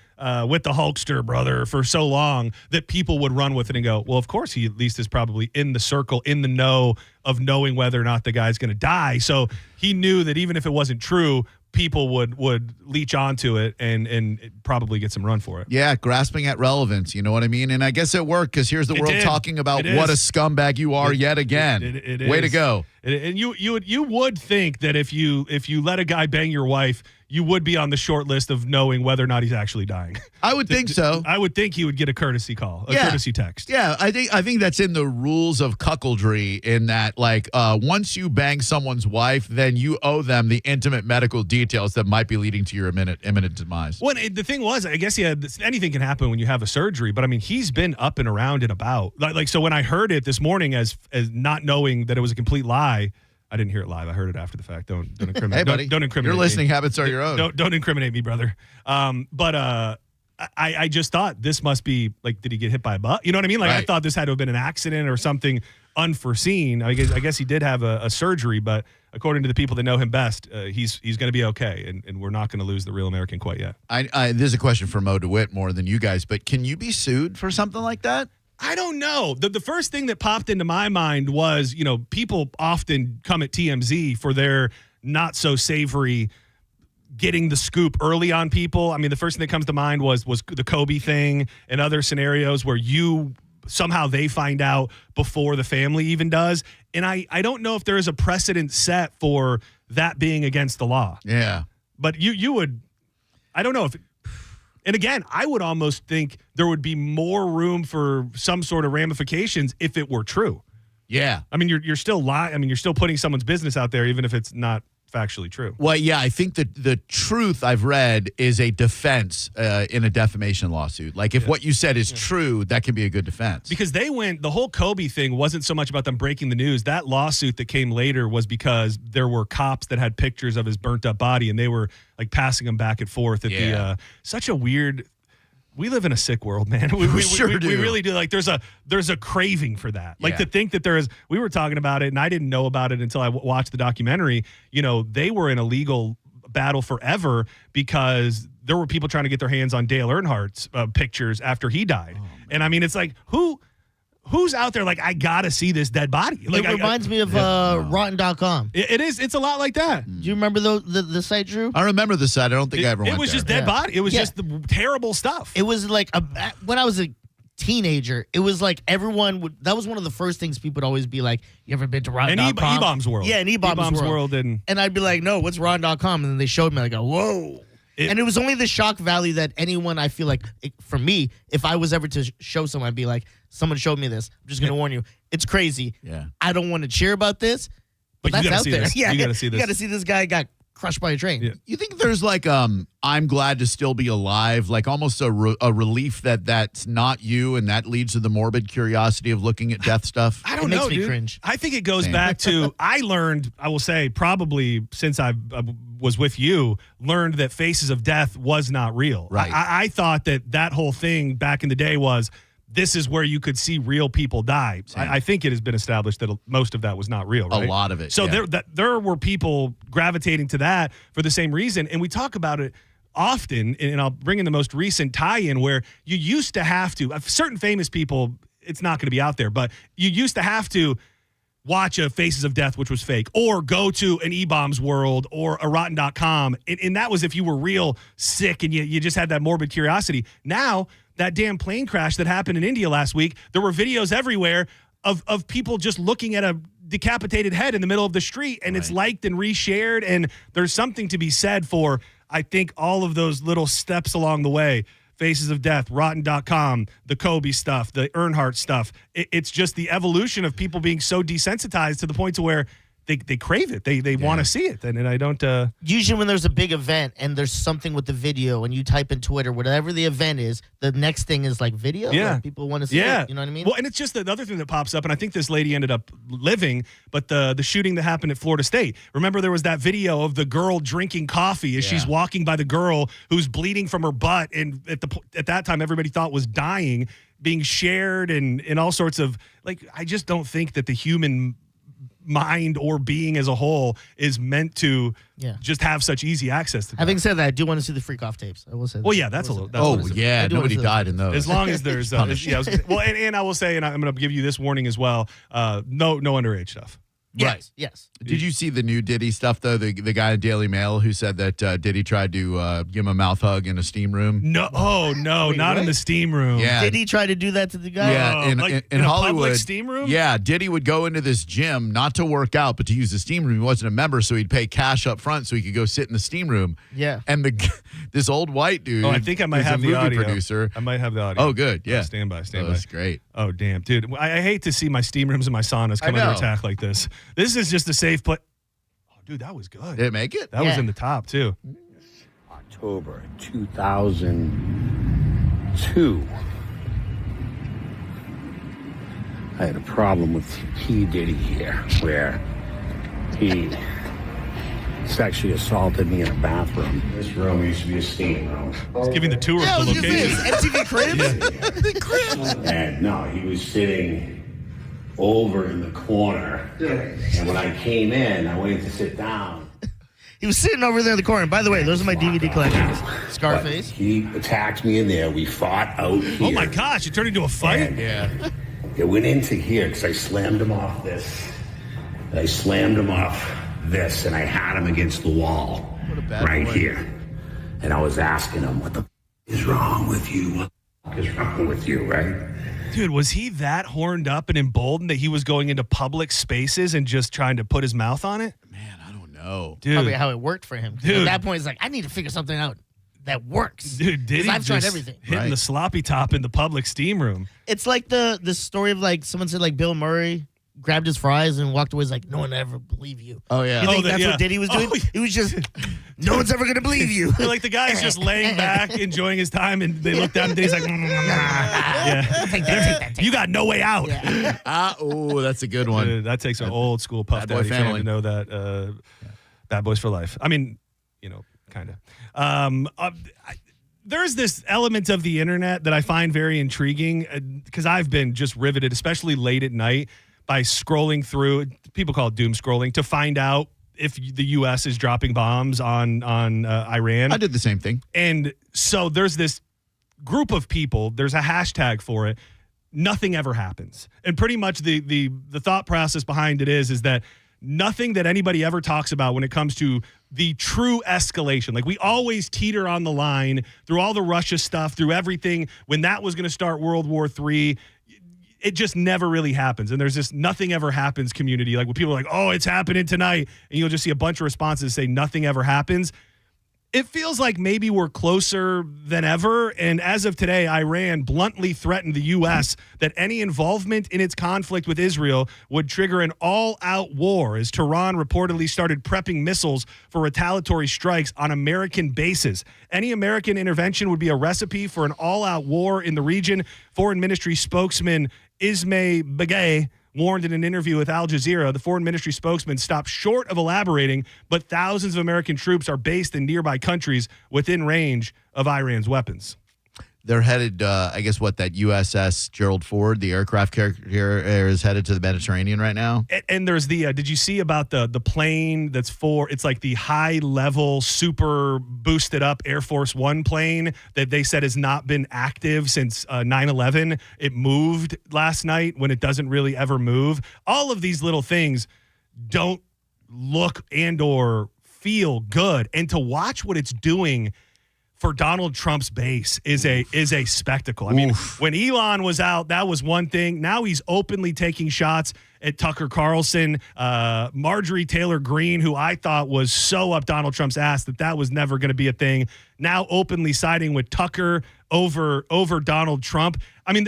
with the Hulkster brother for so long that people would run with it and go, well, of course he at least is probably in the circle, in the know of knowing whether or not the guy's going to die. So he knew that even if it wasn't true, people would leech onto it and probably get some run for it. Yeah, grasping at relevance, you know what I mean? And I guess it worked, because here's the world talking about what a scumbag you are yet again. It Way is. to go. And you would think that if you let a guy bang your wife, you would be on the short list of knowing whether or not he's actually dying. I would think so. I would think he would get a courtesy call, courtesy text. Yeah, I think that's in the rules of cuckoldry, in that, like, once you bang someone's wife, then you owe them the intimate medical details that might be leading to your imminent demise. Well, the thing was, I guess anything can happen when you have a surgery, but I mean, he's been up and around and about. So when I heard it this morning, as not knowing that it was a complete lie, I didn't hear it live. I heard it after the fact. Don't incriminate. Hey, buddy. Don't incriminate. Your listening me. habits are your own. Don't incriminate me, brother. But I just thought this must be like, did he get hit by a bus? You know what I mean? Like, I thought this had to have been an accident or something unforeseen. I guess he did have a surgery, but according to the people that know him best, he's going to be okay, and we're not going to lose the real American quite yet. This is a question for Mo DeWitt more than you guys, but can you be sued for something like that? I don't know. The first thing that popped into my mind was, people often come at TMZ for their not so savory getting the scoop early on people. I mean, the first thing that comes to mind was the Kobe thing and other scenarios where somehow they find out before the family even does. And I don't know if there is a precedent set for that being against the law. Yeah. But you would, I don't know if, and again, I would almost think there would be more room for some sort of ramifications if it were true. Yeah. I mean, you're still lying. I mean, you're still putting someone's business out there, even if it's not factually true. Well, yeah, I think that the truth I've read is a defense in a defamation lawsuit. Like, if what you said is true, that can be a good defense. Because the whole Kobe thing wasn't so much about them breaking the news. That lawsuit that came later was because there were cops that had pictures of his burnt up body, and they were like passing them back and forth at the such a weird. We live in a sick world, man. We sure do. We really do. Like, there's a craving for that. Like, to think that there is. We were talking about it, and I didn't know about it until I watched the documentary. They were in a legal battle forever because there were people trying to get their hands on Dale Earnhardt's pictures after he died. And I mean, it's like, who's out there like, I gotta see this dead body? Like, it reminds me of Rotten.com. It is. It's a lot like that. Do you remember the site, Drew? I remember the site. I don't think I ever went there. It was just dead body. It was just the terrible stuff. It was like when I was a teenager, it was like everyone would. That was one of the first things people would always be like, "You ever been to Ron.com?" And E-Bombs World. Yeah, and E-Bombs World. And I'd be like, "No, what's Ron.com?" And then they showed me. I go, "Whoa!" And it was only the shock value that anyone, I feel like, for me, if I was ever to show someone, I'd be like, "Someone showed me this. I'm just gonna warn you, it's crazy. Yeah, I don't want to cheer about this, but you that's gotta out see there. this. Yeah, You gotta see this. You got to see this guy got crushed by a train. You think there's like I'm glad to still be alive, like almost a relief that that's not you, and that leads to the morbid curiosity of looking at death stuff? I don't know, makes me dude. cringe. I think it goes Same. back to I learned. I will say probably since I was with you, learned that Faces of Death was not real. Right. I thought that whole thing back in the day was. This is where you could see real people die. I think it has been established that most of that was not real, right? A lot of it, So yeah. there were people gravitating to that for the same reason. And we talk about it often, and I'll bring in the most recent tie-in where you used to have to, certain famous people, it's not going to be out there, but you used to have to watch a Faces of Death, which was fake, or go to an E-Bombs World or a Rotten.com. And that was if you were real sick and you just had that morbid curiosity. Now, that damn plane crash that happened in India last week, there were videos everywhere of people just looking at a decapitated head in the middle of the street, and it's liked and reshared, and there's something to be said for, I think, all of those little steps along the way. Faces of Death, Rotten.com, the Kobe stuff, the Earnhardt stuff. It's just the evolution of people being so desensitized to the point to where they crave it. They want to see it. And I don't... Usually when there's a big event and there's something with the video and you type in Twitter, whatever the event is, the next thing is like video. Yeah. Like people want to see it. You know what I mean? Well, and it's just the other thing that pops up, and I think this lady ended up living, but the shooting that happened at Florida State. Remember there was that video of the girl drinking coffee as she's walking by the girl who's bleeding from her butt, and at that time everybody thought was dying, being shared and all sorts of... Like, I just don't think that the human mind or being as a whole is meant to just have such easy access to that. Having said that, I do want to see the freak off tapes. I will say that. Well, yeah, that's a little. Nobody died in those. As long as there's, well, and I will say, and I'm going to give you this warning as well. No underage stuff. Yes, yes. Did you see the new Diddy stuff, though? The guy in Daily Mail who said that Diddy tried to give him a mouth hug in a steam room? No, not in the steam room. Yeah. Did he try to do that to the guy? Yeah, in a Hollywood. public steam room? Yeah, Diddy would go into this gym, not to work out, but to use the steam room. He wasn't a member, so he'd pay cash up front so he could go sit in the steam room. Yeah. And this old white dude. Oh, I think I might who's have a the movie audio. producer. I might have the audio. Oh, good. Yeah. Stand by. That's great. Oh, damn. Dude, I hate to see my steam rooms and my saunas come under attack like this. This is just a safe place. Oh, dude, that was good. Did it make it? That was in the top, too. October 2002. I had a problem with P. Diddy here, where he sexually assaulted me in a bathroom. This room used to be a steam room. He's giving the tour of the location. MTV Cribs? And no, he was sitting over in the corner. And when I came in, I went to sit down. He was sitting over there in the corner. By the way, those are my DVD collections. Scarface. But he attacked me in there. We fought out here. Oh, my gosh. It turned into a fight? And it went into here because I slammed him off this. I slammed him off this, and I had him against the wall right here. And I was asking him, what the is wrong with you? What the is wrong with you, right? Dude, was he that horned up and emboldened that he was going into public spaces and just trying to put his mouth on it? No. Dude. Probably how it worked for him. Dude. At that point, he's like, I need to figure something out that works. Dude, did 'Cause he I've tried just everything. hitting the sloppy top in the public steam room? It's like the story of like someone said like Bill Murray grabbed his fries and walked away. He's like, no one ever believe you. Oh, yeah. You think Oh, that's what Diddy was doing? He was just, no one's ever going to believe you. Like the guy's just laying back, enjoying his time, and they look down and Diddy's like, yeah. Take that. You got no way out. Oh, that's a good one. Dude, that takes an old school Puff Bad Boy Daddy fan family. to know that. Bad Boys for Life. I mean, kind of. There's this element of the internet that I find very intriguing because I've been just riveted, especially late at night, by scrolling through. People call it doom scrolling to find out if the U.S. is dropping bombs on Iran. I did the same thing. And so there's this group of people. There's a hashtag for it. Nothing ever happens, and pretty much the thought process behind it is that nothing that anybody ever talks about when it comes to the true escalation. Like, we always teeter on the line through all the Russia stuff, through everything. When that was going to start World War III, it just never really happens. And there's this nothing ever happens community. Like, when people are like, oh, it's happening tonight, and you'll just see a bunch of responses say nothing ever happens. It feels like maybe we're closer than ever. And as of today, Iran bluntly threatened the U.S. that any involvement in its conflict with Israel would trigger an all-out war, as Tehran reportedly started prepping missiles for retaliatory strikes on American bases. Any American intervention would be a recipe for an all-out war in the region. Foreign Ministry spokesman Ismail Begay warned in an interview with Al Jazeera. The foreign ministry spokesman stopped short of elaborating, but thousands of American troops are based in nearby countries within range of Iran's weapons. They're headed, I guess, that USS Gerald Ford, the aircraft carrier, is headed to the Mediterranean right now. And there's the, did you see about the plane that's it's like the high-level, super boosted up Air Force One plane that they said has not been active since 9/11. It moved last night when it doesn't really ever move. All of these little things don't look and or feel good. And to watch what it's doing for Donald Trump's base is a spectacle. I mean, when Elon was out, that was one thing. Now he's openly taking shots at Tucker Carlson, Marjorie Taylor Greene, who I thought was so up Donald Trump's ass that was never going to be a thing. Now openly siding with Tucker over Donald Trump. I mean,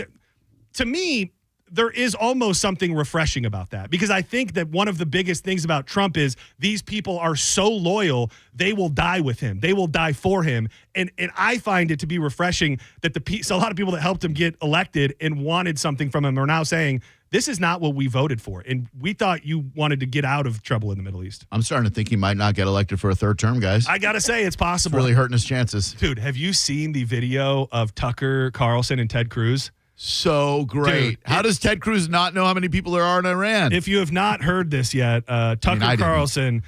to me, there is almost something refreshing about that, because I think that one of the biggest things about Trump is these people are so loyal, they will die with him. They will die for him. And I find it to be refreshing that so a lot of people that helped him get elected and wanted something from him are now saying, this is not what we voted for. And we thought you wanted to get out of trouble in the Middle East. I'm starting to think he might not get elected for a third term, guys. I got to say, it's possible. It's really hurting his chances. Dude, have you seen the video of Tucker Carlson and Ted Cruz? So great. Dude, how does Ted Cruz not know how many people there are in Iran? If you have not heard this yet, Tucker Carlson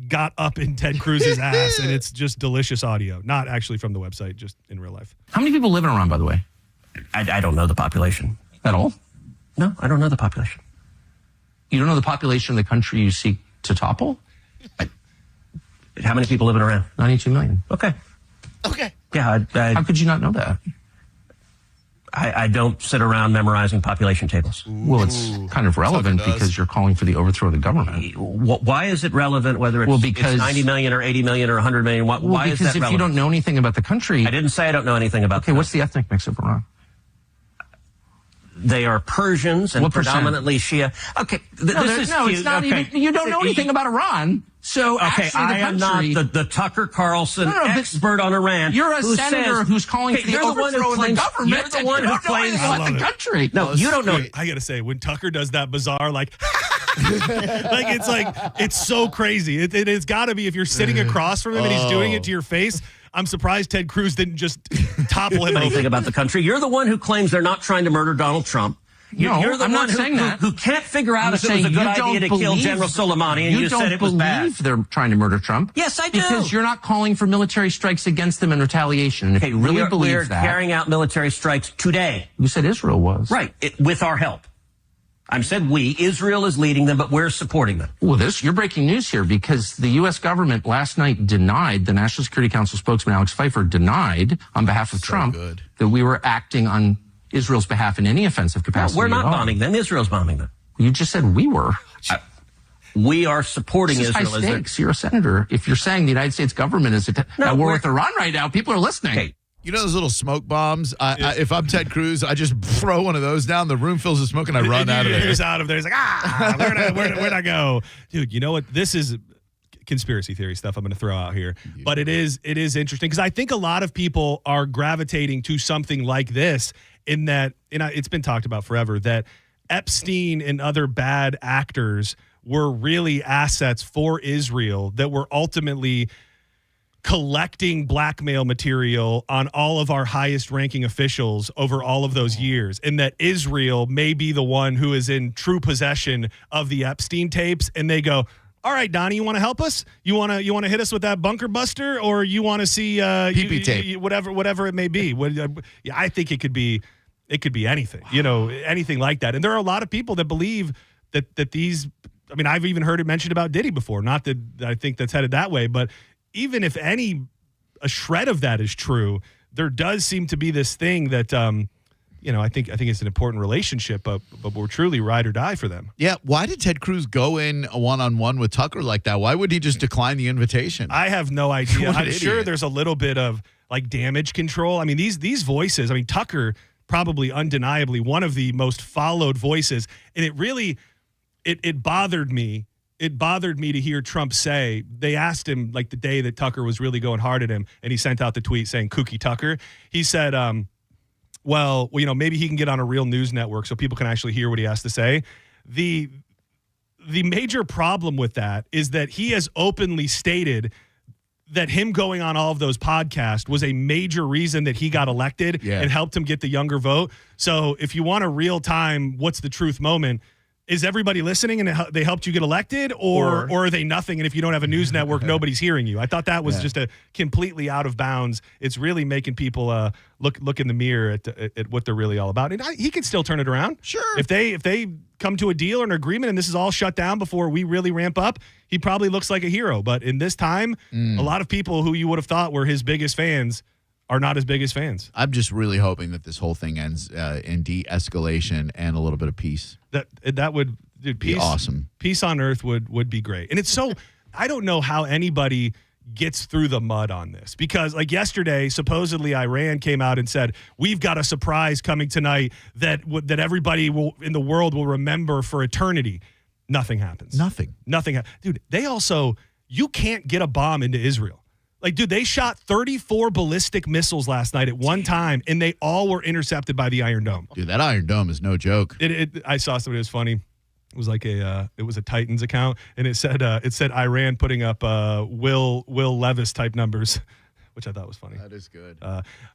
got up in Ted Cruz's ass, and it's just delicious audio. Not actually from the website, just in real life. How many people live in Iran, by the way? I don't know the population. At all? No, I don't know the population. You don't know the population of the country you seek to topple? How many people live in Iran? 92 million. Okay. Yeah. How could you not know that? I don't sit around memorizing population tables. Well, it's kind of relevant because you're calling for the overthrow of the government. Why is it relevant whether it's 90 million or 80 million or 100 million? Why is that relevant? Because if you don't know anything about the country... I didn't say I don't know anything about Okay, what's the ethnic mix of Iran? They are Persians and predominantly Shia. Okay, it's not even... You don't know anything about Iran. So okay, I am not the Tucker Carlson expert on Iran. You're a senator who's calling for the overthrow of the government. You're the one who claims about the country. No, you don't know. I gotta say, when Tucker does that bizarre, it's so crazy. It's got to be, if you're sitting across from him and he's doing it to your face. I'm surprised Ted Cruz didn't just topple him. Anything about the country? You're the one who claims they're not trying to murder Donald Trump. You're the one who can't figure out if it was a good idea to kill General Soleimani, and you said it was bad. You don't believe they're trying to murder Trump? Yes, I do. Because you're not calling for military strikes against them in retaliation. And if you really believe that... We're carrying out military strikes today. You said Israel was. Right, with our help. I said we. Israel is leading them, but we're supporting them. Well, you're breaking news here, because the U.S. government last night denied, the National Security Council spokesman Alex Pfeiffer denied on behalf of Trump that we were acting on Israel's behalf in any offensive capacity. No, we're not bombing them. Israel's bombing them. You just said we were. We are supporting Israel. High stakes. You're a senator. If you're saying the United States government is at war with Iran right now, people are listening. Okay. You know those little smoke bombs? If I'm Ted Cruz, I just throw one of those down. The room fills with smoke, and I run out of there. He's out of there. He's like, where'd I go? Dude, you know what? This is conspiracy theory stuff I'm going to throw out here. Yeah. But it is interesting, because I think a lot of people are gravitating to something like this, in that, it's been talked about forever, that Epstein and other bad actors were really assets for Israel that were ultimately collecting blackmail material on all of our highest ranking officials over all of those years, and that Israel may be the one who is in true possession of the Epstein tapes. And they go, all right, Donnie, you want to help us? You want to hit us with that bunker buster, or you want to see PP tape, whatever it may be. I think it could be anything, anything like that. And there are a lot of people that believe that these. I mean, I've even heard it mentioned about Diddy before. Not that I think that's headed that way, but even if a shred of that is true, there does seem to be this thing that, I think it's an important relationship, but we're truly ride or die for them. Yeah. Why did Ted Cruz go in a one-on-one with Tucker like that? Why would he just decline the invitation? I have no idea. I'm sure there's a little bit of like damage control. I mean, these voices. I mean, Tucker probably undeniably one of the most followed voices, and it really. It bothered me. It bothered me to hear Trump say, they asked him like the day that Tucker was really going hard at him, and he sent out the tweet saying kooky Tucker. He said, well, maybe he can get on a real news network so people can actually hear what he has to say. The major problem with that is that he has openly stated that him going on all of those podcasts was a major reason that he got elected and helped him get the younger vote. So if you want a real time, what's the truth moment, is everybody listening and they helped you get elected, or are they nothing? And if you don't have a news network, nobody's hearing you. I thought that was just a completely out of bounds. It's really making people look in the mirror at what they're really all about. And he can still turn it around. Sure. If they come to a deal or an agreement and this is all shut down before we really ramp up, he probably looks like a hero. But in this time, a lot of people who you would have thought were his biggest fans are not as big as fans. I'm just really hoping that this whole thing ends in de-escalation and a little bit of peace. That would peace, be awesome. Peace on earth would be great. And it's so I don't know how anybody gets through the mud on this, because like yesterday, supposedly Iran came out and said, we've got a surprise coming tonight that everybody in the world will remember for eternity. Nothing happens. Nothing. Dude, you can't get a bomb into Israel. Like, dude, they shot 34 ballistic missiles last night at one time, and they all were intercepted by the Iron Dome. Dude, that Iron Dome is no joke. I saw something that was funny. It was like it was a Titans account, and it said Iran putting up Will Levis type numbers, which I thought was funny. That is good.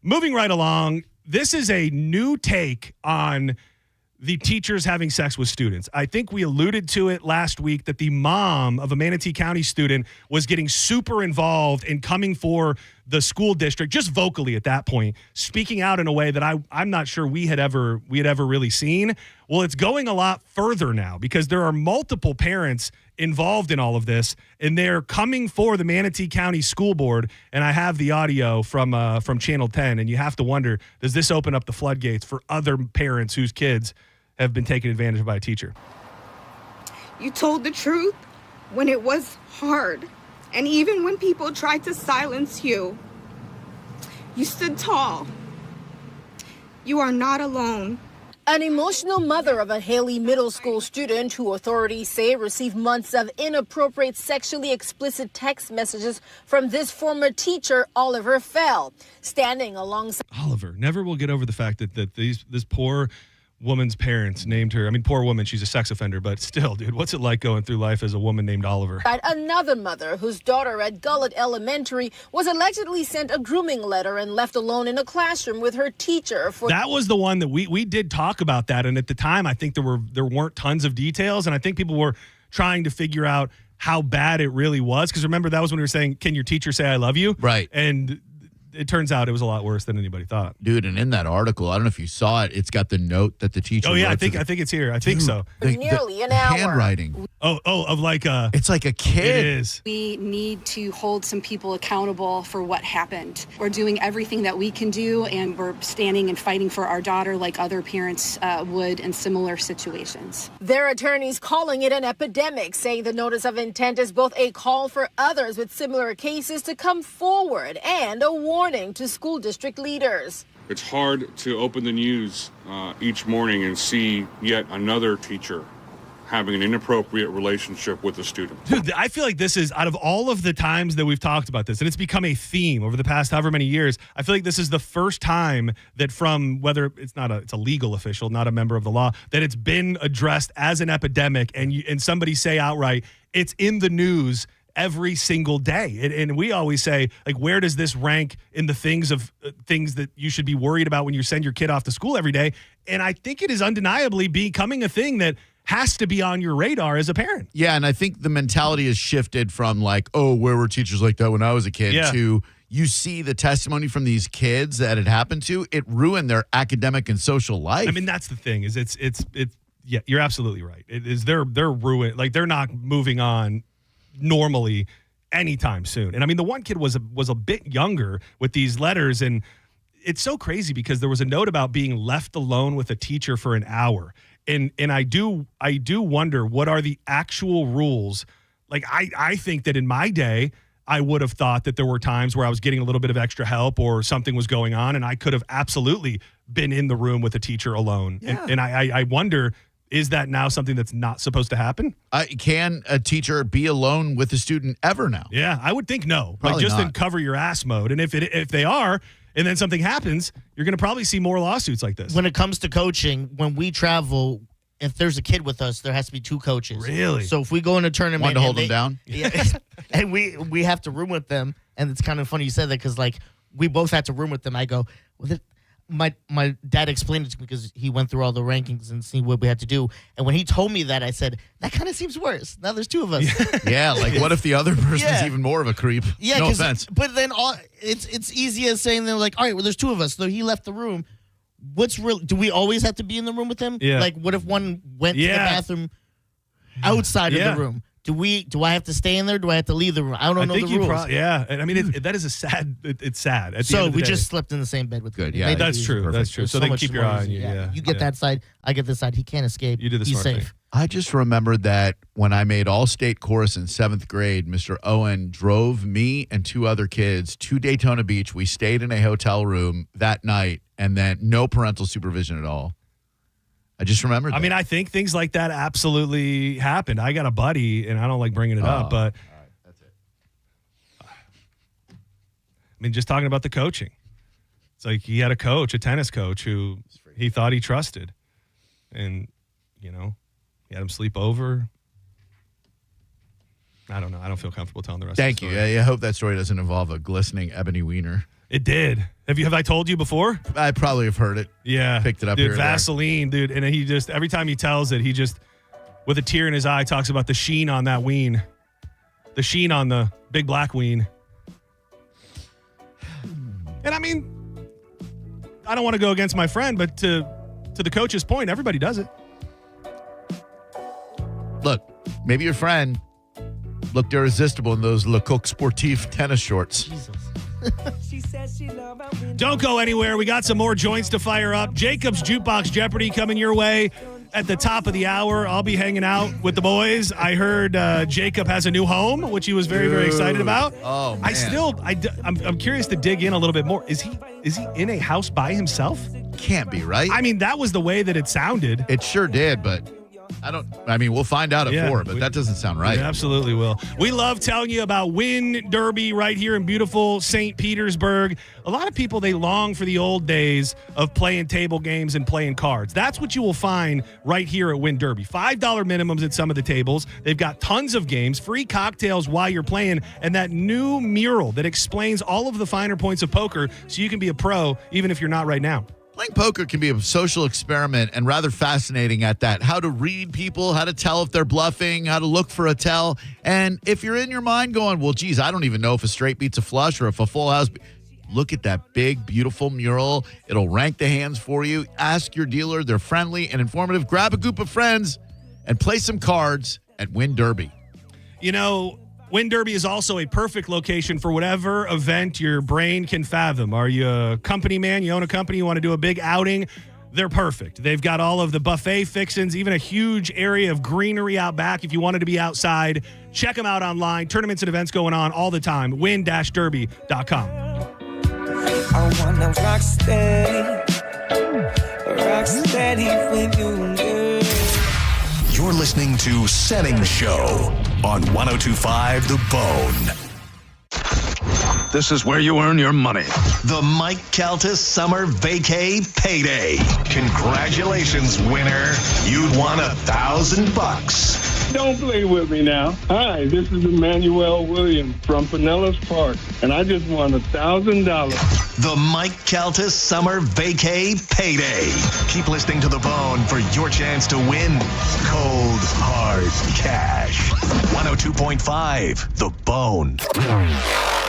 Moving right along, this is a new take on the teachers having sex with students. I think we alluded to it last week that the mom of a Manatee County student was getting super involved in coming for the school district, just vocally at that point, speaking out in a way that I'm not sure we had ever really seen. Well, it's going a lot further now because there are multiple parents involved in all of this, and they're coming for the Manatee County School Board. And I have the audio from Channel 10, and you have to wonder, does this open up the floodgates for other parents whose kids have been taken advantage of by a teacher? You told the truth when it was hard, and even when people tried to silence you, you stood tall. You are not alone. An emotional mother of a Haley Middle School student who authorities say received months of inappropriate sexually explicit text messages from this former teacher, Oliver Fell, standing alongside. Oliver never will get over the fact that this poor woman's parents named her. I mean, poor woman, she's a sex offender, but still, dude, what's it like going through life as a woman named Oliver? Another mother whose daughter at Gullett Elementary was allegedly sent a grooming letter and left alone in a classroom with her teacher. That was the one that we did talk about that, and at the time, I think there weren't tons of details, and I think people were trying to figure out how bad it really was, because remember, that was when we were saying, can your teacher say I love you? Right. And it turns out it was a lot worse than anybody thought. Dude, and in that article, I don't know if you saw it, it's got the note that the teacher wrote. I think it's here. I think so. Nearly an hour. Handwriting. Of like a... It's like a kid. It is. We need to hold some people accountable for what happened. We're doing everything that we can do, and we're standing and fighting for our daughter like other parents would in similar situations. Their attorneys calling it an epidemic, saying the notice of intent is both a call for others with similar cases to come forward and a warning to school district leaders. It's hard to open the news each morning and see yet another teacher having an inappropriate relationship with a student. Dude, I feel like this is, out of all of the times that we've talked about this, and it's become a theme over the past however many years, I feel like this is the first time that from, whether it's a legal official, not a member of the law, that it's been addressed as an epidemic, and somebody say outright, it's in the news every single day. And we always say, like, where does this rank in the things that you should be worried about when you send your kid off to school every day? And I think it is undeniably becoming a thing that has to be on your radar as a parent. Yeah, and I think the mentality has shifted from like, oh, where were teachers like that when I was a kid, to you see the testimony from these kids that it happened to, it ruined their academic and social life. I mean, that's the thing, is it's Yeah, you're absolutely right. It is they're ruined. Like, they're not moving on normally anytime soon. And I mean, the one kid was a bit younger with these letters, and it's so crazy because there was a note about being left alone with a teacher for an hour. And I do wonder, what are the actual rules? Like, I think that in my day, I would have thought that there were times where I was getting a little bit of extra help or something was going on, and I could have absolutely been in the room with a teacher alone. Yeah. And I wonder, is that now something that's not supposed to happen? Can a teacher be alone with a student ever now? Yeah, I would think no. Probably like, just not. in cover your ass mode. And if they are, and then something happens, you're going to probably see more lawsuits like this. When it comes to coaching, when we travel, if there's a kid with us, there has to be 2 coaches. Really? So if we go in a tournament, One to hold them down? Yeah, and we have to room with them, and it's kind of funny you said that because, like, we both had to room with them. I go, well, my dad explained it to me because he went through all the rankings and see what we had to do. And when he told me that, I said, that kind of seems worse. Now there's 2 of us. Yeah, like, what if the other person is even more of a creep? Yeah, no offense. But then it's easy as saying they're like, all right, well, there's 2 of us. So he left the room. What's real? Do we always have to be in the room with him? Yeah. Like, what if one went to the bathroom outside of the room? Do I have to stay in there? Do I have to leave the room? I don't know the rules. Yeah, and I mean, that is sad. It's sad. At the So end of the we day. just slept in the same bed with Good, him. yeah. That's true. That's true. So they much keep your more eye on easy. you. Yeah. You get that side, I get this side. He can't escape. You do the He's smart safe. thing. I just remembered that when I made all-state chorus in 7th grade, Mr. Owen drove me and 2 other kids to Daytona Beach. We stayed in a hotel room that night, and then no parental supervision at all. I just remembered that. I mean, I think things like that absolutely happened. I got a buddy, and I don't like bringing it up, but all right, that's it. I mean, just talking about the coaching. It's like he had a coach, a tennis coach, who he thought he trusted. And, you know, he had him sleep over. I don't know. I don't feel comfortable telling the rest Thank of you. the story. I hope that story doesn't involve a glistening ebony wiener. It did. Have I told you before? I probably have heard it. Yeah. Picked it up dude, here and there. Vaseline, dude. And he just, every time he tells it, he just, with a tear in his eye, talks about the sheen on that ween. The sheen on the big black ween. And I mean, I don't want to go against my friend, but to the coach's point, everybody does it. Look, maybe your friend looked irresistible in those Le Coq Sportif tennis shorts. Jesus. Don't go anywhere. We got some more joints to fire up. Jacob's Jukebox Jeopardy coming your way at the top of the hour. I'll be hanging out with the boys. I heard Jacob has a new home, which he was very, very excited about. Oh, man. I'm curious to dig in a little bit more. Is he in a house by himself? Can't be, right? I mean, that was the way that it sounded. It sure did, but we'll find out at 4, but that doesn't sound right. We absolutely will. We love telling you about Wind Derby right here in beautiful St. Petersburg. A lot of people, they long for the old days of playing table games and playing cards. That's what you will find right here at Wind Derby. $5 minimums at some of the tables. They've got tons of games, free cocktails while you're playing, and that new mural that explains all of the finer points of poker so you can be a pro even if you're not right now. Playing poker can be a social experiment and rather fascinating at that. How to read people, how to tell if they're bluffing, how to look for a tell. And if you're in your mind going, well, geez, I don't even know if a straight beats a flush or if a full house. Look at that big, beautiful mural. It'll rank the hands for you. Ask your dealer. They're friendly and informative. Grab a group of friends and play some cards at Wind Derby. You know, Wind Derby is also a perfect location for whatever event your brain can fathom. Are you a company man? You own a company, you want to do a big outing? They're perfect. They've got all of the buffet fixins, even a huge area of greenery out back if you wanted to be outside. Check them out online. Tournaments and events going on all the time. Win-derby.com. I wanna rock steady when you do. You're listening to Senning Show on 102.5 The Bone. This is where you earn your money. The Mike Caltas Summer Vacay Payday. Congratulations, winner. You'd won $1,000. Don't play with me now. Hi, this is Emmanuel Williams from Pinellas Park, and I just won $1,000. The Mike Caltas Summer Vacay Payday. Keep listening to The Bone for your chance to win cold, hard cash. 102.5 The Bone.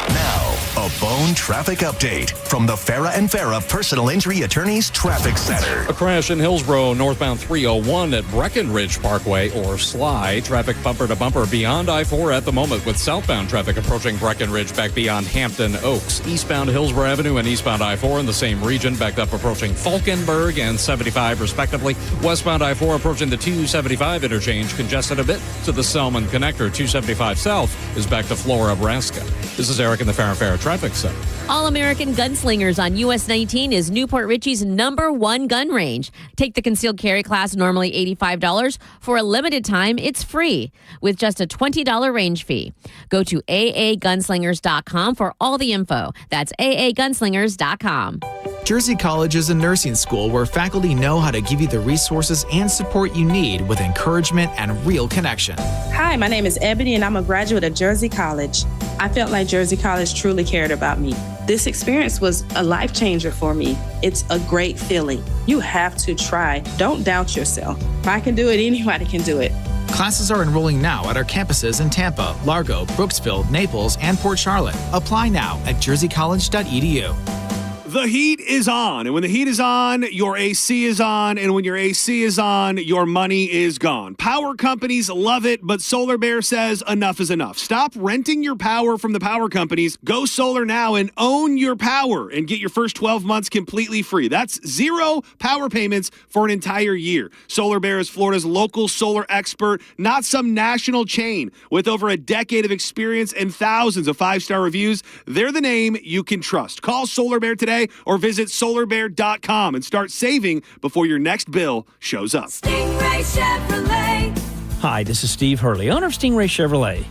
Now, a Bone traffic update from the Farah and Farah Personal Injury Attorneys Traffic Center. A crash in Hillsborough, northbound 301 at Breckenridge Parkway or Sly. Traffic bumper to bumper beyond I-4 at the moment, with southbound traffic approaching Breckenridge back beyond Hampton Oaks. Eastbound Hillsborough Avenue and eastbound I-4 in the same region, backed up approaching Falkenberg and 75 respectively. Westbound I-4 approaching the 275 interchange, congested a bit to the Selman connector. 275 south is back to Flora, Nebraska. This is Eric in the Farah and Farah Traffic Center. All-American Gunslingers on US 19 is Newport Richie's #1 gun range. Take the concealed carry class, normally $85. For a limited time, it's free with just a $20 range fee. Go to aagunslingers.com for all the info. That's aagunslingers.com. Jersey College is a nursing school where faculty know how to give you the resources and support you need with encouragement and real connection. Hi, my name is Ebony and I'm a graduate of Jersey College. I felt like Jersey College truly cared about me. This experience was a life changer for me. It's a great feeling. You have to try. Don't doubt yourself. If I can do it, anybody can do it. Classes are enrolling now at our campuses in Tampa, Largo, Brooksville, Naples, and Port Charlotte. Apply now at jerseycollege.edu. The heat is on, and when the heat is on, your AC is on, and when your AC is on, your money is gone. Power companies love it, but Solar Bear says enough is enough. Stop renting your power from the power companies. Go solar now and own your power and get your first 12 months completely free. That's 0 power payments for an entire year. Solar Bear is Florida's local solar expert, not some national chain. With over a decade of experience and thousands of 5-star reviews, they're the name you can trust. Call Solar Bear today or visit solarbear.com and start saving before your next bill shows up. Stingray Chevrolet. Hi, this is Steve Hurley, owner of Stingray Chevrolet.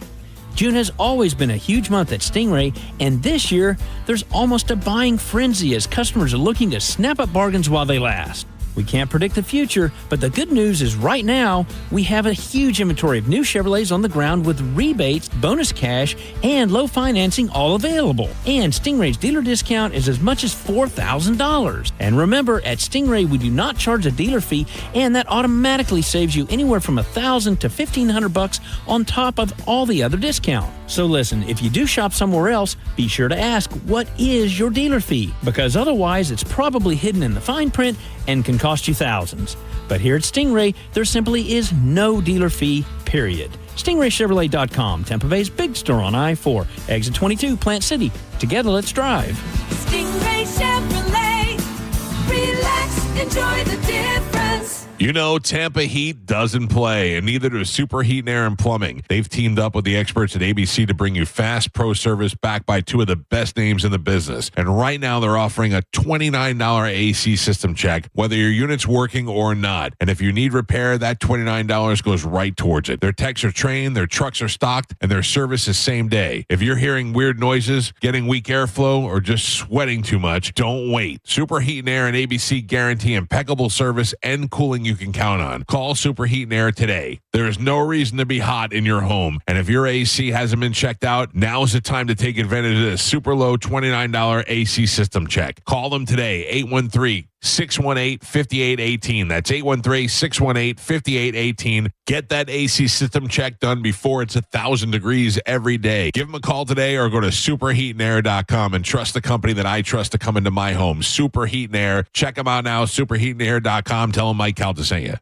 June has always been a huge month at Stingray, and this year there's almost a buying frenzy as customers are looking to snap up bargains while they last. We can't predict the future, but the good news is right now, we have a huge inventory of new Chevrolets on the ground with rebates, bonus cash, and low financing all available. And Stingray's dealer discount is as much as $4,000. And remember, at Stingray, we do not charge a dealer fee, and that automatically saves you anywhere from $1,000 to $1,500 on top of all the other discount. So listen, if you do shop somewhere else, be sure to ask, what is your dealer fee? Because otherwise, it's probably hidden in the fine print and can cost you thousands. But here at Stingray, there simply is no dealer fee, period. StingrayChevrolet.com, Tampa Bay's big store on I-4, exit 22, Plant City. Together, let's drive. Stingray Chevrolet. Relax, enjoy the difference. You know, Tampa Heat doesn't play, and neither does Superheat and Air and Plumbing. They've teamed up with the experts at ABC to bring you fast pro service backed by two of the best names in the business. And right now, they're offering a $29 AC system check, whether your unit's working or not. And if you need repair, that $29 goes right towards it. Their techs are trained, their trucks are stocked, and their service is same day. If you're hearing weird noises, getting weak airflow, or just sweating too much, don't wait. Superheat and Air and ABC guarantee impeccable service and cooling you can count on. Call Superheat and Air today. There is no reason to be hot in your home. And if your AC hasn't been checked out, now is the time to take advantage of this super low $29 AC system check. Call them today, 813-618-5818. That's 813-618-5818. Get that AC system check done before it's 1,000 degrees every day. Give them a call today or go to superheatandair.com and trust the company that I trust to come into my home, Superheat and Air. Check them out now, superheatandair.com. Tell them Mike Calta sent you.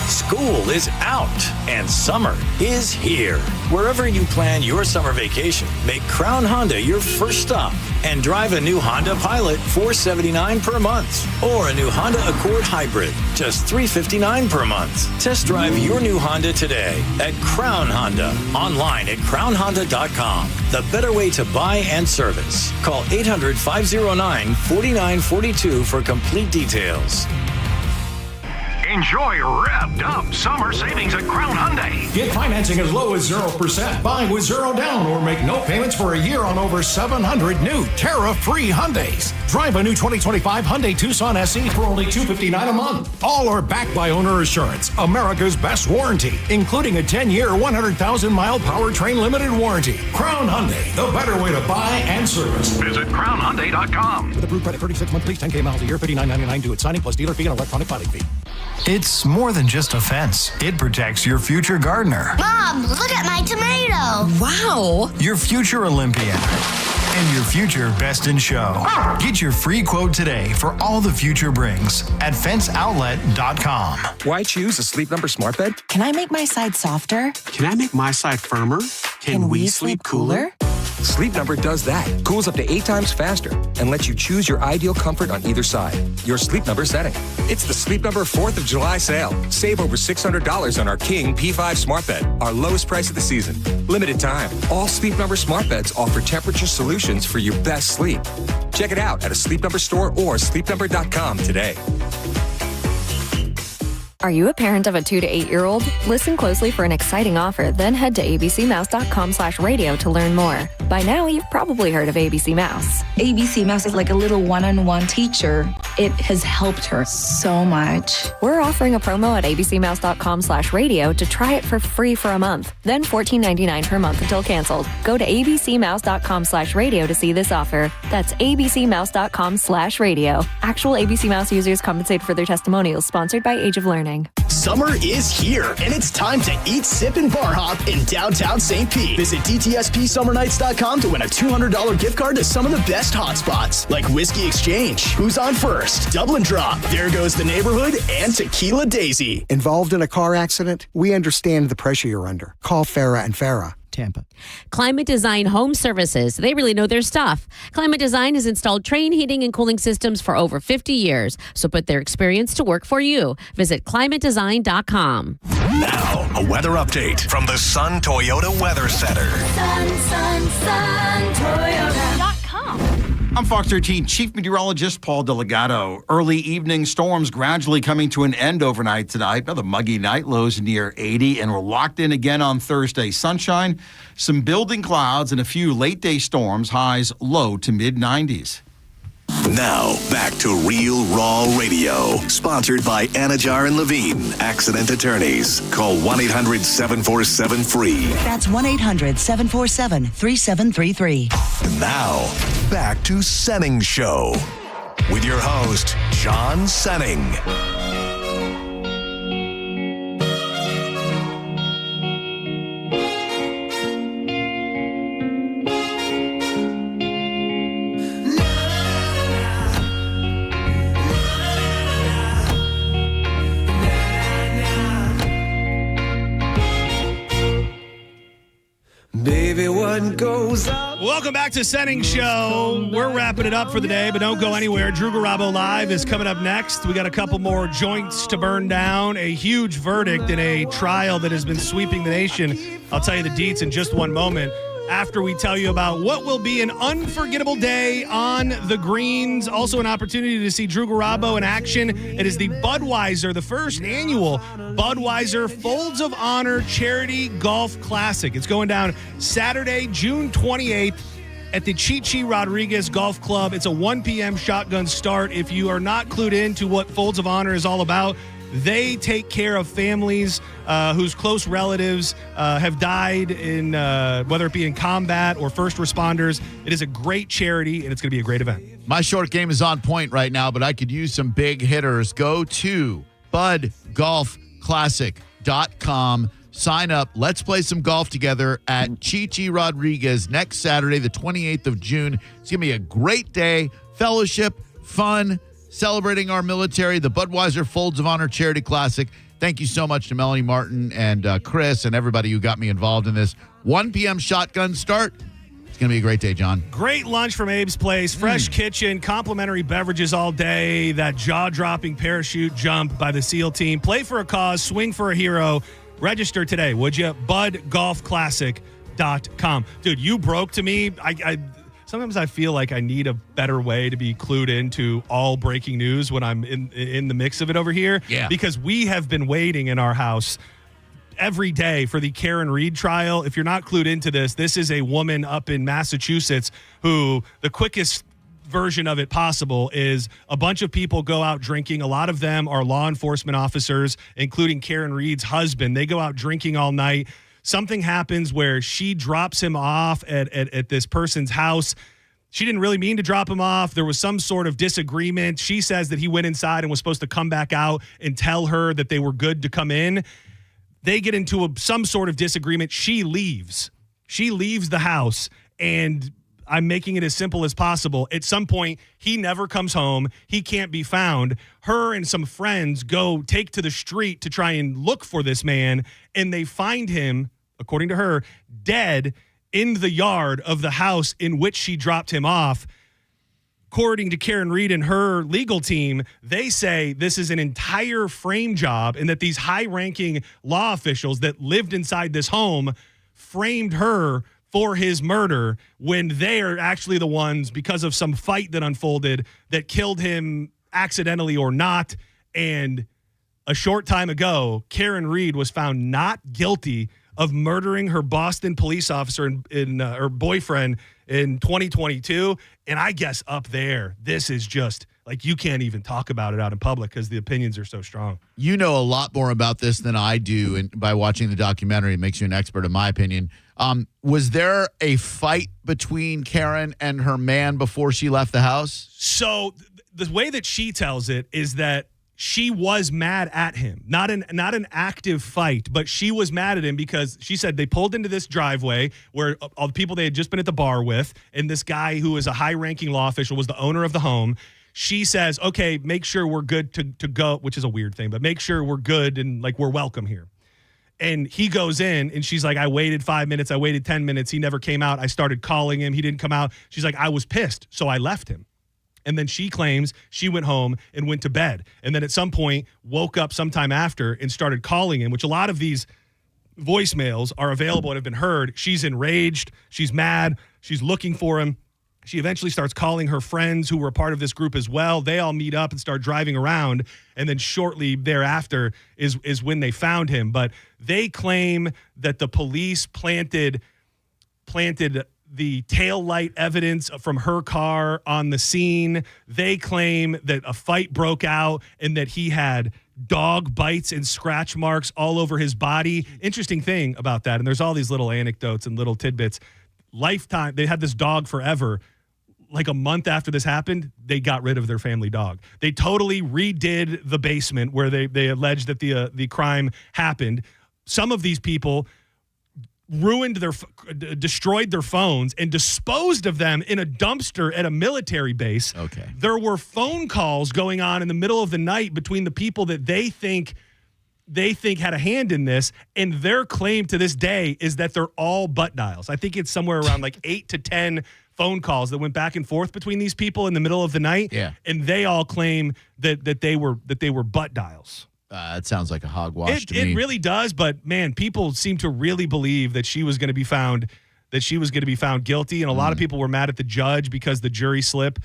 School is out and summer is here. Wherever you plan your summer vacation, make Crown Honda your first stop and drive a new Honda Pilot, $479 per month, or a new Honda Accord Hybrid, just $359 per month. Test drive your new Honda today at Crown Honda, online at crownhonda.com. The better way to buy and service. Call 800-509-4942 for complete details. Enjoy revved up summer savings at Crown Hyundai. Get financing as low as 0%. Buy with zero down or make no payments for a year on over 700 new tariff-free Hyundais. Drive a new 2025 Hyundai Tucson SE for only $259 a month. All are backed by Owner Assurance, America's best warranty, including a 10-year, 100,000-mile powertrain limited warranty. Crown Hyundai, the better way to buy and service. Visit crownhyundai.com. With approved credit, 36 months lease, 10K miles a year, $59.99 due at signing plus dealer fee and electronic filing fee. It's more than just a fence. It protects your future gardener. Mom, look at my tomato. Wow. Your future Olympian. And your future best in show. Get your free quote today for all the future brings at fenceoutlet.com. Why choose a Sleep Number smart bed? Can I make my side softer? Can I make my side firmer? Can we sleep cooler? Sleep Number does that. Cools up to 8 times faster and lets you choose your ideal comfort on either side. Your Sleep Number setting. It's the Sleep Number 4th of July sale. Save over $600 on our King P5 smart bed, our lowest price of the season. Limited time. All Sleep Number smart beds offer temperature solutions for your best sleep. Check it out at a Sleep Number store or sleepnumber.com today. Are you a parent of a 2 to 8-year-old? Listen closely for an exciting offer, then head to abcmouse.com/radio to learn more. By now, you've probably heard of ABC Mouse. ABC Mouse is like a little one-on-one teacher. It has helped her so much. We're offering a promo at abcmouse.com/radio to try it for free for a month, then $14.99 per month until canceled. Go to abcmouse.com/radio to see this offer. That's abcmouse.com/radio. Actual ABC Mouse users compensate for their testimonials, sponsored by Age of Learning. Summer is here, and it's time to eat, sip, and bar hop in downtown St. Pete. Visit DTSPSummerNights.com to win a $200 gift card to some of the best hotspots, like Whiskey Exchange, Who's on First, Double and Drop, There Goes the Neighborhood, and Tequila Daisy. Involved in a car accident? We understand the pressure you're under. Call Farah and Farah. Tampa. Climate Design Home Services. They really know their stuff. Climate Design has installed train heating and cooling systems for over 50 years. So put their experience to work for you. Visit climatedesign.com. Now, a weather update from the Sun Toyota Weather Center. Sun, Toyota.com. I'm Fox 13 Chief Meteorologist Paul Delgado. Early evening storms gradually coming to an end overnight tonight. Another muggy night, lows near 80, and we're locked in again on Thursday. Sunshine, some building clouds, and a few late-day storms, highs low to mid-90s. Now, back to Real Raw Radio, sponsored by Anajar and Levine, accident attorneys. Call 1-800-747-FREE. That's 1-800-747-3733. Now, back to Senning Show with your host, John Senning. Baby, what goes up? Welcome back to Senning Show. We're wrapping it up for the day, but don't go anywhere. Drew Garabo Live is coming up next. We got a couple more joints to burn down, a huge verdict in a trial that has been sweeping the nation. I'll tell you the deets in just one moment after we tell you about what will be an unforgettable day on the greens. Also an opportunity to see Drew Garabo in action. It is the Budweiser, the first annual Budweiser Folds of Honor Charity Golf Classic. It's going down Saturday, June 28th at the Chichi Rodriguez Golf Club. It's a 1 p.m. shotgun start. If you are not clued into what Folds of Honor is all about, they take care of families whose close relatives have died in whether it be in combat or first responders. It is a great charity, and it's going to be a great event. My short game is on point right now, but I could use some big hitters. Go to budgolfclassic.com. Sign up. Let's play some golf together at Chichi Rodriguez next Saturday, the 28th of June. It's going to be a great day. Fellowship, fun, celebrating our military, the Budweiser Folds of Honor Charity Classic. Thank you so much to Melanie Martin and Chris and everybody who got me involved in this. 1 p.m. shotgun start. It's going to be a great day, John. Great lunch from Abe's Place. Fresh kitchen, complimentary beverages all day. That jaw-dropping parachute jump by the SEAL team. Play for a cause, swing for a hero. Register today, would you? budgolfclassic.com. Dude, you broke to me. Sometimes I feel like I need a better way to be clued into all breaking news when I'm in the mix of it over here. Yeah. Because we have been waiting in our house every day for the Karen Reed trial. If you're not clued into this, this is a woman up in Massachusetts who the quickest version of it possible is a bunch of people go out drinking. A lot of them are law enforcement officers, including Karen Reed's husband. They go out drinking all night. Something happens where she drops him off at this person's house. she didn't really mean to drop him off. There was some sort of disagreement. She says that he went inside and was supposed to come back out and tell her that they were good to come in. They get into some sort of disagreement. She leaves. She leaves the house, and I'm making it as simple as possible. At some point, he never comes home. He can't be found. Her and some friends take to the street to try and look for this man, and they find him, according to her, dead in the yard of the house in which she dropped him off. According to Karen Reed and her legal team, they say this is an entire frame job and that these high-ranking law officials that lived inside this home framed her for his murder when they are actually the ones, because of some fight that unfolded, that killed him accidentally or not. And a short time ago, Karen Reed was found not guilty of murdering her Boston police officer in her boyfriend in 2022. And I guess up there, this is just like, you can't even talk about it out in public because the opinions are so strong. You know a lot more about this than I do, and by watching the documentary, it makes you an expert in my opinion. Was there a fight between Karen and her man before she left the house? So the way that she tells it is that she was mad at him, not an active fight, but she was mad at him because she said they pulled into this driveway where all the people they had just been at the bar with, and this guy who is a high-ranking law official was the owner of the home. She says, okay, make sure we're good to go, which is a weird thing, but make sure we're good and like we're welcome here. And he goes in, and she's like, I waited 5 minutes, I waited 10 minutes, he never came out. I started calling him, he didn't come out. She's like, I was pissed, so I left him. And then she claims she went home and went to bed. And then at some point woke up sometime after and started calling him, which a lot of these voicemails are available and have been heard. She's enraged. She's mad. She's looking for him. She eventually starts calling her friends who were a part of this group as well. They all meet up and start driving around. And then shortly thereafter is when they found him. But they claim that the police planted the taillight evidence from her car on the scene. They claim that a fight broke out and that he had dog bites and scratch marks all over his body. Interesting thing about that, and there's all these little anecdotes and little tidbits. Lifetime, they had this dog forever. Like a month after this happened, they got rid of their family dog. They totally redid the basement where they alleged that the crime happened. Some of these people destroyed their phones and disposed of them in a dumpster at a military base. Okay. There were phone calls going on in the middle of the night between the people that they think had a hand in this, and their claim to this day is that they're all butt dials. I think it's somewhere around like 8 to 10 phone calls that went back and forth between these people in the middle of the night. Yeah. And they all claim that they were butt dials. It sounds like a hogwash to me. It really does, but man, people seem to really believe that she was going to be found guilty, and a lot of people were mad at the judge because the jury slip,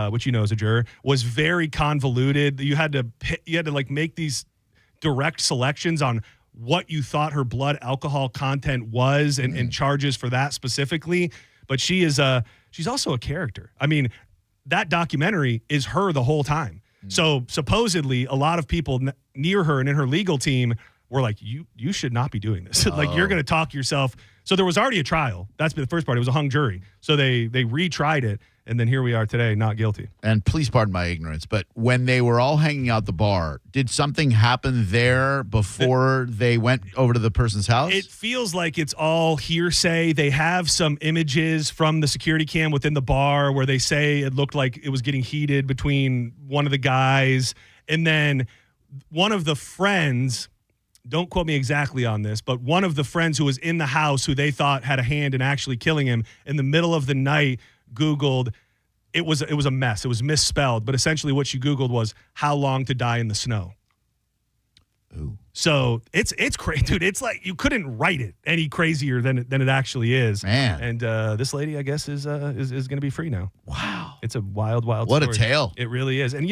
which as a juror, was very convoluted. You had to like make these direct selections on what you thought her blood alcohol content was and charges for that specifically. But she's also a character. I mean, that documentary is her the whole time. So supposedly a lot of people near her and in her legal team were like, you should not be doing this. Like, you're going to talk yourself. So there was already a trial. That's the first part. It was a hung jury. So they retried it. And then here we are today, not guilty. And please pardon my ignorance, but when they were all hanging out the bar, did something happen there before they went over to the person's house? It feels like it's all hearsay. They have some images from the security cam within the bar where they say it looked like it was getting heated between one of the guys. And then one of the friends, don't quote me exactly on this, but one of the friends who was in the house who they thought had a hand in actually killing him, in the middle of the night Googled, it was a mess. It was misspelled, but essentially what she Googled was how long to die in the snow. Ooh. So it's crazy, dude. It's like you couldn't write it any crazier than it actually is. Man. And this lady, I guess, is going to be free now. Wow. It's a wild story. What a tale. It really is. And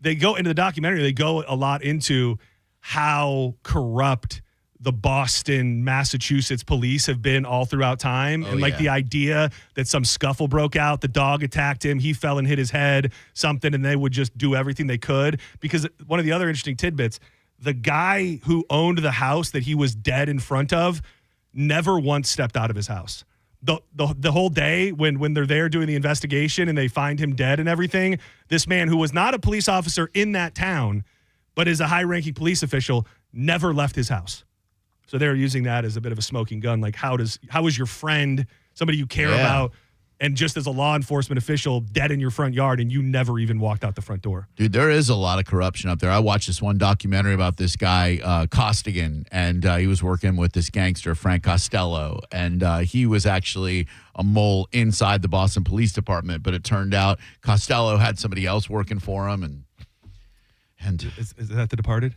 they go into the documentary. They go a lot into how corrupt the Boston, Massachusetts police have been all throughout time. And the idea that some scuffle broke out, the dog attacked him, he fell and hit his head, something, and they would just do everything they could. Because one of the other interesting tidbits, the guy who owned the house that he was dead in front of never once stepped out of his house. the whole day when they're there doing the investigation and they find him dead and everything, this man who was not a police officer in that town, but is a high-ranking police official, never left his house. So they're using that as a bit of a smoking gun. Like, how is your friend, somebody you care about, and just as a law enforcement official, dead in your front yard, and you never even walked out the front door? Dude, there is a lot of corruption up there. I watched this one documentary about this guy, Costigan, and he was working with this gangster, Frank Costello, and he was actually a mole inside the Boston Police Department, but it turned out Costello had somebody else working for him. And Is that The Departed?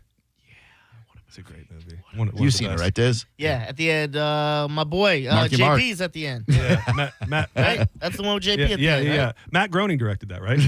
It's a great movie. You've seen it, right, Diz? Yeah, at the end, my boy, Marky Mark. JP's at the end. Yeah, Matt. Right? That's the one with JP at the end. Yeah. Right? Matt Groening directed that, right?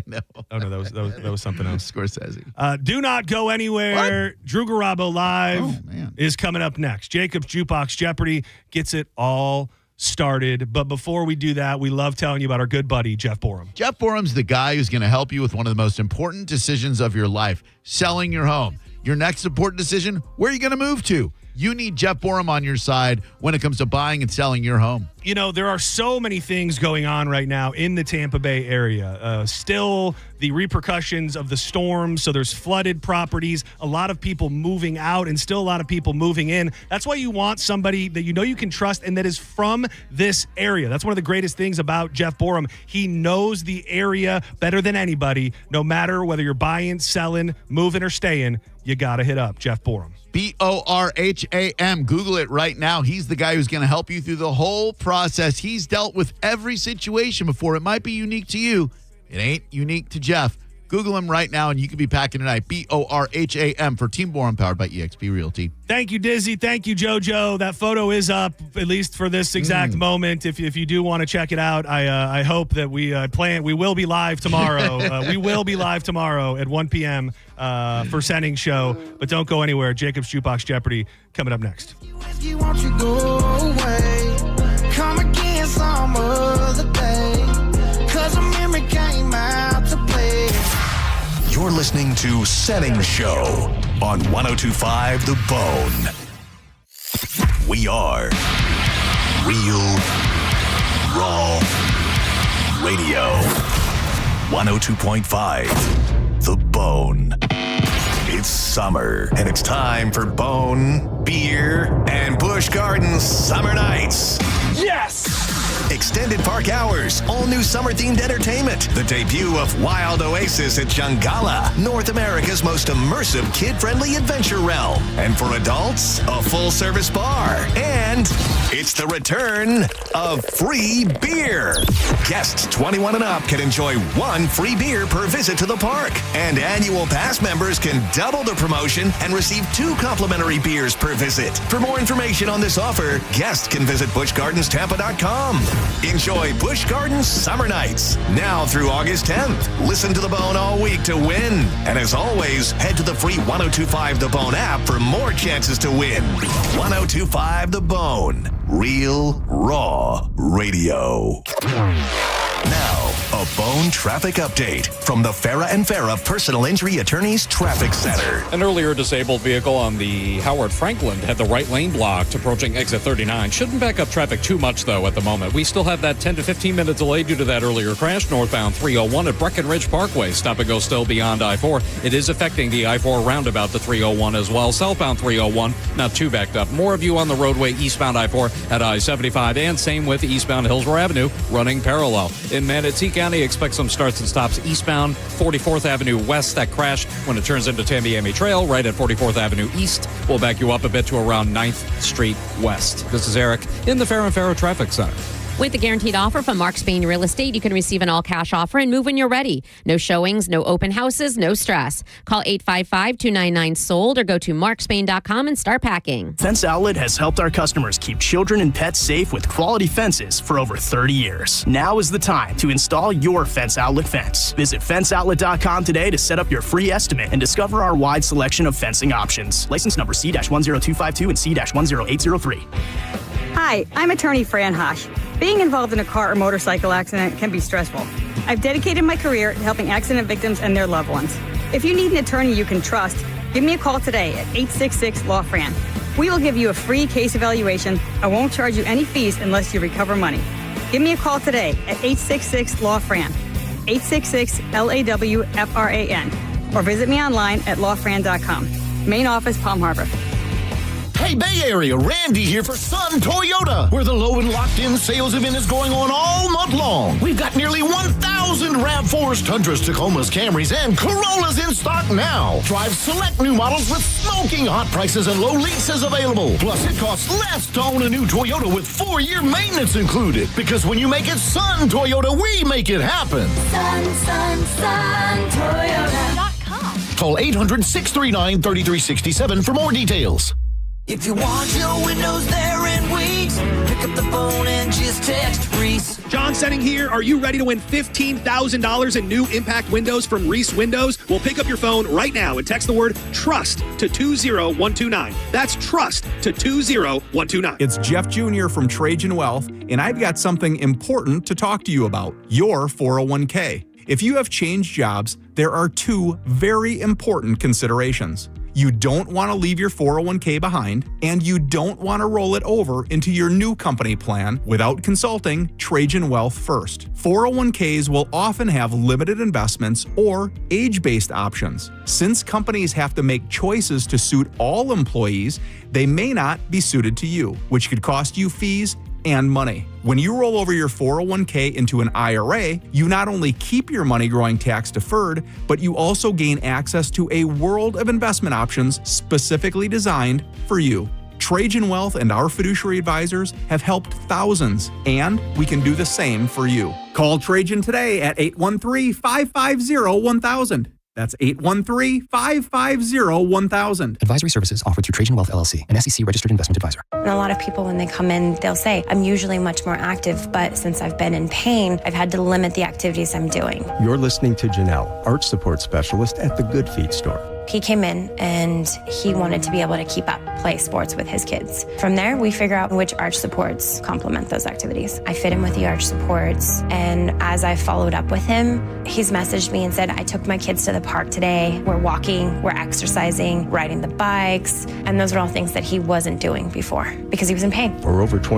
No. Oh no, that was something else. Scorsese. Do not go anywhere. What? Drew Garabo Live is coming up next. Jacob's Jukebox Jeopardy gets it all started. But before we do that, we love telling you about our good buddy, Jeff Borum. Jeff Borum's the guy who's going to help you with one of the most important decisions of your life, selling your home. Your next important decision, where are you going to move to? You need Jeff Borum on your side when it comes to buying and selling your home. You know, there are so many things going on right now in the Tampa Bay area. Still, the repercussions of the storms. So there's flooded properties, a lot of people moving out, and still a lot of people moving in. That's why you want somebody that you know you can trust and that is from this area. That's one of the greatest things about Jeff Borum. He knows the area better than anybody. No matter whether you're buying, selling, moving, or staying, you got to hit up Jeff Borum. Borham. Google it right now. He's the guy who's going to help you through the whole process. He's dealt with every situation before. It might be unique to you. It ain't unique to Jeff. Google him right now, and you could be packing tonight. Borham for Team Borum, powered by eXp Realty. Thank you, Dizzy. Thank you, JoJo. That photo is up, at least for this exact moment. If you do want to check it out, I hope that we will be live tomorrow. We will be live tomorrow at 1 p.m. For Senning Show. But don't go anywhere. Jacob's Jukebox Jeopardy coming up next. Whiskey, won't you go away? Come again some other day. 'Cause a memory came out to play. You're listening to Senning Show on 102.5 The Bone. We are Real Raw Radio. 102.5 The Bone. It's summer, and it's time for Bone, Beer, and Busch Gardens Summer Nights. Yes! Extended park hours, all new summer-themed entertainment, the debut of Wild Oasis at Jungala, North America's most immersive kid-friendly adventure realm. And for adults, a full-service bar. And it's the return of free beer. Guests 21 and up can enjoy 1 free beer per visit to the park. And annual pass members can double the promotion and receive 2 complimentary beers per visit. For more information on this offer, guests can visit BuschGardensTampa.com. Enjoy Busch Gardens Summer Nights, now through August 10th. Listen to The Bone all week to win. And as always, head to the free 102.5 The Bone app for more chances to win. 102.5 The Bone. Real Raw Radio. Now, a Bone traffic update from the Farah and Farah Personal Injury Attorneys Traffic Center. An earlier disabled vehicle on the Howard Franklin had the right lane blocked approaching exit 39. Shouldn't back up traffic too much, though, at the moment. We still have that 10 to 15-minute delay due to that earlier crash northbound 301 at Breckenridge Parkway. Stop and go still beyond I-4. It is affecting the I-4 roundabout to 301 as well. Southbound 301, not too backed up. More of you on the roadway eastbound I-4 at I-75, and same with eastbound Hillsborough Avenue running parallel. In Manatee County, expect some starts and stops eastbound 44th Avenue West. That crash when it turns into Tamiami Trail right at 44th Avenue East will back you up a bit to around 9th Street West. This is Eric in the Farah and Farah Traffic Center. With the guaranteed offer from Mark Spain Real Estate, you can receive an all-cash offer and move when you're ready. No showings, no open houses, no stress. Call 855-299-SOLD or go to markspain.com and start packing. Fence Outlet has helped our customers keep children and pets safe with quality fences for over 30 years. Now is the time to install your Fence Outlet fence. Visit fenceoutlet.com today to set up your free estimate and discover our wide selection of fencing options. License number C-10252 and C-10803. Hi, I'm attorney Fran Hosh. Being involved in a car or motorcycle accident can be stressful. I've dedicated my career to helping accident victims and their loved ones. If you need an attorney you can trust, give me a call today at 866-LAW-FRAN. We will give you a free case evaluation. I won't charge you any fees unless you recover money. Give me a call today at 866-LAW-FRAN, 866-LAW-FRAN, or visit me online at lawfran.com. Main office, Palm Harbor. Hey, Bay Area, Randy here for Sun Toyota, where the low and locked-in sales event is going on all month long. We've got nearly 1,000 RAV4s, Tundras, Tacomas, Camrys, and Corollas in stock now. Drive select new models with smoking hot prices and low leases available. Plus, it costs less to own a new Toyota with 4-year maintenance included. Because when you make it Sun Toyota, we make it happen. Sun, Toyota.com. Call 800-639-3367 for more details. If you want your windows there in weeks, pick up the phone and just text Reese. John Senning here. Are you ready to win $15,000 in new impact windows from Reese Windows? Well, pick up your phone right now and text the word TRUST to 20129. That's TRUST to 20129. It's Jeff Jr. from Trajan Wealth, and I've got something important to talk to you about, your 401k. If you have changed jobs, there are 2 very important considerations. You don't want to leave your 401k behind, and you don't want to roll it over into your new company plan without consulting Trajan Wealth first. 401ks will often have limited investments or age-based options. Since companies have to make choices to suit all employees, they may not be suited to you, which could cost you fees and money. When you roll over your 401k into an IRA, you not only keep your money growing tax deferred, but you also gain access to a world of investment options specifically designed for you. Trajan Wealth and our fiduciary advisors have helped thousands, and we can do the same for you. Call Trajan today at 813-550-1000. That's 813-550-1000. Advisory services offered through Trajan Wealth LLC, an SEC registered investment advisor. And a lot of people, when they come in, they'll say, I'm usually much more active, but since I've been in pain, I've had to limit the activities I'm doing. You're listening to Janelle, arch support specialist at the Good Feet store. He came in and he wanted to be able to keep up, play sports with his kids. From there, we figure out which arch supports complement those activities. I fit in with the arch supports, and as I followed up with him, he's messaged me and said, I took my kids to the park today. We're walking, we're exercising, riding the bikes, and those are all things that he wasn't doing before because he was in pain. For over 20